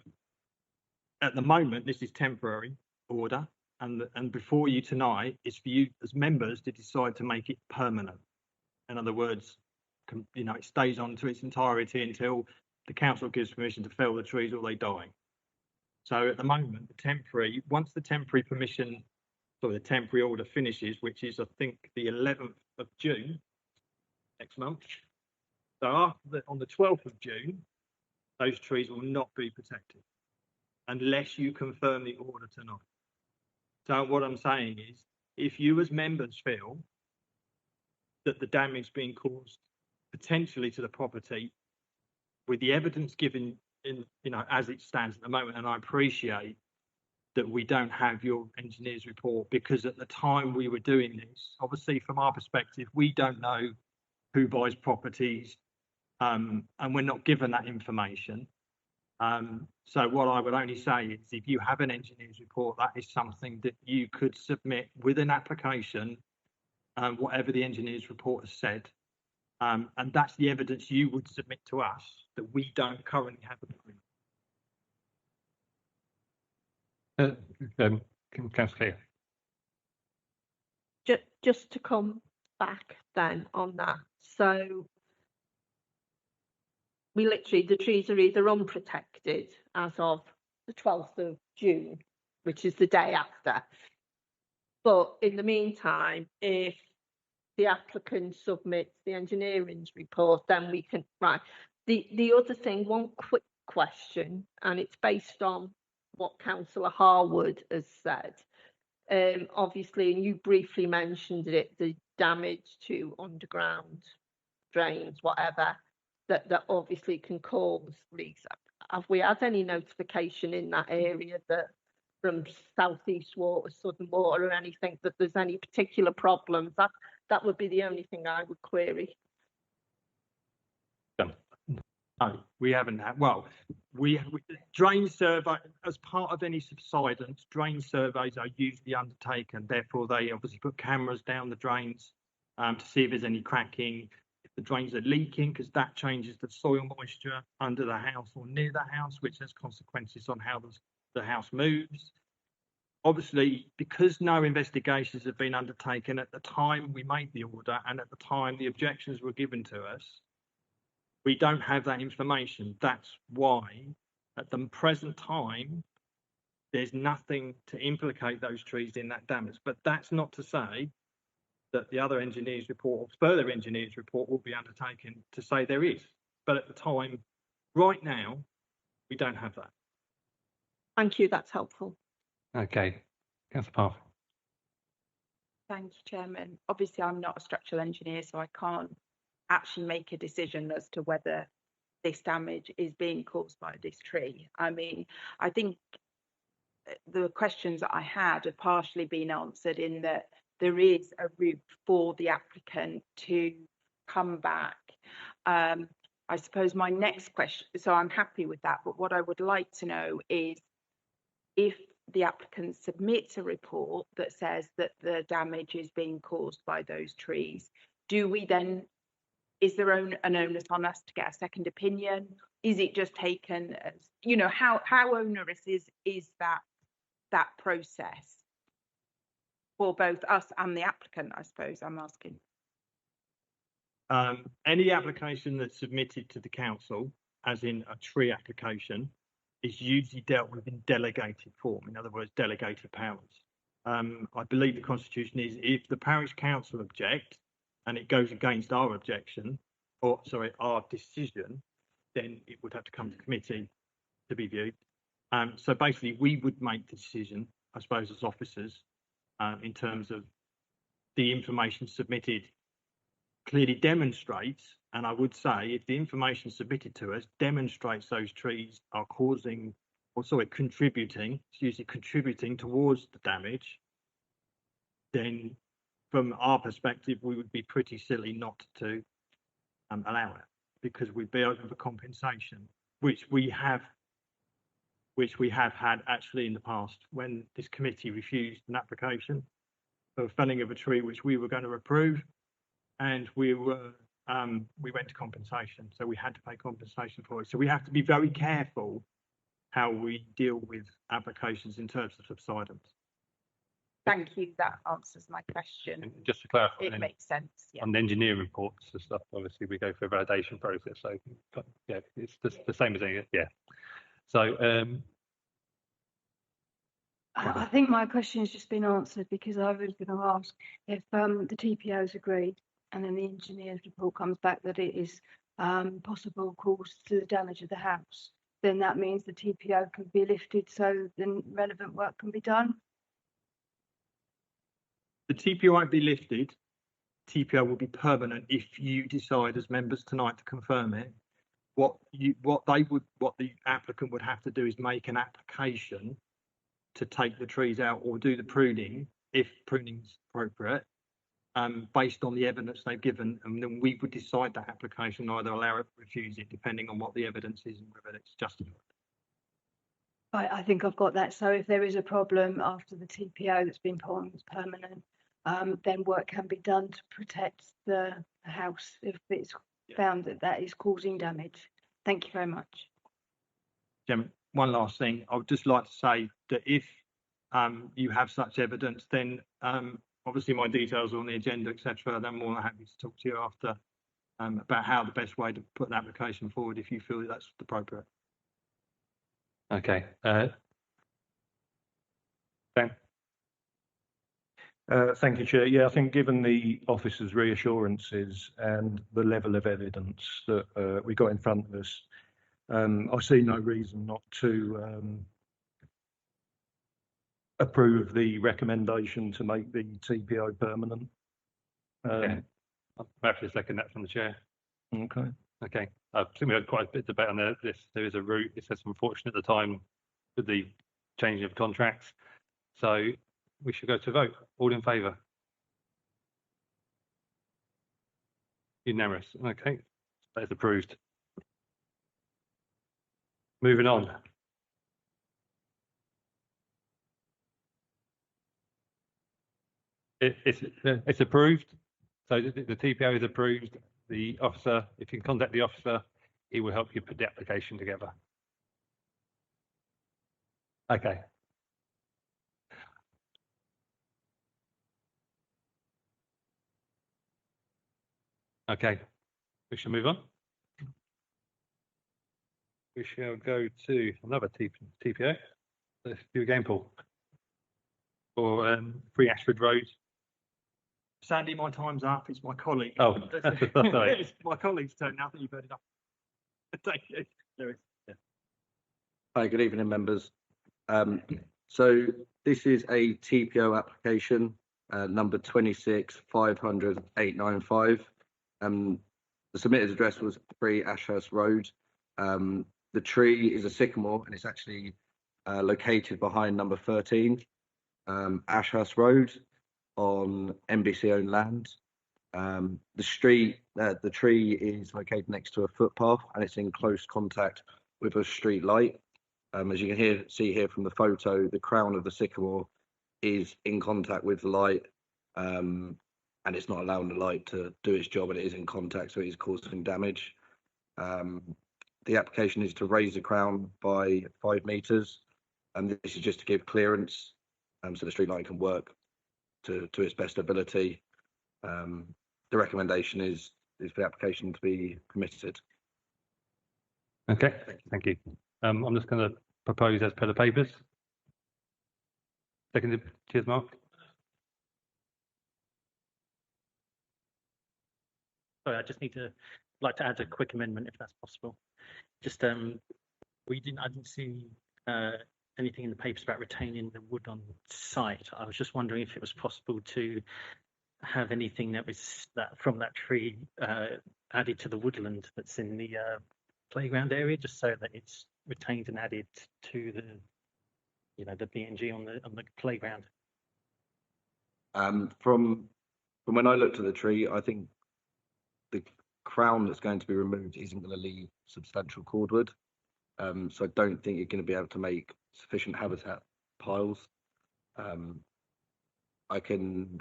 at the moment, this is temporary order, and before you tonight is for you as members to decide to make it permanent. In other words, you know, it stays on to its entirety until the council gives permission to fell the trees or they die. So at the moment, once the temporary permission, so the temporary order finishes, which is I think the 11th of June next month. So on the 12th of June, those trees will not be protected unless you confirm the order tonight. So what I'm saying is, if you as members feel that the damage being caused potentially to the property, with the evidence given in, you know, as it stands at the moment, and I appreciate that we don't have your engineer's report, because at the time we were doing this, obviously from our perspective, we don't know who buys properties, and we're not given that information. So what I would only say is, if you have an engineer's report, that is something that you could submit with an application, whatever the engineer's report has said. And that's the evidence you would submit to us, that we don't currently have an agreement. Councillor. Just to come back then on that. So we literally, the trees are either unprotected as of the 12th of June, which is the day after. But in the meantime, if the applicant submits the engineering's report, then we can, right. The other thing, one quick question, and it's based on what Councillor Harwood has said. Obviously, and you briefly mentioned it, the damage to underground drains, whatever, that obviously can cause leaks. Have we had any notification in that area that from southeast water, southern water, or anything, that there's any particular problems? That would be the only thing I would query. No, we haven't had. Well, we drain survey, as part of any subsidence, drain surveys are usually undertaken. Therefore, they obviously put cameras down the drains to see if there's any cracking, if the drains are leaking, because that changes the soil moisture under the house or near the house, which has consequences on how the house moves. Obviously, because no investigations have been undertaken at the time we made the order and at the time the objections were given to us, we don't have that information. That's why at the present time, there's nothing to implicate those trees in that damage. But that's not to say that the other engineer's report or further engineer's report will be undertaken to say there is. But at the time, right now, we don't have that. Thank you, that's helpful. Okay, Councillor Park. Thank you, Chairman. Obviously, I'm not a structural engineer, so I can't actually make a decision as to whether this damage is being caused by this tree. I mean, I think the questions that I had have partially been answered in that there is a route for the applicant to come back. I suppose my next question, so I'm happy with that, but what I would like to know is if the applicant submits a report that says that the damage is being caused by those trees, do we then, is there an onus on us to get a second opinion? Is it just taken as, you know, how onerous is that process for both us and the applicant, I suppose I'm asking? Any application that's submitted to the council, as in a tree application, is usually dealt with in delegated form, in other words, delegated powers. I believe the constitution is if the parish council object and it goes against our objection, or sorry, our decision, then it would have to come to committee to be viewed. So basically we would make the decision, I suppose, as officers, in terms of the information submitted clearly demonstrates, and I would say if the information submitted to us demonstrates those trees are causing, or sorry, contributing, it's usually contributing towards the damage, then from our perspective, we would be pretty silly not to allow it, because we'd be open for compensation, which we have had actually in the past when this committee refused an application for felling of a tree which we were going to approve, and we went to compensation, so we had to pay compensation for it. So we have to be very careful how we deal with applications in terms of subsidence. Thank you, that answers my question. And just to clarify, It makes sense, yeah. on the engineering reports and stuff, obviously we go through a validation process, so yeah, it's the same as any, yeah. So I think my question has just been answered, because I was going to ask if the TPOs agree and then the engineer's report comes back that it is possible cause to the damage of the house, then that means the TPO can be lifted so then relevant work can be done. The TPO won't be lifted. TPO will be permanent if you decide as members tonight to confirm it. What the applicant would have to do is make an application to take the trees out or do the pruning, if pruning's appropriate, based on the evidence they've given, and then we would decide that application, either allow it or refuse it, depending on what the evidence is and whether it's justified. I think I've got that. So if there is a problem after the TPO that's been put on as permanent, then work can be done to protect the house if it's found that that is causing damage. Thank you very much. Jim, one last thing. I would just like to say that if you have such evidence, then obviously my details are on the agenda, etc. And I'm more than happy to talk to you after about how the best way to put an application forward if you feel that's appropriate. okay, Ben. Thank you, Chair. Yeah, I think given the officer's reassurances and the level of evidence that we got in front of us, I see no reason not to approve the recommendation to make the TPO permanent. I'm happy to second that from the chair. Okay. Okay, I think we had quite a bit of debate on this. There is a route. It says unfortunate at the time with the changing of contracts. So we should go to vote. All in favour? Unanimous. Okay, that is approved. Moving on. It's approved. So the TPO is approved. the officer. If you can contact the officer, he will help you put the application together. Okay. Okay, we shall move on. We shall go to another TPO. Let's do again, Paul. For 3 Ashford Road. Sadly, my time's up. It's my colleague. Oh, sorry. It's my colleague's turn now that you've heard it up. Thank you, Lewis. Yeah. Hi, good evening, members. So this is a TPO application, number 26-500-895. The submitted address was 3 Ashurst Road. The tree is a sycamore and it's actually located behind number 13, Ashurst Road on NBC owned land. The tree is located next to a footpath and it's in close contact with a street light. As you can see here from the photo, the crown of the sycamore is in contact with the light, and it's not allowing the light to do its job, and it is in contact, so it is causing damage. The application is to raise the crown by 5 meters, and this is just to give clearance, so the street light can work to its best ability. The recommendation is for the application to be permitted. Okay, thank you. I'm just going to propose as per the papers. Seconded. Cheers, Mark. Sorry, I just like to add a quick amendment if that's possible. Just I didn't see anything in the papers about retaining the wood on site. I was just wondering if it was possible to have anything from that tree added to the woodland that's in the playground area, just so that it's retained and added to the B&G on the playground. From when I looked at the tree, I think the crown that's going to be removed isn't going to leave substantial cordwood, so I don't think you're going to be able to make sufficient habitat piles. I can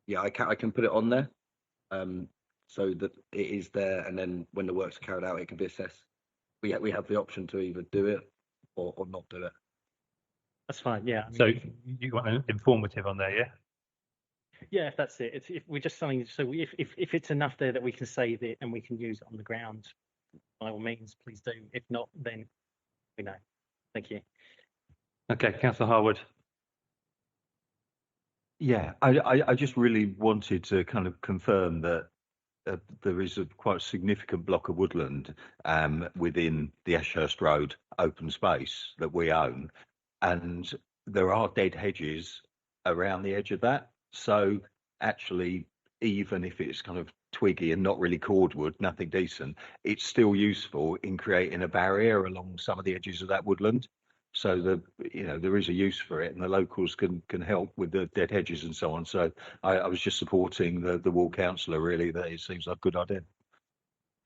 put it on there, so that it is there, and then when the works are carried out, it can be assessed. We have the option to either do it or not do it. That's fine. Yeah. So you want an informative on there, yeah? Yeah, if that's it. If we're just saying, so if it's enough there that we can save it and we can use it on the ground, by all means, please do. If not, then we know. Thank you. Okay, Councillor Harwood. Yeah, I just really wanted to kind of confirm that there is a quite significant block of woodland within the Ashurst Road open space that we own, and there are dead hedges around the edge of that. So actually, even if it's kind of twiggy and not really cordwood, nothing decent, it's still useful in creating a barrier along some of the edges of that woodland. So there is a use for it, and the locals can help with the dead hedges and so on. So I was just supporting the ward councillor, really, that it seems like a good idea. So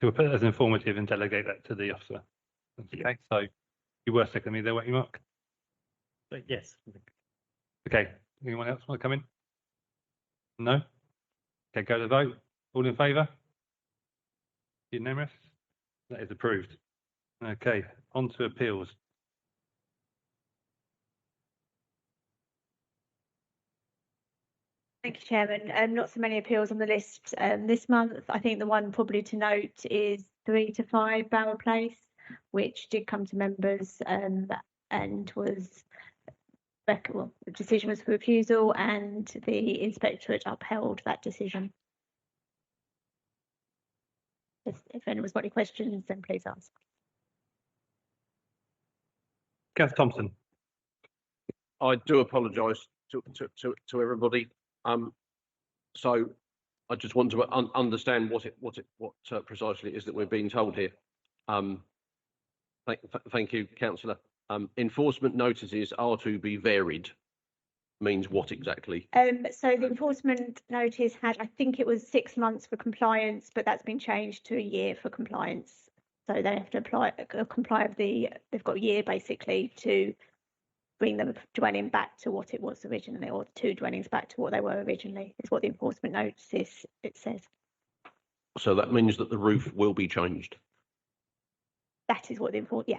we'll put it as informative and delegate that to the officer. Okay, so you were seconding me there, weren't you, Mark? Yes. Okay, anyone else want to come in? No? Okay, go to the vote. All in favour? Unanimous? That is approved. Okay, on to appeals. Thank you, Chairman. Not so many appeals on the list this month. I think the one probably to note is 3 to 5 Bower Place, which did come to members and was the decision was for refusal, and the inspectorate upheld that decision. If anyone's got any questions, then please ask. Councillor Thompson. I do apologise to everybody. So I just want to understand what precisely it is that we're being told here. Thank you, Councillor. Enforcement notices are to be varied. Means what exactly? So the enforcement notice had, I think it was 6 months for compliance, but that's been changed to a year for compliance. So they have to comply with they've got a year basically to bring the dwelling back to what it was originally, or the 2 dwellings back to what they were originally, is what the enforcement notice it says. So that means that the roof will be changed. That is what the report, yeah.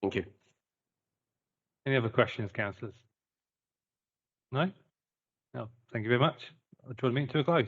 Thank you. Any other questions, councillors? No? No, thank you very much. I'll draw the meeting to a close.